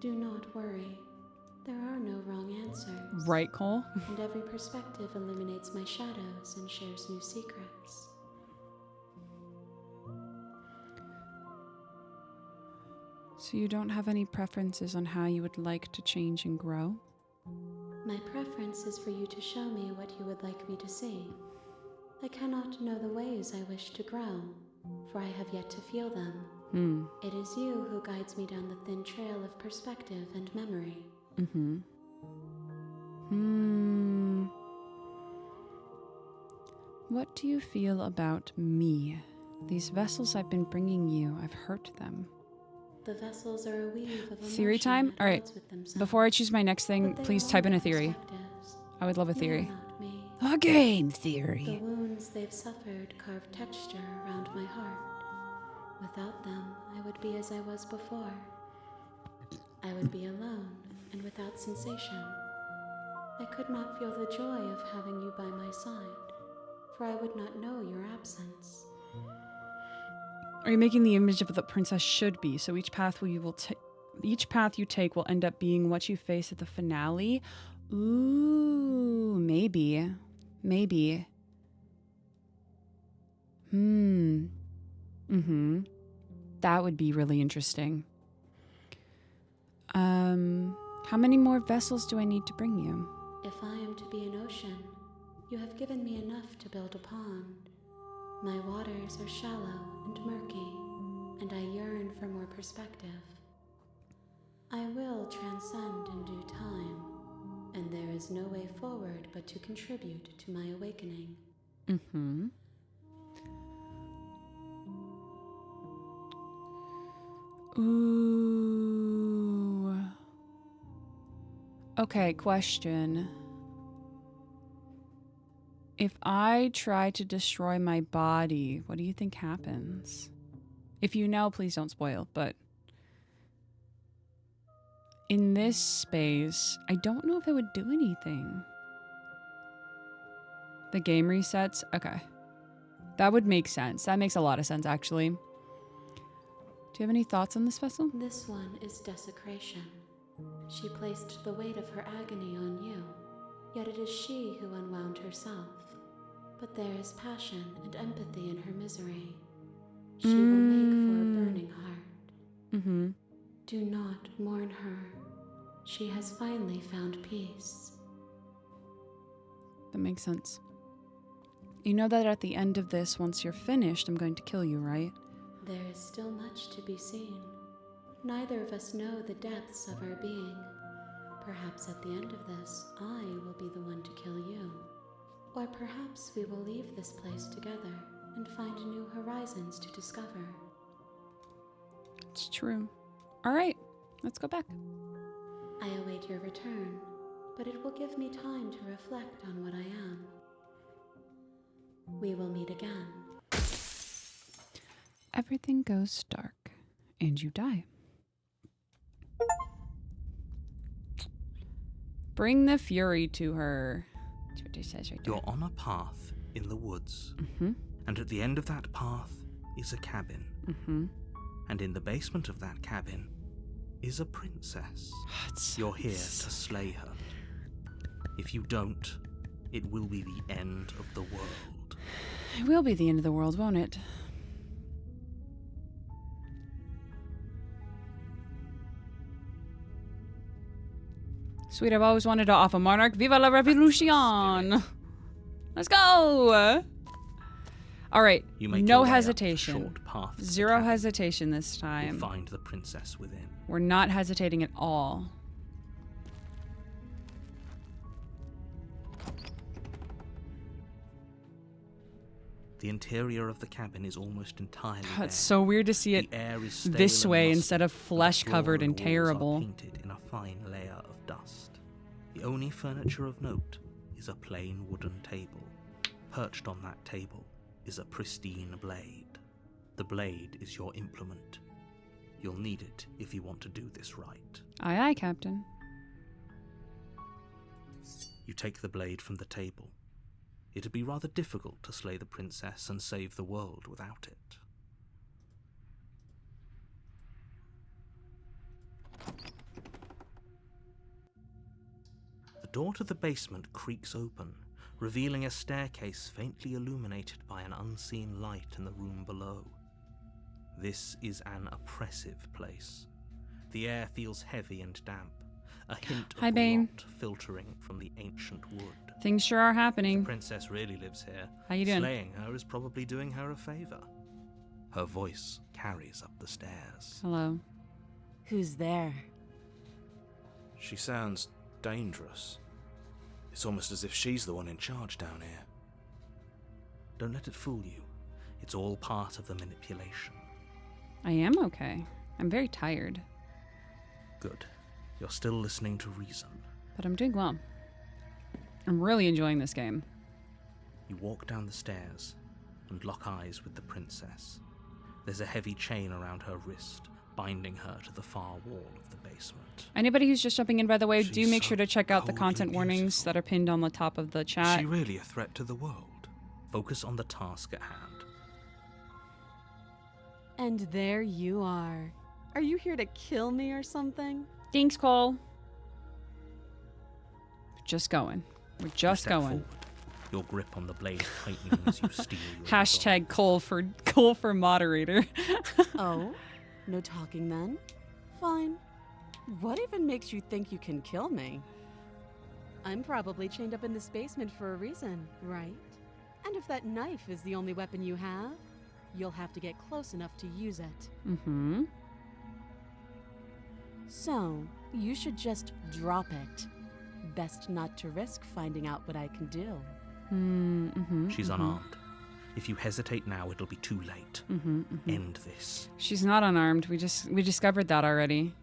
Do not worry. There are no wrong answers. Right, Cole? And every perspective illuminates my shadows and shares new secrets. So you don't have any preferences on how you would like to change and grow? My preference is for you to show me what you would like me to see. I cannot know the ways I wish to grow, for I have yet to feel them. It is you who guides me down the thin trail of perspective and memory. What do you feel about me? These vessels I've been bringing you, I've hurt them. The vessels are a weave of Theory time? emotion that Alright, builds with themselves. before I choose my next thing, But they please are type in a all theory. perspectives. I would love a You are theory. not me. Again, The theory. wounds they've suffered carve texture around my heart. Without them, I would be as I was before. I would be alone and without sensation. I could not feel the joy of having you by my side, for I would not know your absence. Are you making the image of what the princess should be? So each path each path you take will end up being what you face at the finale? Ooh, maybe. Maybe. That would be really interesting. How many more vessels do I need to bring you? If I am to be an ocean, you have given me enough to build a pond. My waters are shallow and murky, and I yearn for more perspective. I will transcend in due time, and there is no way forward but to contribute to my awakening. Ooh. Okay, question. If I try to destroy my body, what do you think happens? If you know, please don't spoil, but in this space, I don't know if it would do anything. The game resets? Okay. That would make sense. That makes a lot of sense, actually. Do you have any thoughts on this vessel? This one is desecration. She placed the weight of her agony on you, yet it is she who unwound herself. But there is passion and empathy in her misery. She will make for a burning heart. Mm-hmm. Do not mourn her. She has finally found peace. That makes sense. You know that at the end of this, once you're finished, I'm going to kill you, right? There is still much to be seen. Neither of us know the depths of our being. Perhaps at the end of this, I will be the one to kill you. Or perhaps we will leave this place together and find new horizons to discover. It's true. All right, let's go back. I await your return, but it will give me time to reflect on what I am. We will meet again. Everything goes dark, and you die. Bring the fury to her. That's what it says right there. You're on a path in the woods, Mm-hmm. and at the end of that path is a cabin. Mm-hmm. And in the basement of that cabin is a princess. You're here to slay her. If you don't, it will be the end of the world. It will be the end of the world, won't it? Sweet, I've always wanted to offer Monarch. Viva la Revolution! Let's go! All right, You make no your way up the hesitation. short path to the Zero cabin. hesitation this You'll time. find the princess within. We're not hesitating at all. The interior of the cabin is almost entirely bare. It's so weird to see it The air is stale this and way musty, instead of and the flesh-covered floor and walls are terrible. painted in a fine layer of dust. The only furniture of note is a plain wooden table. Perched on that table is a pristine blade. The blade is your implement. You'll need it if you want to do this right. Aye, aye, Captain. You take the blade from the table. It'd be rather difficult to slay the princess and save the world without it. The door to the basement creaks open, revealing a staircase faintly illuminated by an unseen light in the room below. This is an oppressive place. The air feels heavy and damp, a hint Hi, of Bane. rot filtering from the ancient wood. Things sure are The happening. princess really lives here. How you doing? Slaying her is probably doing her a favor. Her voice carries up the stairs. Hello. Who's there? She sounds dangerous. It's almost as if she's the one in charge down here. Don't let it fool you. It's all part of the manipulation. I am okay. I'm very tired, Good. You're still listening to reason. but I'm doing well. I'm really enjoying this game. You walk down the stairs and lock eyes with the princess. There's a heavy chain around her wrist, binding her to the far wall of the basement. Anybody who's just jumping in, by the way, do She's make so sure to check out the coldly content warnings beautiful. that are pinned on the top of the Is chat. she really a threat to the world? Focus on the task at hand. And there you are. Are you here to kill me or something? Thanks, Cole. Just going. We're You just step going. forward, your grip on the blade tightening as you steal your Hashtag Cole for moderator. Oh? No talking then? Fine. What even makes you think you can kill me? I'm probably chained up in this basement for a reason, right? And if that knife is the only weapon you have, you'll have to get close enough to use it. Mm-hmm. So, you should just drop it. Best not to risk finding out what I can do. Mm-hmm. She's unarmed. If you hesitate now, it'll be too late. Mm-hmm, mm-hmm. End this. She's not unarmed. We discovered that already.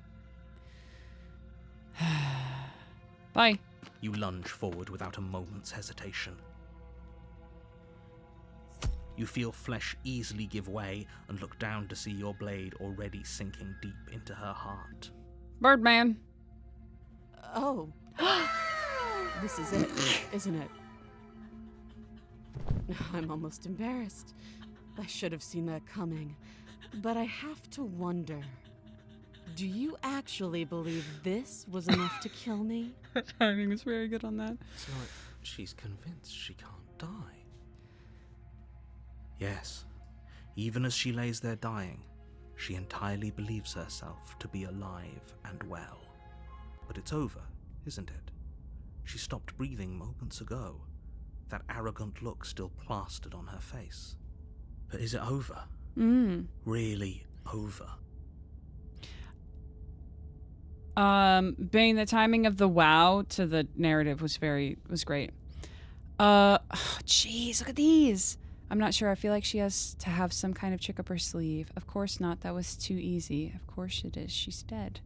Bye. You lunge forward without a moment's hesitation. You feel flesh easily give way and look down to see your blade already sinking deep into her heart. Birdman. Oh. This is it, isn't it? I'm almost embarrassed. I should have seen that coming. But I have to wonder, do you actually believe this was enough to kill me? Timing was very good on that. It's like she's convinced she can't die. Yes, even as she lays there dying, she entirely believes herself to be alive and well. But it's over, isn't it? She stopped breathing moments ago, that arrogant look still plastered on her face. But is it over? Really over? Bane, the timing of the wow to the narrative was great. Jeez, look at these. I'm not sure. I feel like she has to have some kind of trick up her sleeve. Of course not. That was too easy. Of course it is. She's dead.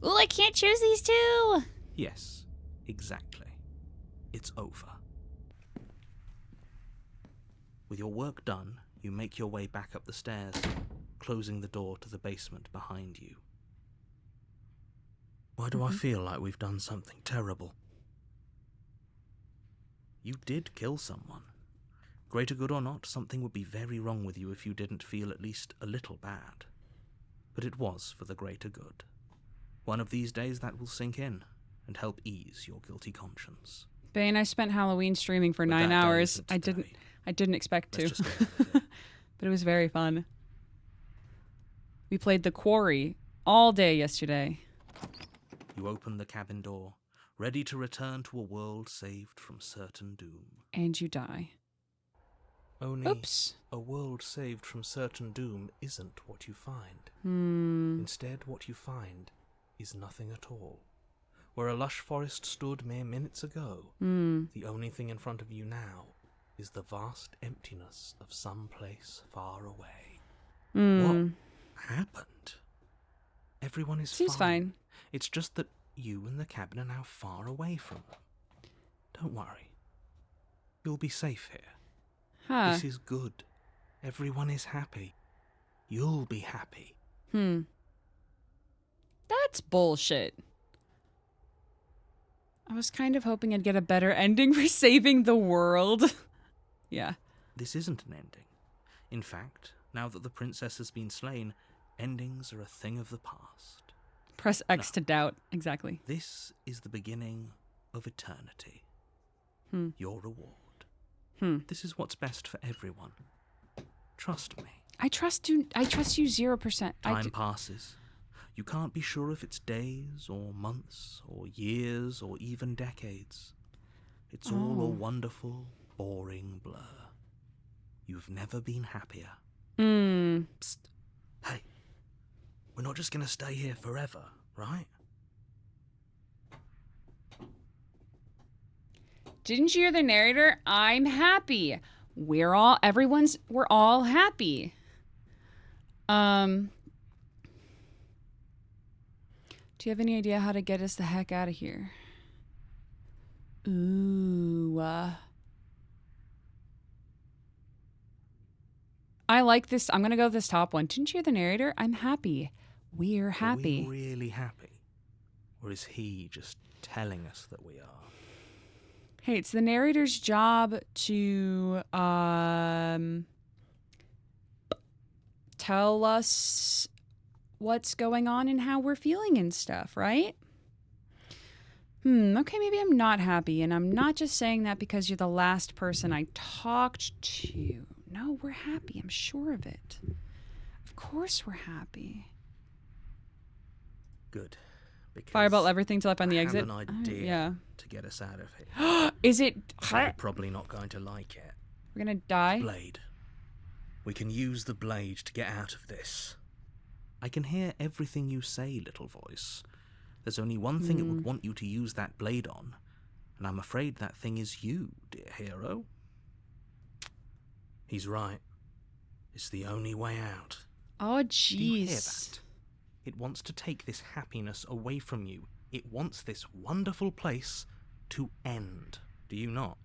Ooh, I can't choose these two. Yes, exactly. It's over. With your work done, you make your way back up the stairs, closing the door to the basement behind you. Why do I feel like we've done something terrible? You did kill someone. Greater good or not, something would be very wrong with you if you didn't feel at least a little bad. But it was for the greater good. One of these days that will sink in and help ease your guilty conscience. Bane, I spent Halloween streaming for 9 hours. I didn't expect to. Let's just get on with it. But it was very fun. We played The Quarry all day yesterday. You open the cabin door, ready to return to a world saved from certain doom. And you die. Only Oops. a world saved from certain doom isn't what you find. Hmm. Instead, what you find is nothing at all. Where a lush forest stood mere minutes ago, the only thing in front of you now is the vast emptiness of some place far away. What happened? Everyone is Seems fine. It's just that you and the cabin are now far away from them. Don't worry. You'll be safe here. Huh. This is good. Everyone is happy. You'll be happy. That's bullshit. I was kind of hoping I'd get a better ending for saving the world. Yeah. This isn't an ending. In fact, now that the princess has been slain, endings are a thing of the past. Press X to doubt. Exactly. This is the beginning of eternity. Your reward. This is what's best for everyone. Trust me. I trust you 0%. Time passes. You can't be sure if it's days or months or years or even decades. It's all a wonderful, boring blur. You've never been happier. Psst. Hey, we're not just going to stay here forever, right? Didn't you hear the narrator? I'm happy. We're all happy. Do you have any idea how to get us the heck out of here? Ooh. I like this. I'm going to go with this top one. Didn't you hear the narrator? I'm happy. We're happy. Are we really happy? Or is he just telling us that we are? Hey, it's the narrator's job to tell us what's going on and how we're feeling and stuff, right? Okay, maybe I'm not happy, and I'm not just saying that because you're the last person I talked to. No, we're happy. I'm sure of it. Of course we're happy. Good. Because Fireball everything till I find the exit. I have an idea to get us out of here. Is it? You're probably not going to like it. We're gonna die? Blade. We can use the blade to get out of this. I can hear everything you say, little voice. There's only one thing it would want you to use that blade on, and I'm afraid that thing is you, dear hero. He's right. It's the only way out. Oh, Do you hear jeez. that? It wants to take this happiness away from you. It wants this wonderful place to end. Do you not?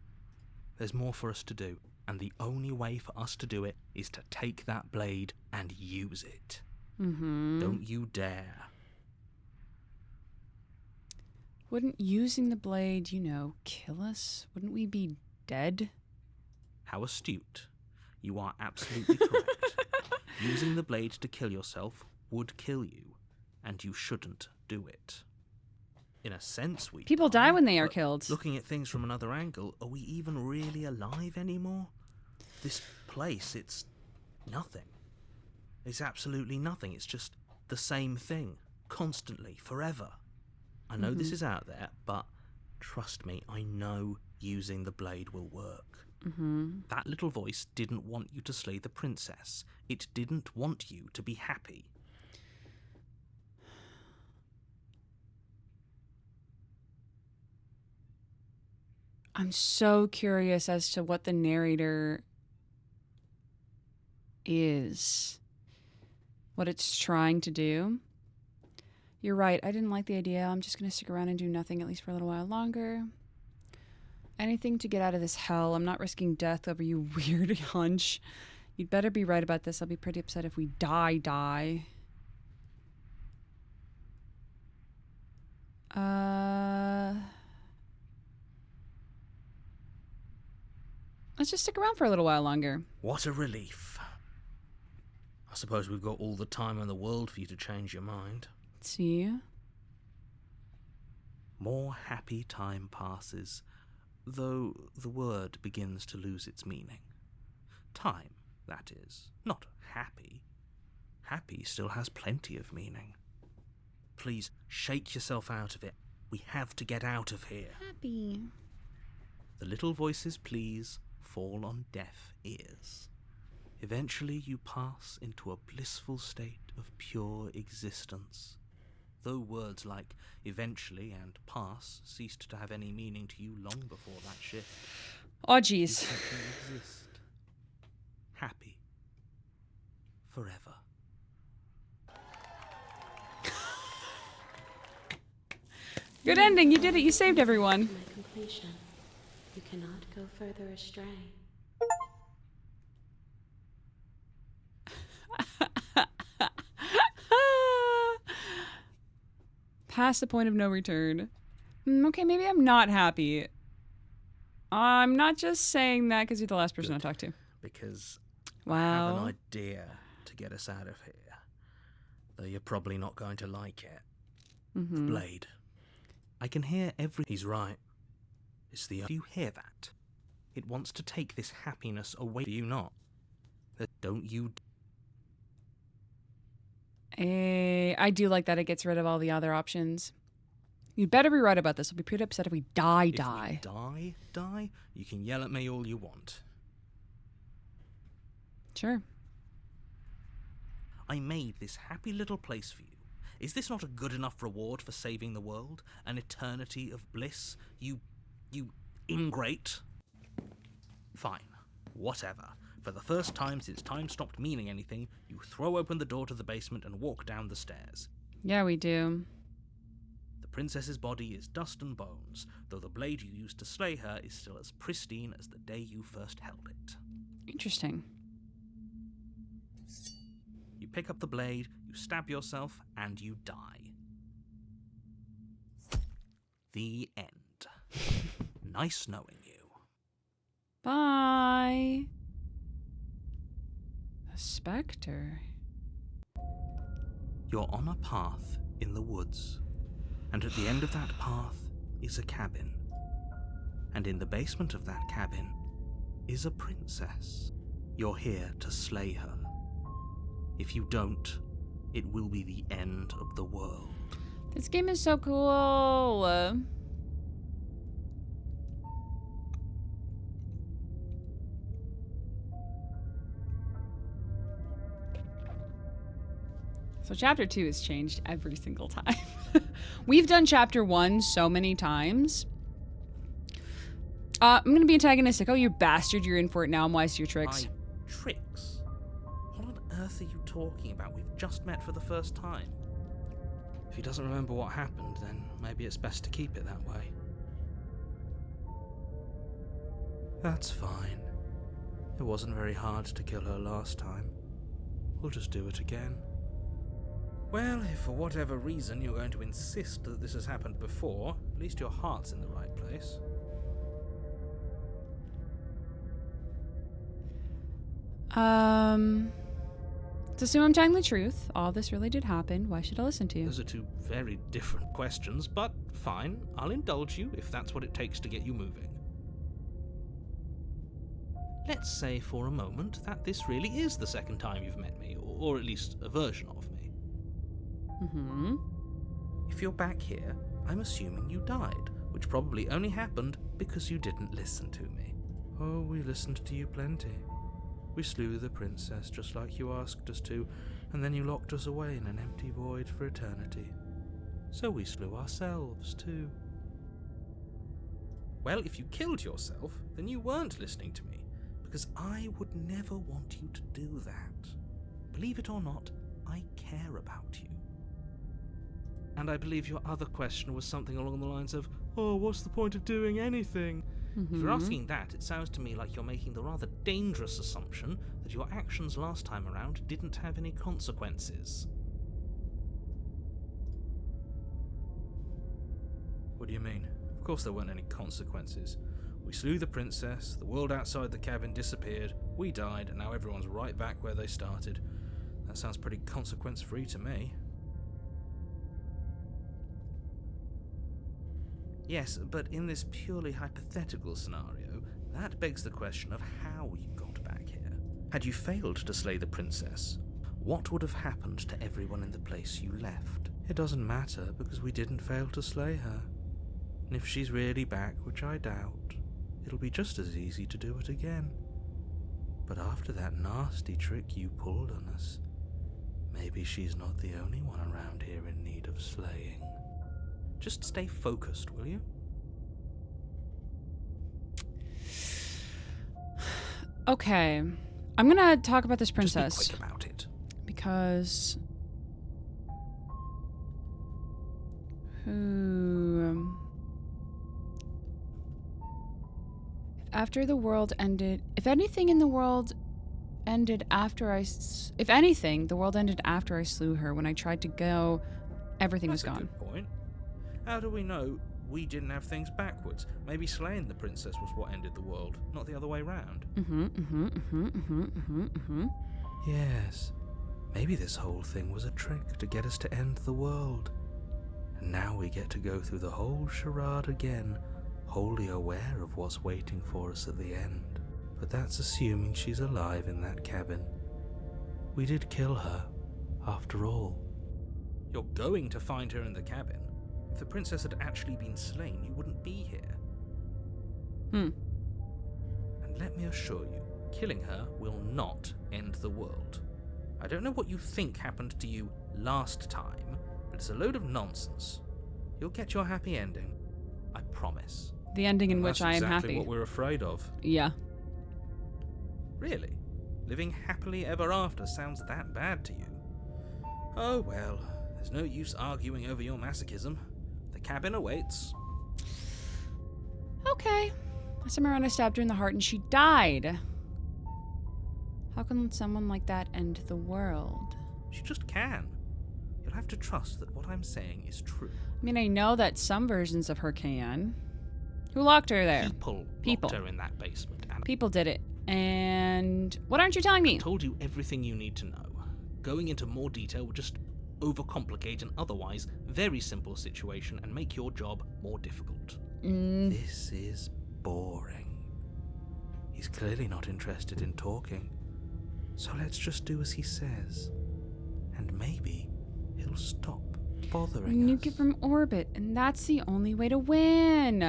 There's more for us to do, and the only way for us to do it is to take that blade and use it. Don't you dare. Wouldn't using the blade, kill us? Wouldn't we be dead? How astute. You are absolutely correct. Using the blade to kill yourself would kill you, and you shouldn't do it. In a sense, we People die when they are but killed. Looking at things from another angle, are we even really alive anymore? This place, it's nothing. It's absolutely nothing. It's just the same thing, constantly, forever. I know this is out there, but trust me, I know using the blade will work. That little voice didn't want you to slay the princess. It didn't want you to be happy. I'm so curious as to what the narrator is, what it's trying to do. You're right, I didn't like the idea. I'm just going to stick around and do nothing, at least for a little while longer. Anything to get out of this hell. I'm not risking death over you weird hunch. You'd better be right about this. I'll be pretty upset if we die. Let's just stick around for a little while longer. What a relief. I suppose we've got all the time in the world for you to change your mind. See? More happy time passes, though the word begins to lose its meaning. Time, that is, not happy. Happy still has plenty of meaning. Please, shake yourself out of it. We have to get out of here. Happy. The little voices, please, fall on deaf ears. Eventually you pass into a blissful state of pure existence. Though words like eventually and pass ceased to have any meaning to you long before that shift. Oh, You jeez. simply exist. Happy. Forever. Good ending. You did it. You saved everyone. My completion. You cannot go further astray. Past the point of no return. Okay, maybe I'm not happy. I'm not just saying that because you're the last person I talked to. Because I have Wow. an idea to get us out of here. Though you're probably not going to like it. The blade. I can hear every... He's right. It's the... Do you hear that? It wants to take this happiness away. Do you not? Don't you... I do like that it gets rid of all the other options. You'd better be right about this. I'll be pretty upset if we die. If we die, you can yell at me all you want. Sure. I made this happy little place for you. Is this not a good enough reward for saving the world? An eternity of bliss? You ingrate? Fine. Whatever. For the first time since time stopped meaning anything, you throw open the door to the basement and walk down the stairs. Yeah, we do. The princess's body is dust and bones, though the blade you used to slay her is still as pristine as the day you first held it. Interesting. You pick up the blade, you stab yourself, and you die. The end. Nice knowing you. Bye. A specter. You're on a path in the woods, and at the end of that path is a cabin. And in the basement of that cabin is a princess. You're here to slay her. If you don't, it will be the end of the world. This game is so cool. So chapter 2 has changed every single time. We've done chapter 1 so many times. I'm gonna be antagonistic. Oh, you bastard, you're in for it now. I'm wise to your tricks. Tricks? What on earth are you talking about? We've just met for the first time. If he doesn't remember what happened, then maybe it's best to keep it that way. That's fine. It wasn't very hard to kill her last time. We'll just do it again. Well, if for whatever reason you're going to insist that this has happened before, at least your heart's in the right place. Let's assume I'm telling the truth. All this really did happen. Why should I listen to you? Those are two very different questions, but fine. I'll indulge you if that's what it takes to get you moving. Let's say for a moment that this really is the second time you've met me, or at least a version of me. Mm-hmm. If you're back here, I'm assuming you died, which probably only happened because you didn't listen to me. Oh, we listened to you plenty. We slew the princess just like you asked us to, and then you locked us away in an empty void for eternity. So we slew ourselves too. Well, if you killed yourself, then you weren't listening to me, because I would never want you to do that. Believe it or not, I care about you. And I believe your other question was something along the lines of, oh, what's the point of doing anything? Mm-hmm. If you're asking that, it sounds to me like you're making the rather dangerous assumption that your actions last time around didn't have any consequences. What do you mean? Of course there weren't any consequences. We slew the princess, the world outside the cabin disappeared, we died, and now everyone's right back where they started. That sounds pretty consequence-free to me. Yes, but in this purely hypothetical scenario, that begs the question of how you got back here. Had you failed to slay the princess, what would have happened to everyone in the place you left? It doesn't matter, because we didn't fail to slay her. And if she's really back, which I doubt, it'll be just as easy to do it again. But after that nasty trick you pulled on us, maybe she's not the only one around here in need of slaying. Just stay focused, will you? Okay. I'm gonna talk about this princess. Just be quick about it. Because... After the world ended... If anything in the world ended after I... If anything, the world ended after I slew her. When I tried to go, everything was gone. That's a good point. How do we know we didn't have things backwards? Maybe slaying the princess was what ended the world, not the other way round. Yes. Maybe this whole thing was a trick to get us to end the world. And now we get to go through the whole charade again, wholly aware of what's waiting for us at the end. But that's assuming she's alive in that cabin. We did kill her, after all. You're going to find her in the cabin. If the princess had actually been slain, you wouldn't be here. And let me assure you, killing her will not end the world. I don't know what you think happened to you last time, but it's a load of nonsense. You'll get your happy ending. I promise. The ending in which I am That's happy. exactly what we're afraid of. Yeah. Really? Living happily ever after sounds that bad to you? Oh well, there's no use arguing over your masochism. The cabin awaits. Okay. Last time around I stabbed her in the heart and she died. How can someone like that end the world? She just can. You'll have to trust that what I'm saying is true. I mean, I know that some versions of her can. Who locked her there? People locked her in that basement. And People did it. And what aren't you telling me? I told you everything you need to know. Going into more detail would just overcomplicate an otherwise very simple situation and make your job more difficult. This is boring. He's clearly not interested in talking. So let's just do as he says. And maybe he'll stop bothering us. Nuke it from orbit, and that's the only way to win.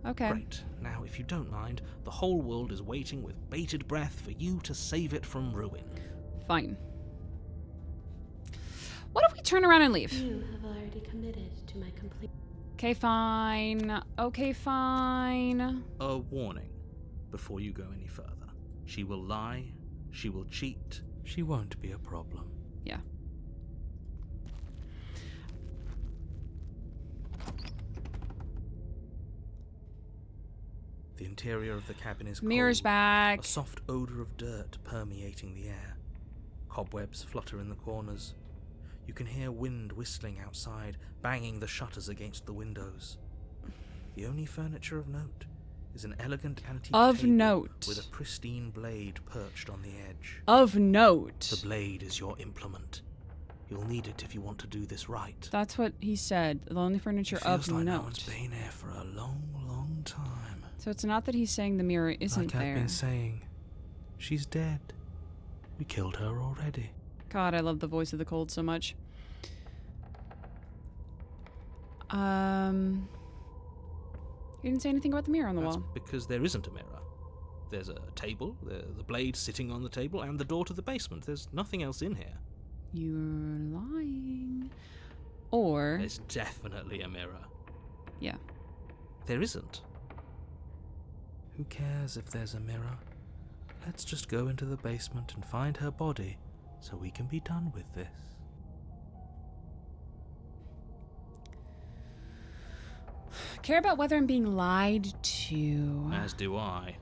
Okay. Great. Now, if you don't mind, the whole world is waiting with bated breath for you to save it from ruin. Fine. What if we turn around and leave? You have already committed to my complete... Okay, fine. Okay, fine. A warning before you go any further. She will lie, she will cheat, she won't be a problem. Yeah. The interior of the cabin is Mirror's cold, back. a soft odor of dirt permeating the air. Cobwebs flutter in the corners. You can hear wind whistling outside, banging the shutters against the windows. The only furniture of note is an elegant antique Of table note. with a pristine blade perched on the edge. Of note. The blade is your implement. You'll need it if you want to do this right. That's what he said. The only furniture It feels of like note. no one's been here for a long, long time. So it's not that he's saying the mirror isn't like I've there. been saying, she's dead. We killed her already. God, I love the voice of the cold so much. You didn't say anything about the mirror on the That's wall. because there isn't a mirror. There's a table, the blade sitting on the table, and the door to the basement. There's nothing else in here. You're lying. Or... There's definitely a mirror. Yeah. There isn't. Who cares if there's a mirror? Let's just go into the basement and find her body so we can be done with this. Care about whether I'm being lied to. As do I.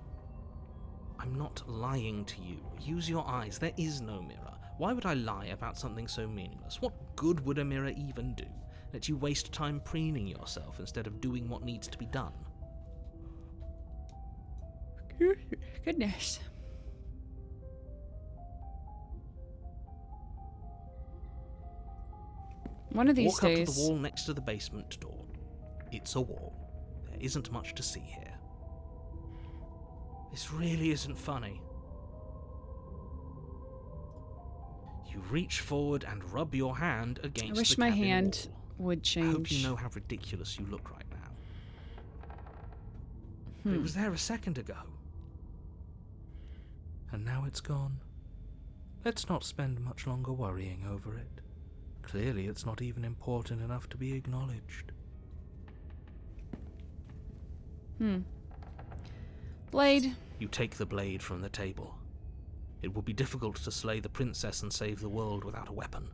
I'm not lying to you. Use your eyes. There is no mirror. Why would I lie about something so meaningless? What good would a mirror even do? Let you waste time preening yourself instead of doing what needs to be done. Goodness. One of these Walk days... up to the wall next to the basement door. It's a wall. There isn't much to see here. This really isn't funny. You reach forward and rub your hand against I wish the my cabin hand wall. would change. I hope you know how ridiculous you look right now. But it was there a second ago. And now it's gone. Let's not spend much longer worrying over it. Clearly it's not even important enough to be acknowledged. Blade. You take the blade from the table. It will be difficult to slay the princess and save the world without a weapon.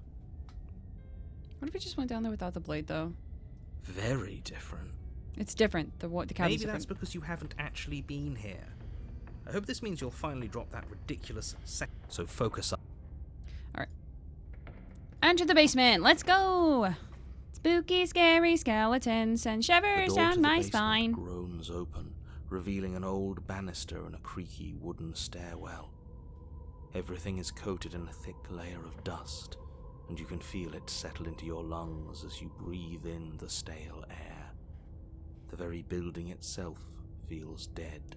What if we just went down there without the blade, though? Very different. It's different. The cabin's Maybe different. that's because you haven't actually been here. I hope this means you'll finally drop that ridiculous so focus up. Enter the basement. Let's go. Spooky, scary skeletons and The shivers door to down the my basement spine. groans open, revealing an old banister and a creaky wooden stairwell. Everything is coated in a thick layer of dust, and you can feel it settle into your lungs as you breathe in the stale air. The very building itself feels dead.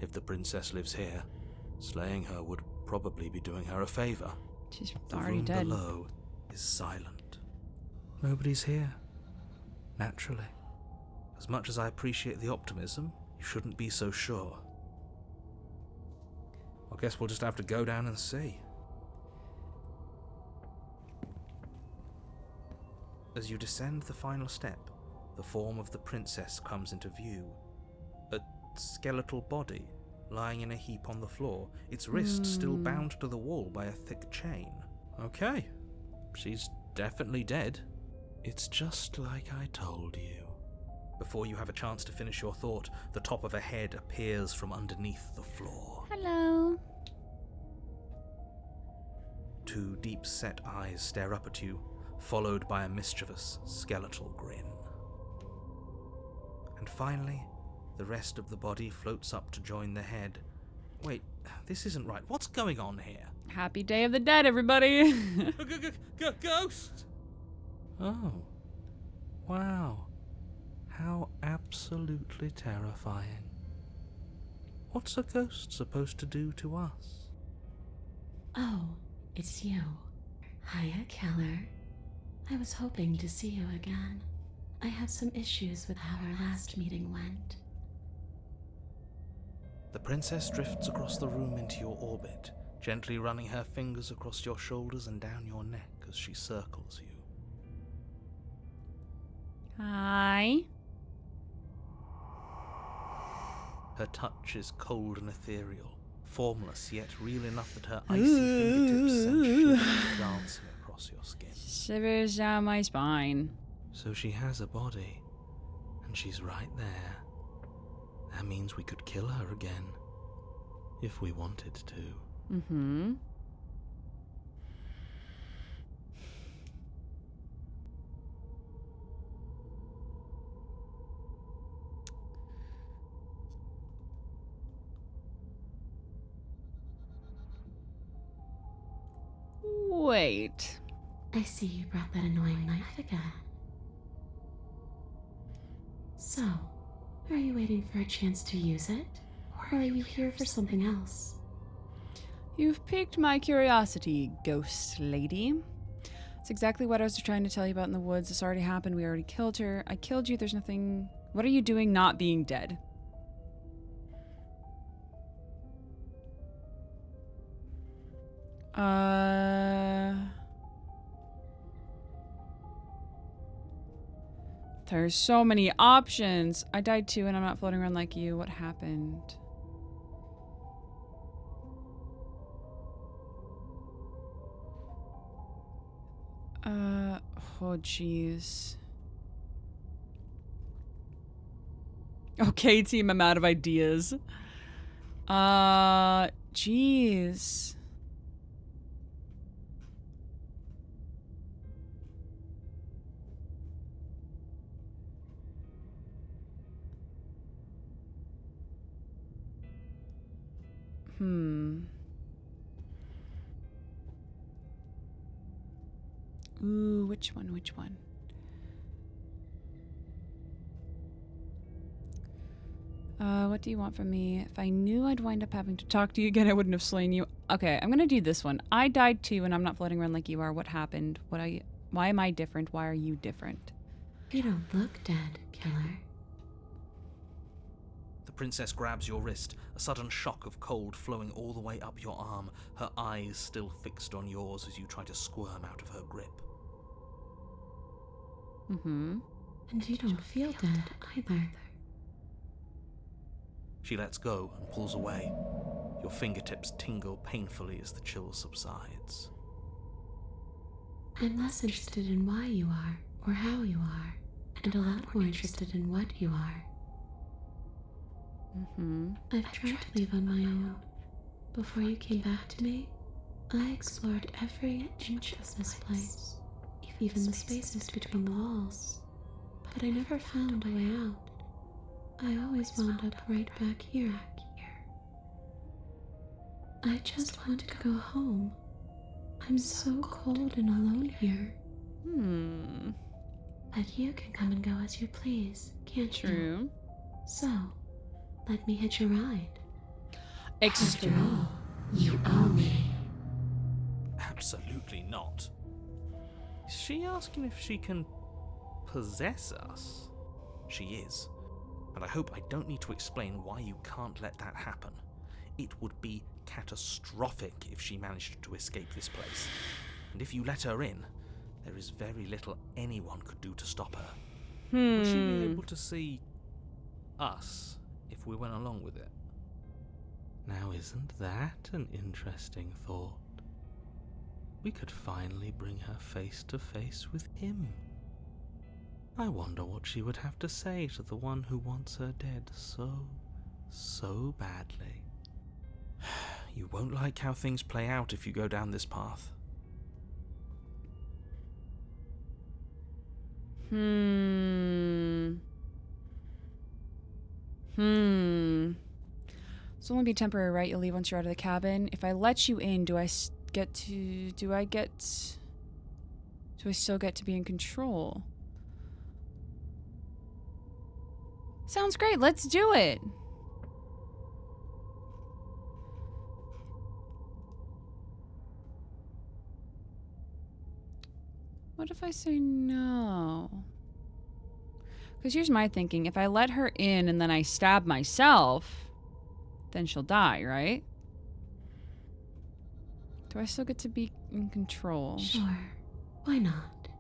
If the princess lives here, slaying her would probably be doing her a favor. She's The already room dead. below is silent. Nobody's here. Naturally. As much as I appreciate the optimism, you shouldn't be so sure. I guess we'll just have to go down and see. As you descend the final step, the form of the princess comes into view. A skeletal body lying in a heap on the floor, its wrists still bound to the wall by a thick chain. Okay, she's definitely dead. It's just like I told you. Before you have a chance to finish your thought, the top of a head appears from underneath the floor. Hello. Two deep-set eyes stare up at you, followed by a mischievous, skeletal grin. And finally, the rest of the body floats up to join the head. Wait, this isn't right. What's going on here? Happy Day of the Dead, everybody. Ghost! Oh. Wow. How absolutely terrifying. What's a ghost supposed to do to us? Oh, it's you. Hiya, Keller. I was hoping to see you again. I have some issues with how our last meeting went. The princess drifts across the room into your orbit, gently running her fingers across your shoulders and down your neck as she circles you. Hi. Her touch is cold and ethereal, formless yet real enough that her icy fingertips send shivers dancing across your skin. Shivers down my spine. So she has a body, and she's right there. That means we could kill her again, if we wanted to. Mm-hmm. Right. I see you brought that annoying knife again. So, are you waiting for a chance to use it? Or are you here for something else? You've piqued my curiosity, ghost lady. It's exactly what I was trying to tell you about in the woods. This already happened. We already killed her. I killed you. There's nothing... What are you doing not being dead? There's so many options. I died too and I'm not floating around like you. What happened? Oh jeez. Okay, team, I'm out of ideas. Jeez. Ooh, which one? What do you want from me? If I knew I'd wind up having to talk to you again, I wouldn't have slain you. Okay, I'm gonna do this one. I died too, and I'm not floating around like you are. What happened? Why am I different? Why are you different? You don't look dead, killer. The princess grabs your wrist, a sudden shock of cold flowing all the way up your arm, her eyes still fixed on yours as you try to squirm out of her grip. And you don't feel dead either. She lets go and pulls away. Your fingertips tingle painfully as the chill subsides. I'm less interested in why you are, or how you are, and a lot more interested in what you are. I've tried to leave on my own. Before you came back to me, I explored every inch of this place, even the spaces between the walls. But I never found a way out. I always wound up right back here. I just want to go home. I'm so cold and alone here. But you can come and go as you please, can't you? True. So, let me hitch a ride. After all, you owe me. Absolutely not. Is she asking if she can possess us? She is. And I hope I don't need to explain why you can't let that happen. It would be catastrophic if she managed to escape this place. And if you let her in, there is very little anyone could do to stop her. Would she be able to see us if we went along with it? Now isn't that an interesting thought? We could finally bring her face to face with him. I wonder what she would have to say to the one who wants her dead so badly. You won't like how things play out if you go down this path. It's only be temporary, right? You'll leave once you're out of the cabin. If I let you in, do I still get to be in control? Sounds great. Let's do it. What if I say no? Because here's my thinking. If I let her in and then I stab myself, then she'll die, right? Do I still get to be in control? Sure. Why not?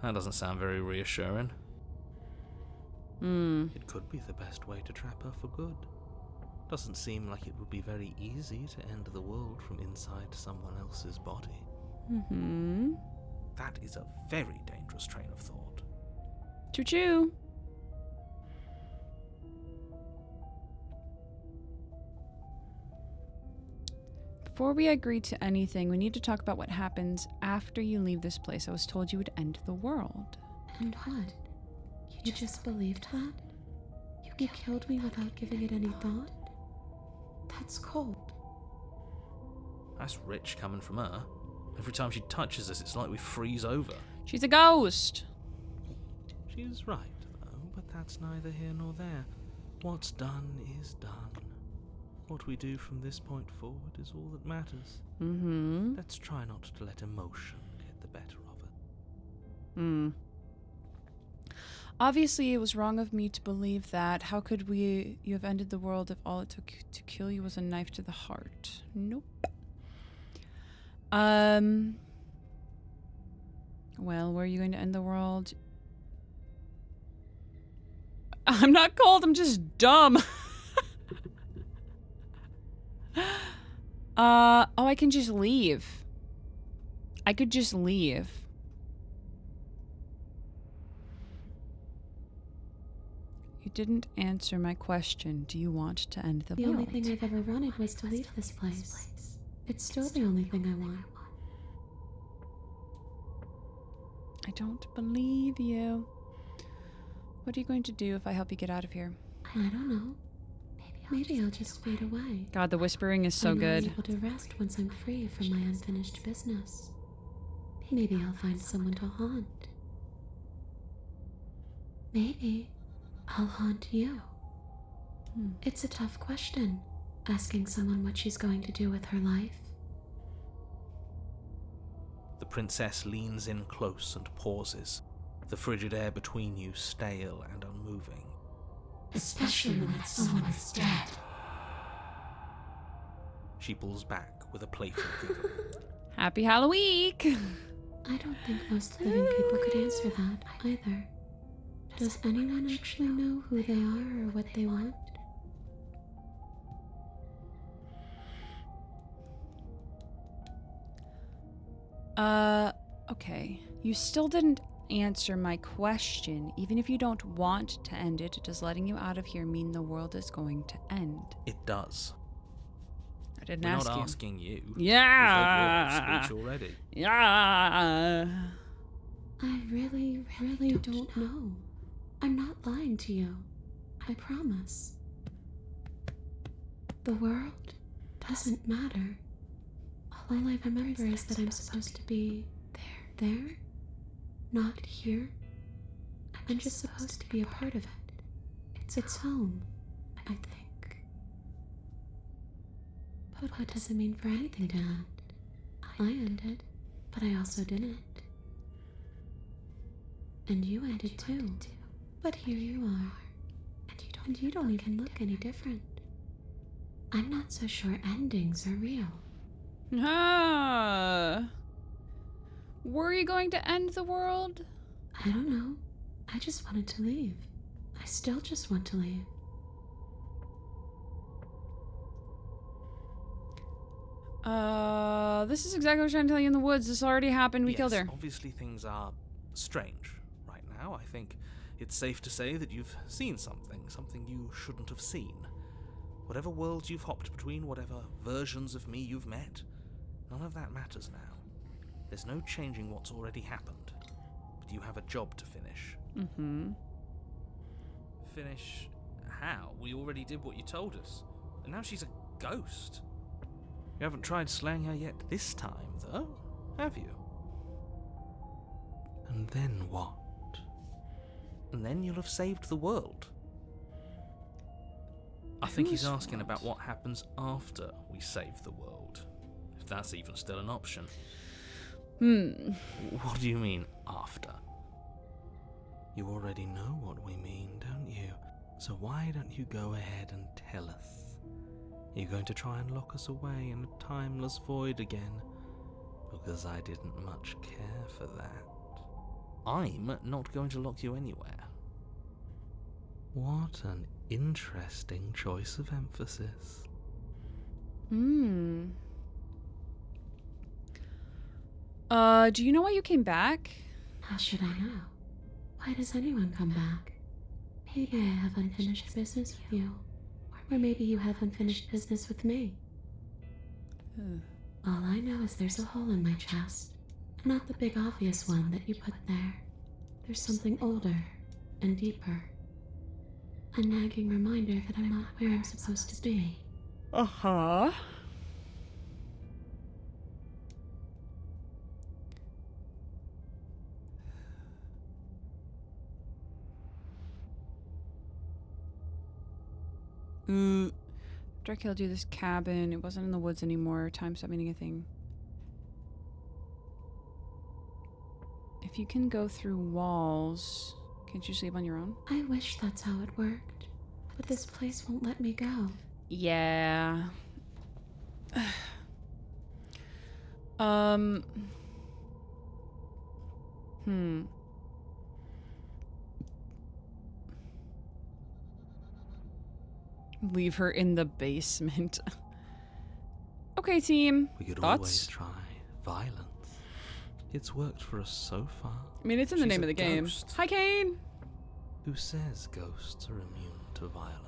That doesn't sound very reassuring. It could be the best way to trap her for good. Doesn't seem like it would be very easy to end the world from inside someone else's body. That is a very dangerous train of thought. Choo-choo. Before we agree to anything, we need to talk about what happens after you leave this place. I was told you would end the world. And what? You just believed that? You killed me without giving it any thought? That's cold. That's rich coming from her. Every time she touches us, it's like we freeze over. She's a ghost. She's right, though, but that's neither here nor there. What's done is done. What we do from this point forward is all that matters. Mm-hmm. Let's try not to let emotion get the better of it. Hmm. Obviously, it was wrong of me to believe that. How could you have ended the world if all it took to kill you was a knife to the heart? Nope. Well, were you going to end the world? I'm not cold, I'm just dumb. Oh, I can just leave. I could just leave. You didn't answer my question. Do you want to end the The world? only thing I've ever wanted was to leave this place. It's still the only thing I want. I don't believe you. What are you going to do if I help you get out of here? I don't know. Maybe I'll just fade away. God, the whispering is so I know I'll good. be able to rest once I'm free from my unfinished business. Maybe I'll find someone to haunt. Maybe I'll haunt you. It's a tough question, asking someone what she's going to do with her life. The princess leans in close and pauses, the frigid air between you stale and unmoving. Especially when that someone is dead. She pulls back with a playful giggle. Happy Halloween! I don't think most living people could answer that either. Does anyone actually know who they are or what they want? Okay. You still didn't answer my question. Even if you don't want to end it, does letting you out of here mean the world is going to end? It does. I didn't We're ask not you. asking you. Yeah. We've heard your speech already. Yeah. I really don't know. I'm not lying to you. I promise. The world doesn't matter. All I remember is that I'm supposed to be there, not here. I'm just supposed to be a part of it. It's home, I think. But what does it mean for anything to end? I ended, but I also didn't. And you ended too. But here you are. And you don't even look any different. I'm not so sure endings are real. Were you going to end the world? I don't know. I just wanted to leave. I still just want to leave. This is exactly what I was trying to tell you in the woods. This already happened. We killed her. Obviously things are strange right now. I think it's safe to say that you've seen something you shouldn't have seen. Whatever worlds you've hopped between, whatever versions of me you've met, none of that matters now. There's no changing what's already happened. But you have a job to finish. Mm-hmm. Finish how? We already did what you told us. And now she's a ghost. You haven't tried slaying her yet this time, though, have you? And then what? And then you'll have saved the world. I think he's asking about what happens after we save the world. If that's even still an option. What do you mean, after? You already know what we mean, don't you? So why don't you go ahead and tell us? You're going to try and lock us away in a timeless void again? Because I didn't much care for that. I'm not going to lock you anywhere. What an interesting choice of emphasis. Do you know why you came back? How should I know? Why does anyone come back? Maybe I have unfinished business with you. Or maybe you have unfinished business with me. All I know is there's a hole in my chest. Not the big obvious one that you put there. There's something older and deeper. A nagging reminder that I'm not where I'm supposed to be. After I killed you, this cabin, it wasn't in the woods anymore. Time stopped meaning a thing. If you can go through walls, can't you sleep on your own? I wish that's how it worked, but this place won't let me go. Yeah. Leave her in the basement. Okay, team. We could Thoughts? always try violence. It's worked for us so far. I mean, it's in the She's name a of the game. ghost. Hi, Kane. Who says ghosts are immune to violence?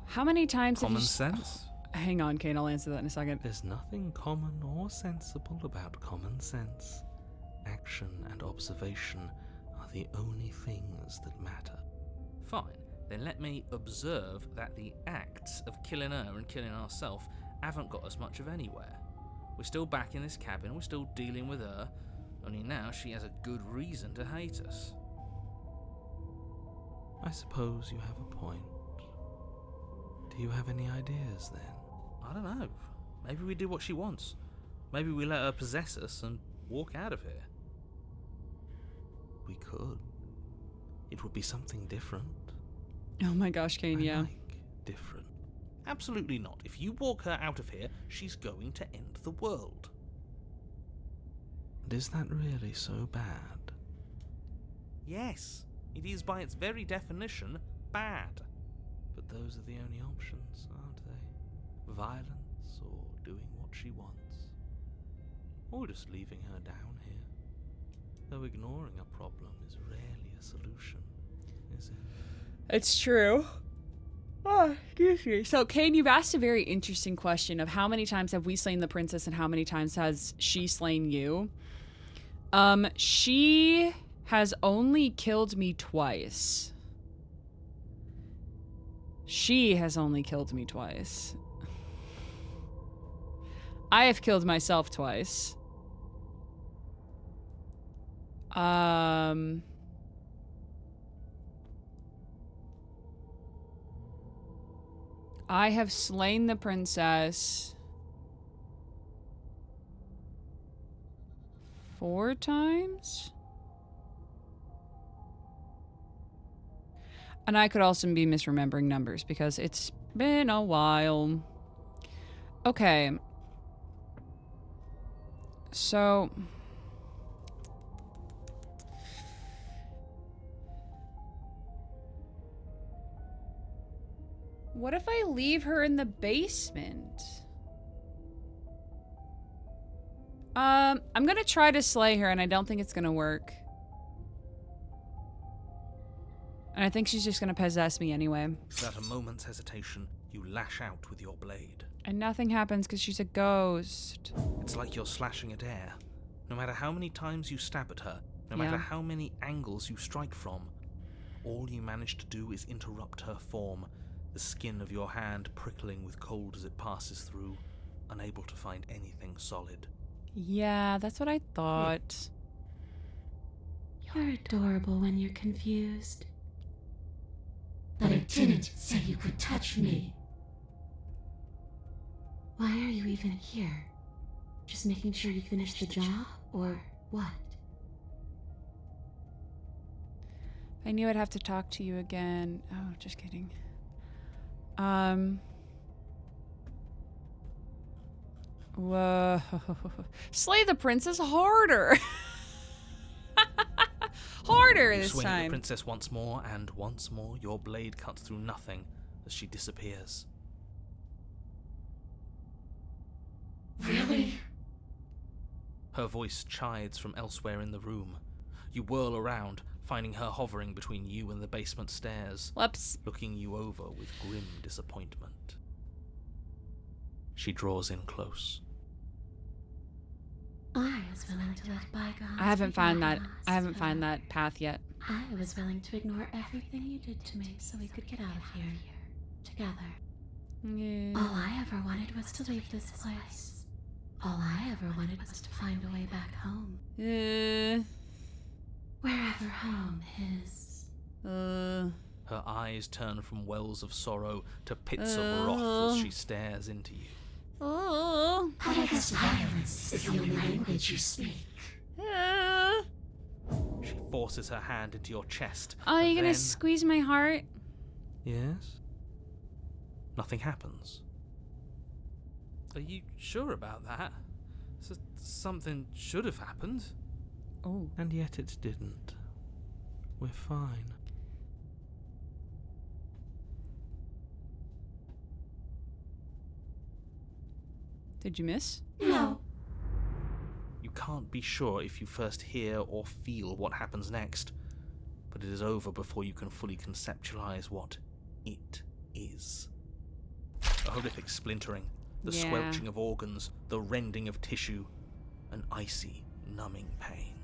How many times Common have you... sense? Hang on, Kane. I'll answer that in a second. There's nothing common or sensible about common sense. Action and observation are the only things that matter. Fine, then let me observe that the acts of killing her and killing ourselves haven't got us much of anywhere. We're still back in this cabin, we're still dealing with her, only now she has a good reason to hate us. I suppose you have a point. Do you have any ideas then? I don't know. Maybe we do what she wants. Maybe we let her possess us and walk out of here. We could. It would be something different. Oh my gosh, Kane, I yeah. like different. Absolutely not. If you walk her out of here, she's going to end the world. And is that really so bad? Yes, it is by its very definition bad. But those are the only options, aren't they? Violence or doing what she wants. Or just leaving her down here. Though ignoring a problem is rarely a solution, is it? It's true. Oh, excuse me. So, Kane, you've asked a very interesting question of how many times have we slain the princess and how many times has she slain you? She has only killed me twice. She has only killed me twice. I have killed myself twice. I have slain the princess 4 times? And I could also be misremembering numbers because it's been a while. Okay. So... what if I leave her in the basement? I'm gonna try to slay her, and I don't think it's gonna work. And I think she's just gonna possess me anyway. Without a moment's hesitation, you lash out with your blade. And nothing happens because she's a ghost. It's like you're slashing at air. No matter how many times you stab at her, no matter how many angles you strike from, all you manage to do is interrupt her form, the skin of your hand prickling with cold as it passes through, unable to find anything solid. Yeah, that's what I thought. You're adorable when you're confused. But I didn't say you could touch me. Why are you even here? Just making sure you finish the job, or what? I knew I'd have to talk to you again. Oh, just kidding. Whoa. Slay the princess harder. Harder You this swing at the time. princess once more, and once more your blade cuts through nothing as she disappears. Really? Her voice chides from elsewhere in the room. You whirl around, finding her hovering between you and the basement stairs, Whoops. looking you over with grim disappointment. She draws in close. I was willing to let bygones. I haven't found that. bygones, I haven't but found that path yet. I was willing to ignore everything you did to me so we could get out of here together. Yeah. All I ever wanted was to leave this place. All I ever wanted was to find a way back home. Wherever home is. Her eyes turn from wells of sorrow to pits of wrath as she stares into you. Oh. But I guess violence is the only language you speak. She forces her hand into your chest. Oh, and you're gonna then- squeeze my heart? Yes? Nothing happens. Are you sure about that? Something should have happened. Oh. And yet it didn't. We're fine. Did you miss? No. You can't be sure if you first hear or feel what happens next, but it is over before you can fully conceptualize what it is. A horrific splintering, the Yeah. squelching of organs, the rending of tissue, an icy, numbing pain.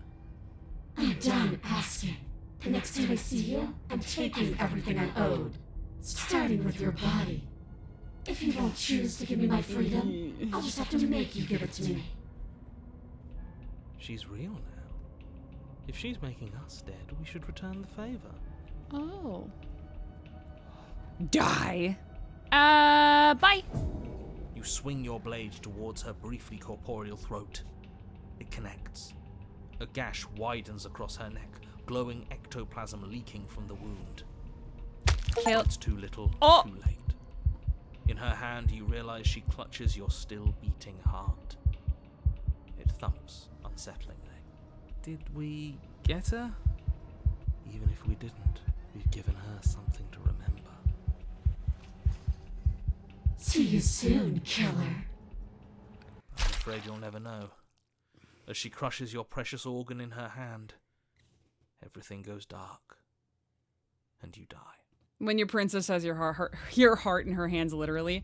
I'm done asking. The next time I see you, I'm taking everything I owed. Starting with your body. If you won't choose to give me my freedom, I'll just have to make you give it to me. She's real now. If she's making us dead, we should return the favor. Oh. Die. Bye. You swing your blade towards her briefly corporeal throat. It connects. A gash widens across her neck, glowing ectoplasm leaking from the wound. Kill. It's too little, Oh. too late. In her hand, you realize she clutches your still beating heart. It thumps unsettlingly. Did we get her? Even if we didn't, we've given her something to remember. See you soon, killer. I'm afraid you'll never know. As she crushes your precious organ in her hand, everything goes dark, and you die. When your princess has your heart in her hands, literally.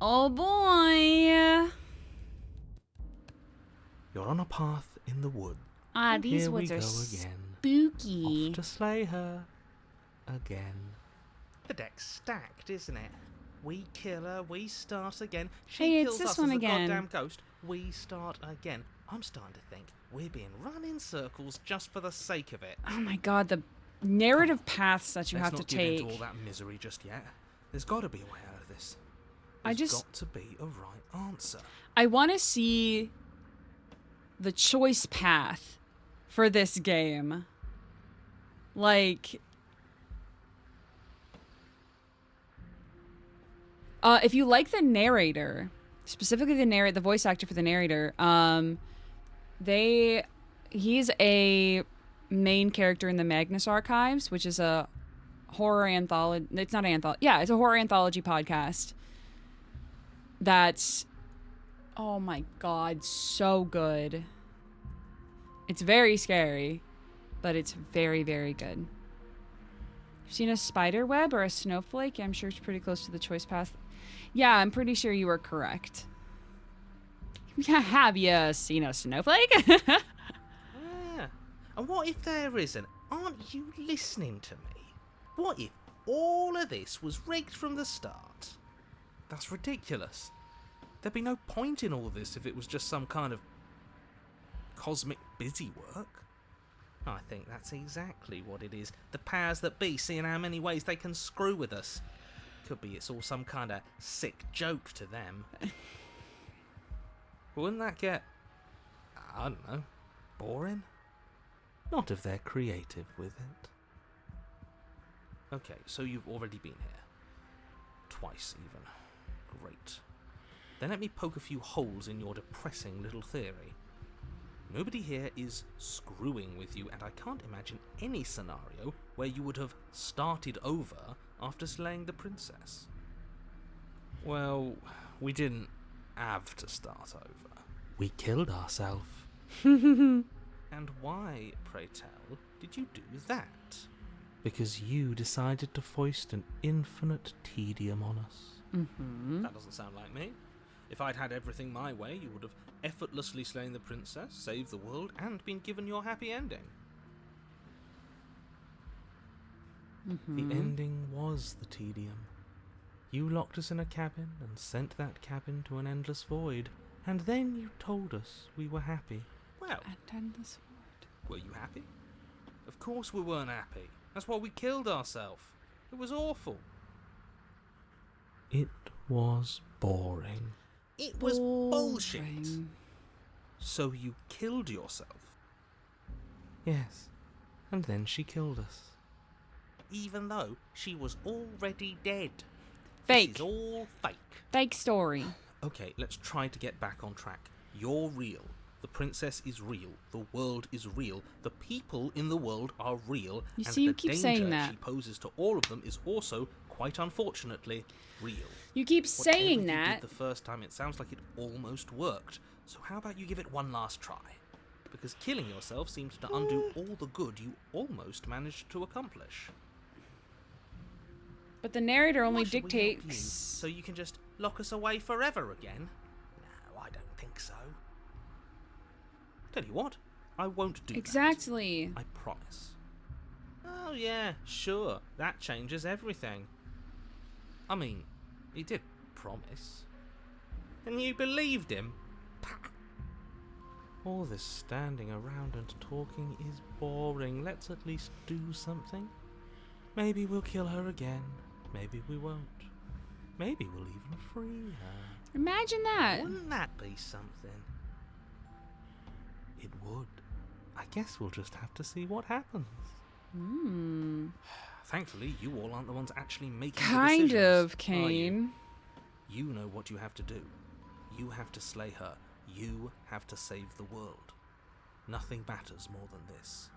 Oh boy. You're on a path in the wood. Ah, these Here woods we are go again. spooky. Off to slay her again. The deck's stacked, isn't it? We kill her, we start again. She Hey, it's kills this us one as again. a goddamn ghost. We start again. I'm starting to think we're being run in circles just for the sake of it. Oh my god, the narrative paths that you Let's have to not give take. into all that misery just yet. There's got to be a way out of this. I There's just- got to be a right answer. I want to see the choice path for this game. Like, if you like the narrator, specifically the voice actor for the narrator, he's a main character in the Magnus Archives, which is a horror anthology. It's not an anthology. Yeah, it's a horror anthology podcast. That's, oh my god, so good. It's very scary, but it's very, very good. You've seen a spider web or a snowflake? I'm sure it's pretty close to the choice path. Yeah, I'm pretty sure you were correct. Have you seen a snowflake? Yeah. And what if there isn't? Aren't you listening to me? What if all of this was rigged from the start? That's ridiculous. There'd be no point in all this if it was just some kind of cosmic busy work. I think that's exactly what it is. The powers that be, seeing how many ways they can screw with us. Could be it's all some kind of sick joke to them. Wouldn't that get, I don't know, boring? Not if they're creative with it. Okay, so you've already been here. Twice, even. Great. Then let me poke a few holes in your depressing little theory. Nobody here is screwing with you, and I can't imagine any scenario where you would have started over after slaying the princess. Well, we didn't have to start over. We killed ourselves. And why, pray tell, did you do that? Because you decided to foist an infinite tedium on us. Mm-hmm. That doesn't sound like me. If I'd had everything my way, you would have effortlessly slain the princess, saved the world, and been given your happy ending. Mm-hmm. The ending was the tedium. You locked us in a cabin and sent that cabin to an endless void, and then you told us we were happy. Well, And endless were you happy? Of course we weren't happy. That's why we killed ourselves. It was awful. It was boring. It was bullshit. Boring. So you killed yourself? Yes. And then she killed us. Even though she was already dead. Fake. This is all fake. Fake story. Okay, let's try to get back on track. You're real. The princess is real. The world is real. The people in the world are real. You and see, you the keep danger saying that. she poses to all of them is also, quite unfortunately, real. You keep Whatever saying you that. did the first time, it sounds like it almost worked. So how about you give it one last try? Because killing yourself seems to undo all the good you almost managed to accomplish. But the narrator only Why should we help you? dictates. So you can just lock us away forever again? No, I don't think so. Tell you what, I won't do Exactly. that. I promise. Oh yeah, sure, that changes everything. I mean, he did promise. And you believed him? All this standing around and talking is boring. Let's at least do something. Maybe we'll kill her again. Maybe we won't. Maybe we'll even free her. Imagine that. Wouldn't that be something? It would. I guess we'll just have to see what happens. Hmm. Thankfully, you all aren't the ones actually making the Kind decisions, of, are Kane. You know what you have to do. You have to slay her. You have to save the world. Nothing matters more than this.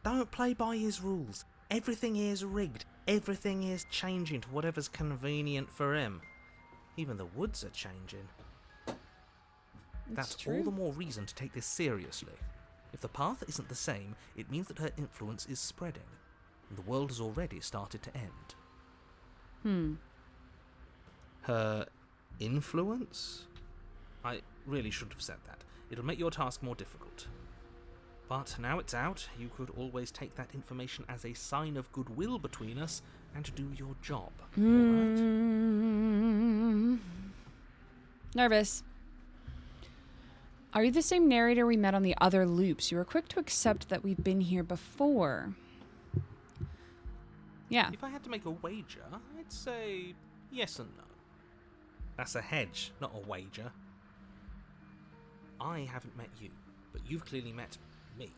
Don't play by his rules. Everything here's rigged. Everything here's changing to whatever's convenient for him. Even the woods are changing. That's true. all the more reason to take this seriously. If the path isn't the same, it means that her influence is spreading, and the world has already started to end. Her influence? I really shouldn't have said that. It'll make your task more difficult. But now it's out, you could always take that information as a sign of goodwill between us and do your job. Alright? Nervous. Are you the same narrator we met on the other loops? You were quick to accept that we've been here before. Yeah. If I had to make a wager, I'd say yes and no. That's a hedge, not a wager. I haven't met you, but you've clearly met me.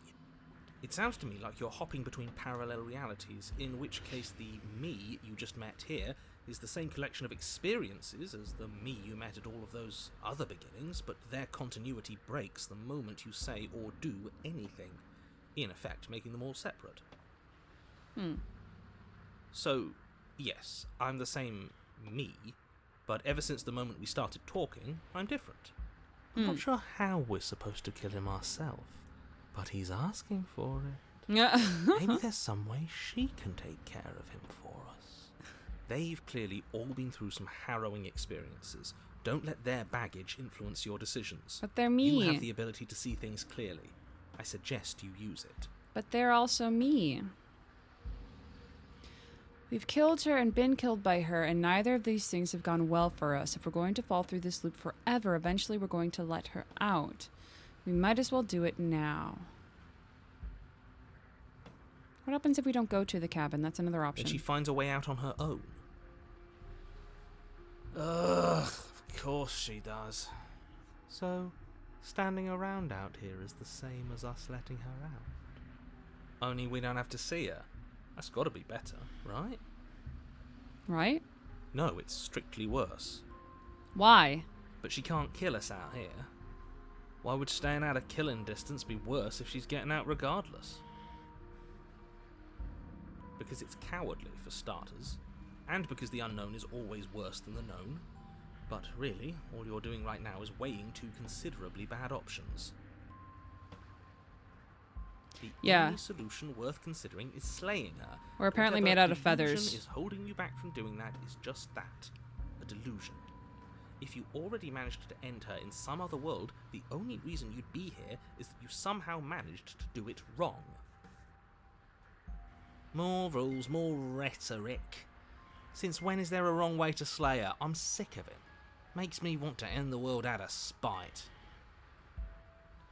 It sounds to me like you're hopping between parallel realities, in which case the me you just met here is the same collection of experiences as the me you met at all of those other beginnings, but their continuity breaks the moment you say or do anything, in effect making them all separate. So, yes, I'm the same me, but ever since the moment we started talking, I'm different. I'm not sure how we're supposed to kill him ourselves, but he's asking for it. Yeah. Maybe there's some way she can take care of him for us. They've clearly all been through some harrowing experiences. Don't let their baggage influence your decisions. But they're You have me. the ability to see things clearly. I suggest you use it. But they're also me. We've killed her and been killed by her, and neither of these things have gone well for us. If we're going to fall through this loop forever, eventually we're going to let her out. We might as well do it now. What happens if we don't go to the cabin? That's another option. Then she finds a way out on her own. Ugh, of course she does. So, standing around out here is the same as us letting her out. Only we don't have to see her. That's got to be better, right? Right? No, it's strictly worse. Why? But she can't kill us out here. Why would staying out of killing distance be worse if she's getting out regardless? Because it's cowardly, for starters, and because the unknown is always worse than the known. But really, all you're doing right now is weighing two considerably bad options. The only solution worth considering is slaying her. We're apparently Whatever made out of delusion feathers. is holding you back from doing that is just that, a delusion. If you already managed to end her in some other world, the only reason you'd be here is that you somehow managed to do it wrong. More rules, more rhetoric. Since when is there a wrong way to slay her? I'm sick of it. Makes me want to end the world out of spite.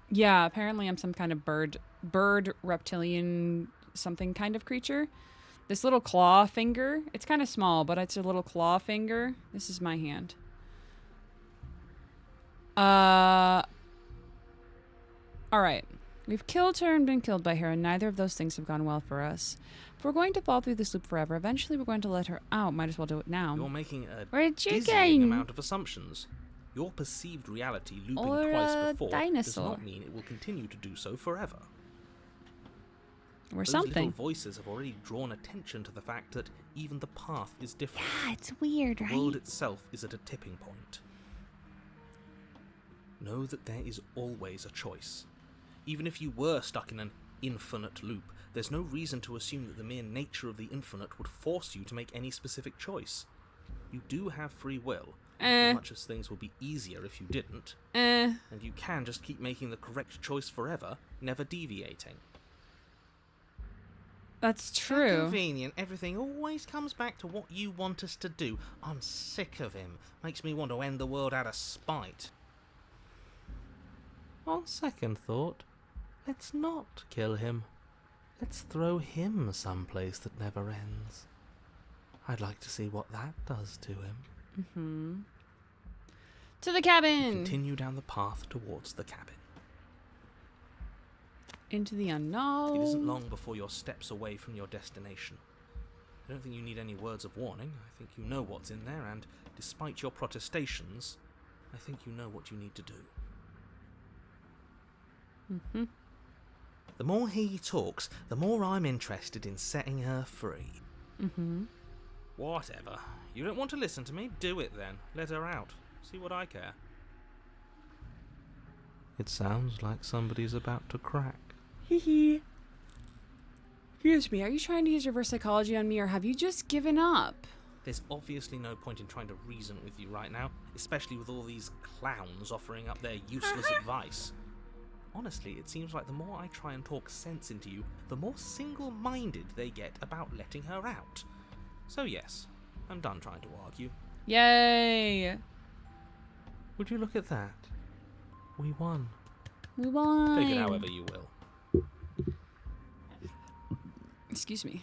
Yeah, apparently I'm some kind of bird reptilian something kind of creature. This little claw finger. It's kind of small, but it's a little claw finger. This is my hand. All right. We've killed her and been killed by her, and neither of those things have gone well for us. If we're going to fall through this loop forever, eventually we're going to let her out. Might as well do it now. You're making a Or a dizzying chicken. amount of assumptions. Your perceived reality looping Or twice a before does dinosaur. not mean it will continue to do so forever. Or Those something. little voices have already drawn attention to the fact that even the path is different. Yeah, it's weird, The right? world itself is at a tipping point. Know that there is always a choice. Even if you were stuck in an infinite loop, there's no reason to assume that the mere nature of the infinite would force you to make any specific choice. You do have free will, as much as things would be easier if you didn't, and you can just keep making the correct choice forever, never deviating. That's How true. convenient. Everything always comes back to what you want us to do. I'm sick of him. Makes me want to end the world out of spite. On second thought, let's not kill him. Let's throw him someplace that never ends. I'd like to see what that does to him. To the cabin. Continue down the path towards the cabin. Into the unknown. It isn't long before you're steps away from your destination. I don't think you need any words of warning. I think you know what's in there, and despite your protestations, I think you know what you need to do. The more he talks, the more I'm interested in setting her free. Whatever. You don't want to listen to me? Do it then. Let her out. See what I care. It sounds like somebody's about to crack. Hee. Excuse me, are you trying to use reverse psychology on me, or have you just given up? There's obviously no point in trying to reason with you right now, especially with all these clowns offering up their useless advice. Honestly, it seems like the more I try and talk sense into you, the more single-minded they get about letting her out. So yes, I'm done trying to argue. Yay! Would you look at that? We won. We won. Take it however you will. Excuse me.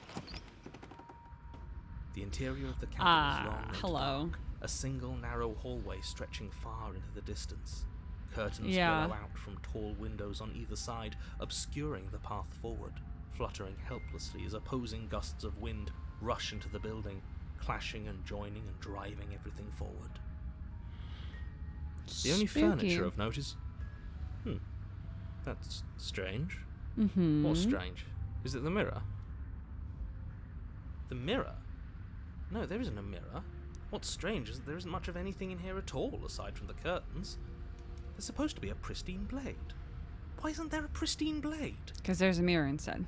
The interior of the cabin is long and hello. dark, a single narrow hallway stretching far into the distance. Curtains Yeah. billow out from tall windows on either side, obscuring the path forward, fluttering helplessly as opposing gusts of wind rush into the building, clashing and joining and driving everything forward. The only Spooky. furniture of note is... That's strange. What's strange? Is it the mirror? The mirror? No, there isn't a mirror. What's strange is that there isn't much of anything in here at all, aside from the curtains. There's supposed to be a pristine blade. Why isn't there a pristine blade? Because there's a mirror instead.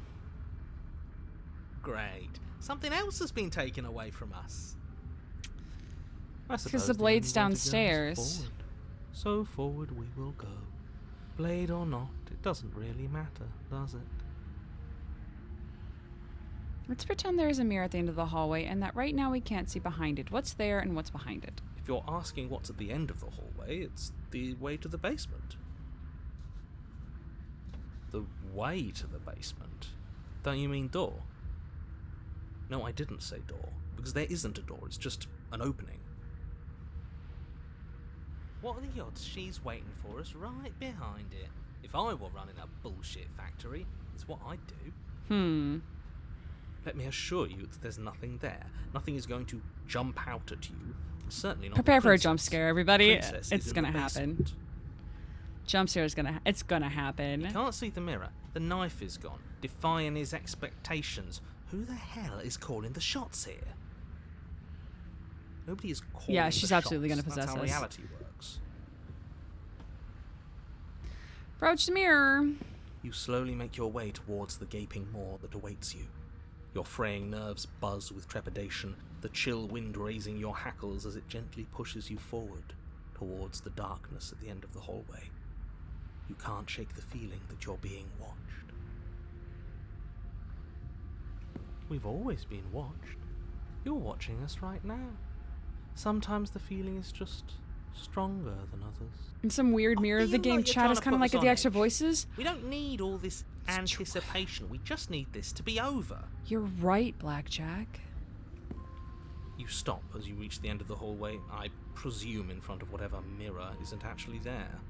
Great. Something else has been taken away from us. I It's 'cause suppose the blade's only way to go is downstairs. forward. So forward we will go. Blade or not, it doesn't really matter, does it? Let's pretend there is a mirror at the end of the hallway, and that right now we can't see behind it. What's there and what's behind it? If you're asking what's at the end of the hallway, it's the way to the basement. The way to the basement? Don't you mean door? No, I didn't say door, because there isn't a door, it's just an opening. What are the odds she's waiting for us right behind it? If I were running a bullshit factory, it's what I'd do. Let me assure you that there's nothing there. Nothing is going to jump out at you. Certainly not. Prepare the for a princess. jump scare, everybody. Princess is It's in gonna the happen. basement. Jump scare is gonna. It's gonna happen. Can't see the mirror. The knife is gone, defying his expectations. Who the hell is calling the shots here? Nobody is calling Yeah, she's the absolutely shots. gonna That's possess how us. reality works. Approach the mirror. You slowly make your way towards the gaping maw that awaits you. Your fraying nerves buzz with trepidation, the chill wind raising your hackles as it gently pushes you forward, towards the darkness at the end of the hallway. You can't shake the feeling that you're being watched. We've always been watched. You're watching us right now. Sometimes the feeling is just stronger than others. In some weird I mirror of the feel game like you're chat trying is to kind of put like us the on extra edge. voices. We don't need all this anticipation. We just need this to be over. You're right, Blackjack. You stop as you reach the end of the hallway, I presume in front of whatever mirror isn't actually there.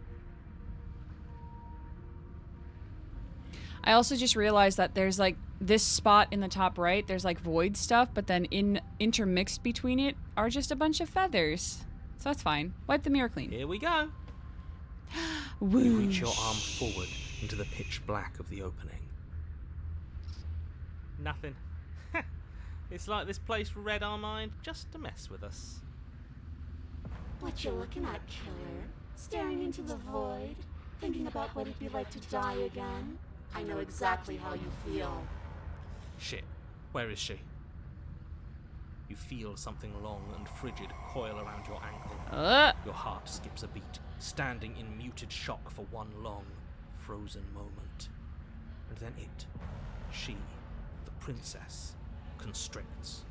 I also just realized that there's like this spot in the top right, there's like void stuff, but then intermixed between it are just a bunch of feathers. So that's fine. Wipe the mirror clean. Here we go. Whoosh. You reach your arm forward into the pitch black of the opening. Nothing. It's like this place read our mind just to mess with us. What you looking at, killer? Staring into the void? Thinking about what it'd be like to die again? I know exactly how you feel. Shit, where is she? You feel something long and frigid coil around your ankle. Your heart skips a beat, standing in muted shock for one long, frozen moment. And then she, the princess, constricts.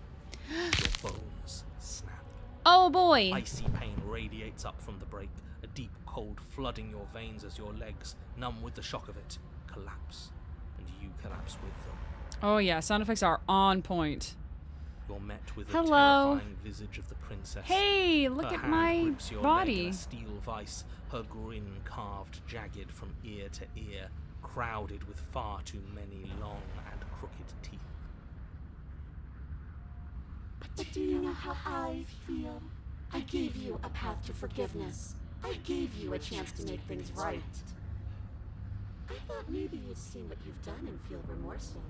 Your bones snap. Oh boy! Icy pain radiates up from the break, a deep cold flooding your veins as your legs, numb with the shock of it, collapse, and you collapse with them. Oh yeah, sound effects are on point. You're met with the Hello. terrifying visage of the princess. Hey, look Her at hand my grips your leg body. in a steel vice, her grin carved jagged from ear to ear, crowded with far too many long and crooked teeth. But do you know how I feel? I gave you a path to forgiveness. I gave you a chance to make things right. I thought maybe you'd seen what you've done and feel remorseful.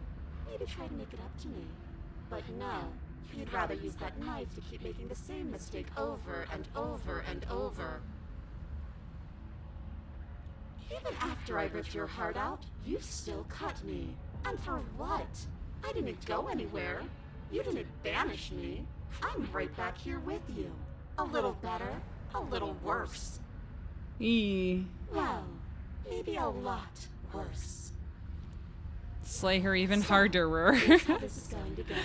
Maybe try to make it up to me. But no, you'd rather use that knife to keep making the same mistake over and over and over. Even after I ripped your heart out, you still cut me. And for what? I didn't go anywhere. You didn't banish me. I'm right back here with you. A little better, a little worse. Well, maybe a lot worse. Slay her even So, harder. here's how this is going to go.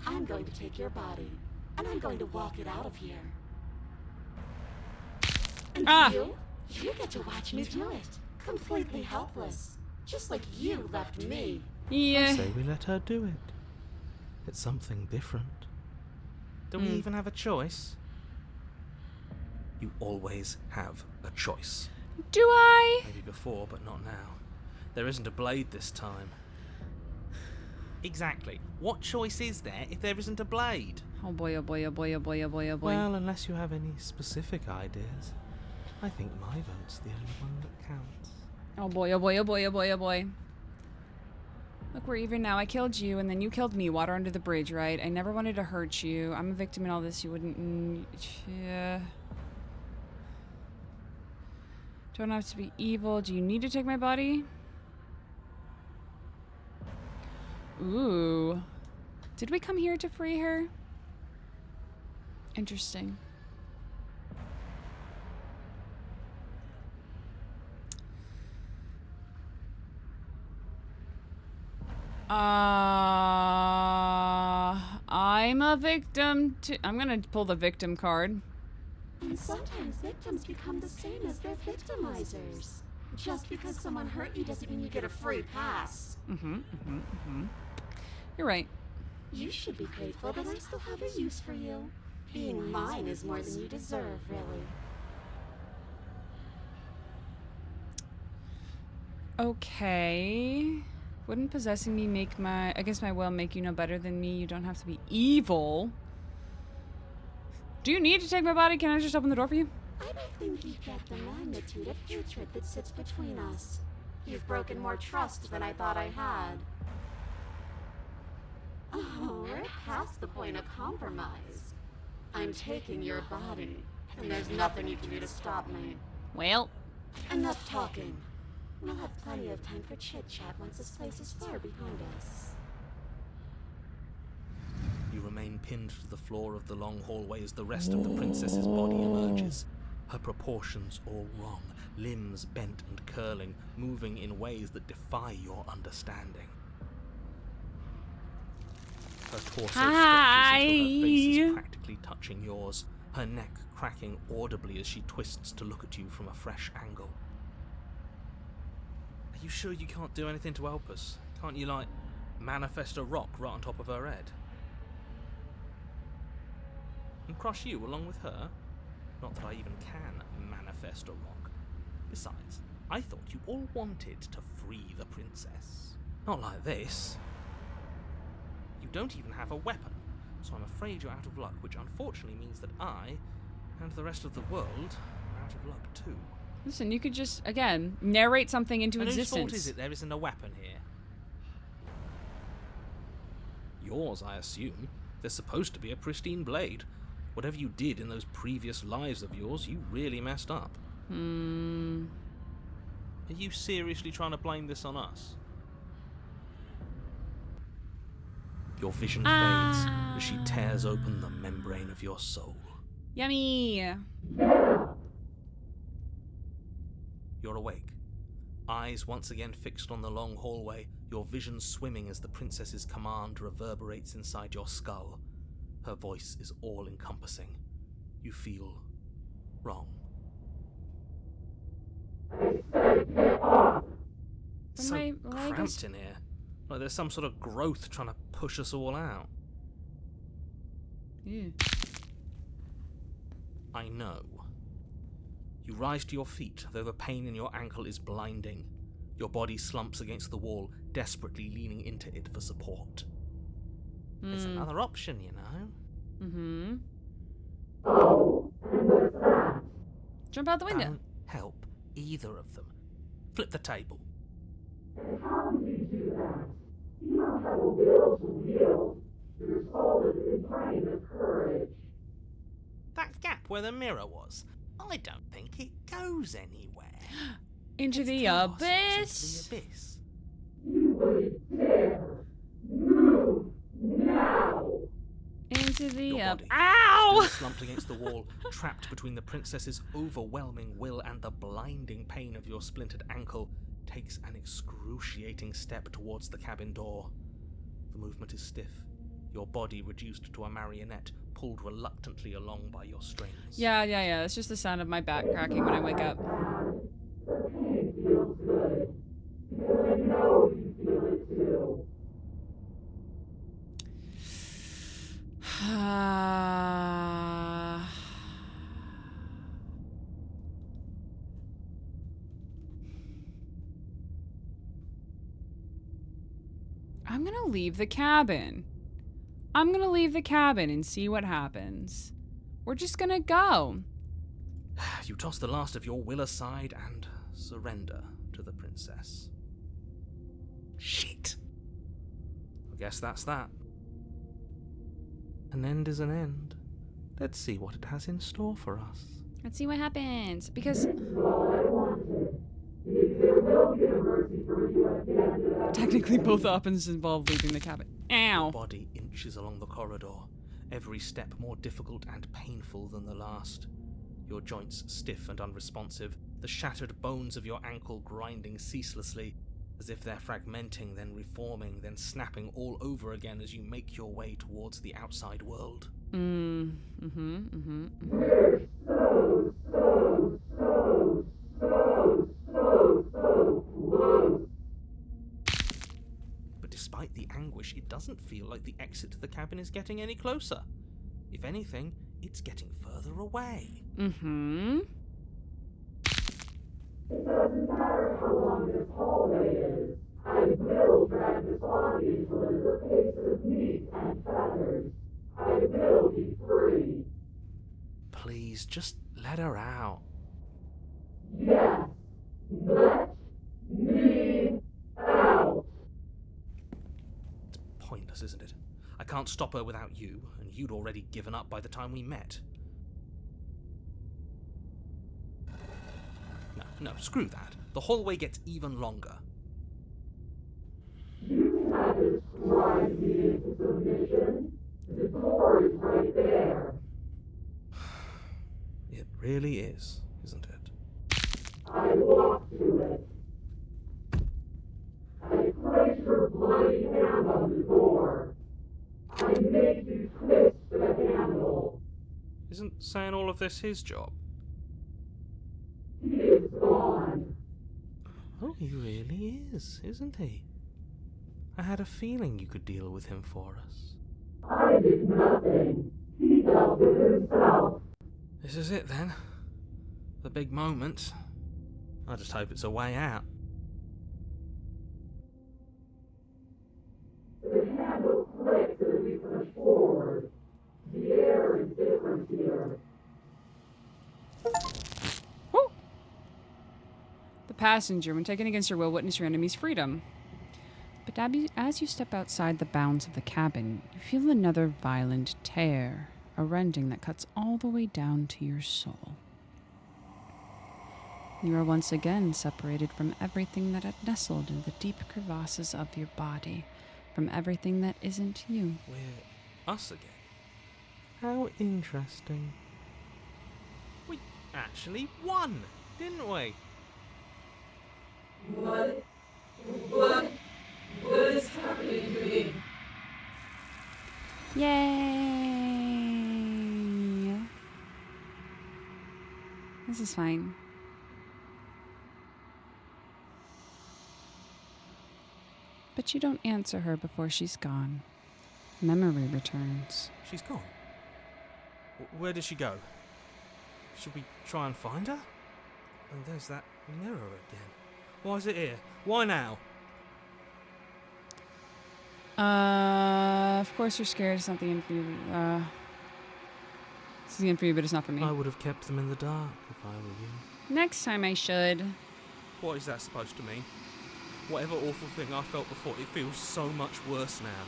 I'm going to take your body, and I'm going to walk it out of here. And you get to watch me do it. Completely helpless. Just like you left me. Yeah. Say we let her do it. It's something different. Do we even have a choice? You always have a choice. Do I? Maybe before, but not now. There isn't a blade this time. Exactly. What choice is there if there isn't a blade? Oh boy, oh boy, oh boy, oh boy, oh boy, oh boy. Well, unless you have any specific ideas. I think my vote's the only one that counts. Oh boy, oh boy, oh boy, oh boy, oh boy. Look, we're even now. I killed you, and then you killed me. Water under the bridge, right? I never wanted to hurt you. I'm a victim in all this. You wouldn't... yeah. Don't have to be evil. Do you need to take my body? Ooh. Did we come here to free her? Interesting. I'm a victim to... I'm gonna pull the victim card. And sometimes victims become the same as their victimizers. Just because someone hurt you doesn't mean you get a free pass. You're right. You should be grateful that I still have a use for you. Being mine is more than you deserve, really. Okay. Wouldn't possessing me make my... against my will make you no better than me? You don't have to be evil. Do you need to take my body? Can I just open the door for you? I don't think you get the magnitude of hatred that sits between us. You've broken more trust than I thought I had. Oh, we're past the point of compromise. I'm taking your body, and there's nothing you can do to stop me. Well. Enough talking. We'll have plenty of time for chit-chat once this place is far behind us. You remain pinned to the floor of the long hallway as the rest of the princess's body emerges. Her proportions all wrong, limbs bent and curling, moving in ways that defy your understanding. Her torso stretches until her face is practically touching yours, her neck cracking audibly as she twists to look at you from a fresh angle. Are you sure you can't do anything to help us? Can't you, like, manifest a rock right on top of her head? And crush you along with her? Not that I even can manifest a rock. Besides, I thought you all wanted to free the princess. Not like this. You don't even have a weapon, so I'm afraid you're out of luck, which unfortunately means that I, and the rest of the world, are out of luck too. Listen, you could just, again, narrate something into And whose existence. fault is it there isn't a weapon here? Yours, I assume. There's supposed to be a pristine blade. Whatever you did in those previous lives of yours, you really messed up. Are you seriously trying to blame this on us? Your vision fades as she tears open the membrane of your soul. Yummy! You're awake. Eyes once again fixed on the long hallway, your vision swimming as the princess's command reverberates inside your skull. Her voice is all-encompassing. You feel wrong. It's so I guess- cramped in here. Like there's some sort of growth trying to push us all out. Yeah. I know. You rise to your feet, though the pain in your ankle is blinding. Your body slumps against the wall, desperately leaning into it for support. There's another option, you know. Jump out the window. Don't help either of them. Flip the table. That gap where the mirror was, I don't think it goes anywhere. Into the abyss. Into the abyss. Into the Your abyss. body, Ow! still slumped against the wall, trapped between the princess's overwhelming will and the blinding pain of your splintered ankle, takes an excruciating step towards the cabin door. The movement is stiff, your body reduced to a marionette, pulled reluctantly along by your strings. Yeah. It's just the sound of my back cracking when I wake up. I'm gonna leave the cabin. I'm gonna leave the cabin and see what happens. We're just gonna go. You toss the last of your will aside and surrender to the princess. Shit. I guess that's that. An end is an end. Let's see what it has in store for us. Let's see what happens. Because technically both options involve leaving the cabin. Ow. Body inches along the corridor, every step more difficult and painful than the last. Your joints stiff and unresponsive, the shattered bones of your ankle grinding ceaselessly, as if they're fragmenting, then reforming, then snapping all over again as you make your way towards the outside world. But despite the anguish, it doesn't feel like the exit to the cabin is getting any closer. If anything, it's getting further away. Please, just let her out. It's pointless, isn't it? I can't stop her without you, and you'd already given up by the time we met. No, screw that. The hallway gets even longer. It really is, isn't it? Isn't saying all of this his job? Oh, he really is, isn't he? I had a feeling you could deal with him for us. I did nothing. He dealt with himself. This is it then. The big moment. I just hope it's a way out. The candle flicks as we push forward. The air is different here. Woo! The passenger, when taken against your will, witness your enemy's freedom. But as you step outside the bounds of the cabin, you feel another violent tear, a rending that cuts all the way down to your soul. You are once again separated from everything that had nestled in the deep crevasses of your body, from everything that isn't you. We're us again. How interesting. We actually won, didn't we? What is happening to me? Yay! This is fine. But you don't answer her before she's gone. Memory returns. She's gone. Where did she go? Should we try and find her? And there's that mirror again. Why is it here? Why now? Of course you're scared. It's not the end for you. It's the end for you, but it's not for me. I would have kept them in the dark if I were you. Next time I should. What is that supposed to mean? Whatever awful thing I felt before, it feels so much worse now.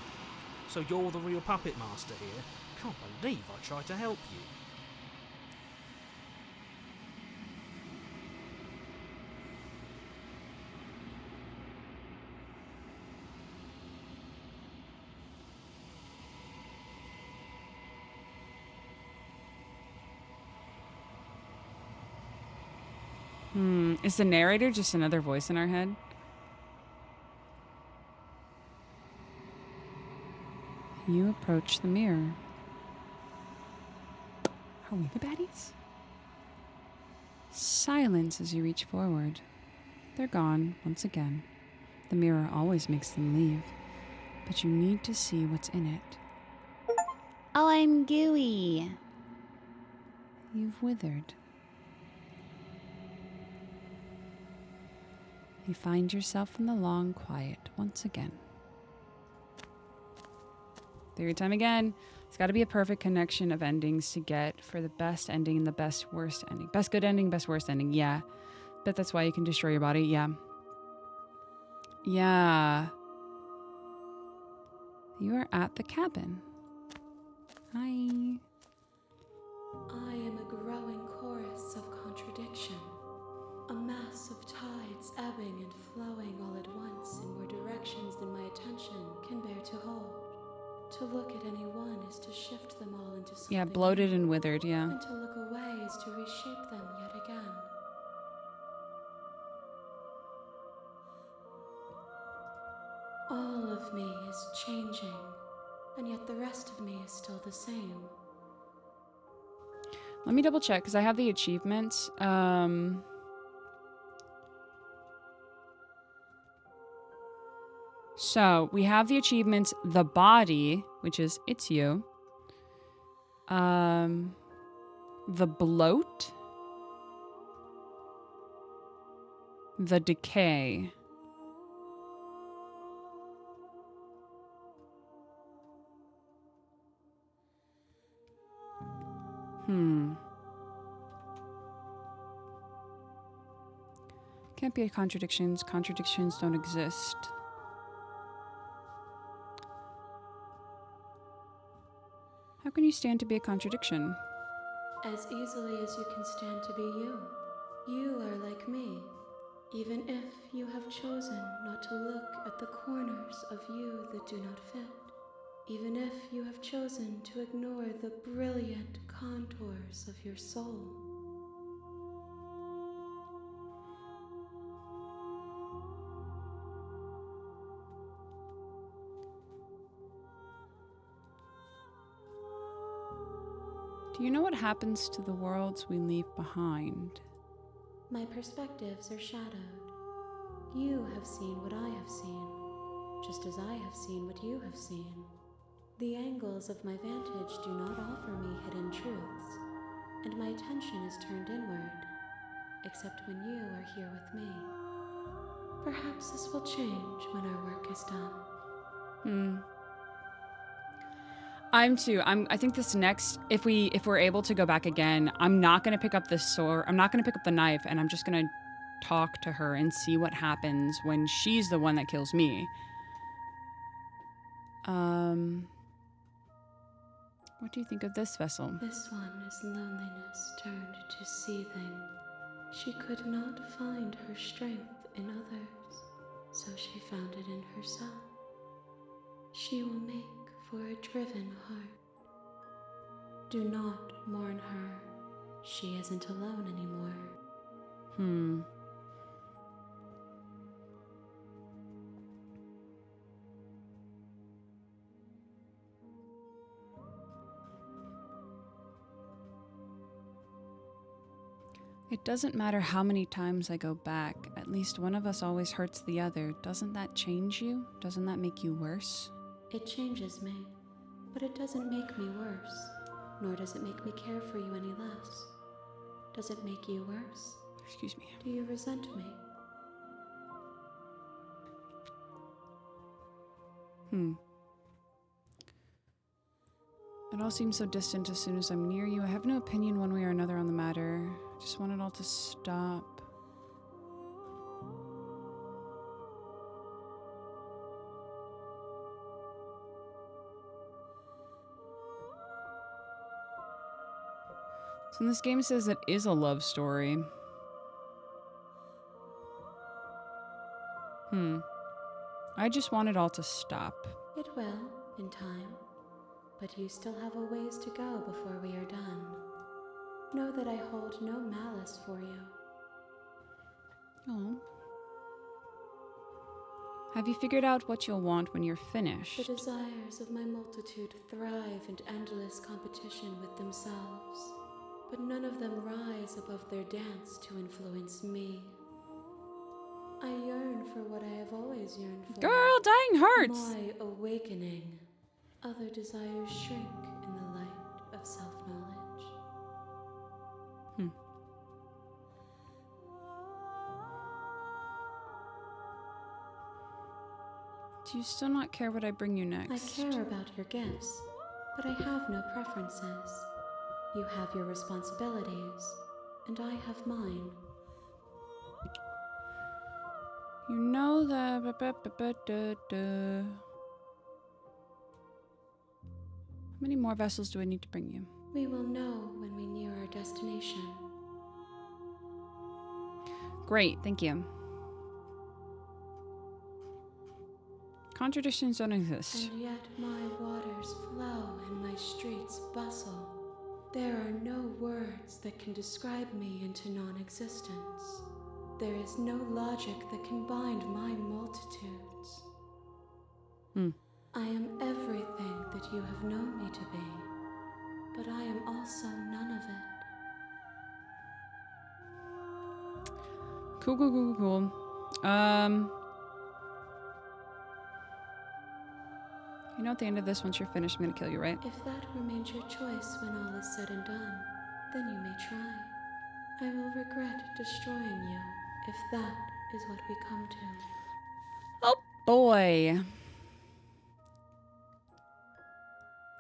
So you're the real puppet master here? Can't believe I tried to help you. Is the narrator just another voice in our head? You approach the mirror. Are we the baddies? Silence as you reach forward. They're gone once again. The mirror always makes them leave, but you need to see what's in it. Oh, I'm gooey. You've withered. You find yourself in the long quiet once again. Theory time again. It's got to be a perfect connection of endings to get for the best ending and the best worst ending. Best good ending, best worst ending, yeah. But that's why you can destroy your body, yeah. Yeah. You are at the cabin. Hi. I am a growing chorus of contradiction. A mass of tides ebbing and flowing all at once in more directions than my attention can bear to hold. To look at any one is to shift them all into something. Yeah, bloated and withered, yeah. And to look away is to reshape them yet again. All of me is changing, and yet the rest of me is still the same. Let me double check, because I have the achievements. So, we have the achievements, the body, which is, it's you. The bloat. The decay. Can't be contradictions. Contradictions don't exist. How can you stand to be a contradiction? As easily as you can stand to be you. You are like me, even if you have chosen not to look at the corners of you that do not fit. Even if you have chosen to ignore the brilliant contours of your soul. Do you know what happens to the worlds we leave behind? My perspectives are shadowed. You have seen what I have seen, just as I have seen what you have seen. The angles of my vantage do not offer me hidden truths, and my attention is turned inward, except when you are here with me. Perhaps this will change when our work is done. I think this next, if we're able to go back again, I'm not gonna pick up the sword. I'm not gonna pick up the knife, and I'm just gonna talk to her and see what happens when she's the one that kills me. What do you think of this vessel? This one is loneliness turned to seething. She could not find her strength in others, so she found it in herself. She will make for a driven heart. Do not mourn her. She isn't alone anymore. It doesn't matter how many times I go back. At least one of us always hurts the other. Doesn't that change you? Doesn't that make you worse? It changes me, but it doesn't make me worse, nor does it make me care for you any less. Does it make you worse? Excuse me. Do you resent me? It all seems so distant as soon as I'm near you. I have no opinion one way or another on the matter. I just want it all to stop. So this game says it is a love story. I just want it all to stop. It will, in time. But you still have a ways to go before we are done. Know that I hold no malice for you. Oh. Have you figured out what you'll want when you're finished? The desires of my multitude thrive in endless competition with themselves, but none of them rise above their dance to influence me. I yearn for what I have always yearned for. Girl, dying hurts! My awakening. Other desires shrink in the light of self-knowledge. Do you still not care what I bring you next? I care about your gifts, but I have no preferences. You have your responsibilities, and I have mine. You know that... How many more vessels do I need to bring you? We will know when we near our destination. Great, thank you. Contradictions don't exist. And yet my waters flow and my streets bustle. There are no words that can describe me into non-existence. There is no logic that can bind my multitudes. I am everything that you have known me to be, but I am also none of it. Cool. You know, at the end of this, once you're finished, I'm gonna kill you, right? If that remains your choice when all is said and done, then you may try. I will regret destroying you if that is what we come to. Oh boy.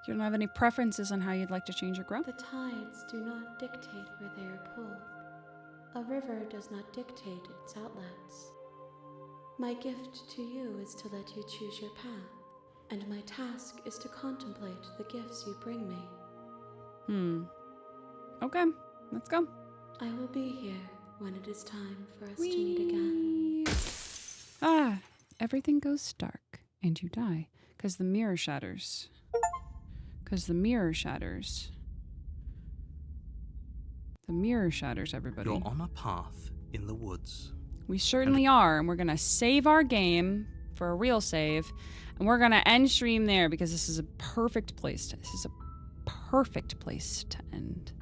You don't have any preferences on how you'd like to change or grow? The tides do not dictate where they are pulled. A river does not dictate its outlets. My gift to you is to let you choose your path, and my task is to contemplate the gifts you bring me. Okay, let's go. I will be here when it is time for us to meet again. Everything goes dark, and you die, because the mirror shatters. The mirror shatters, everybody. You're on a path in the woods. We certainly are, and we're gonna save our game for a real save, and we're gonna end stream there because this is a perfect place to end.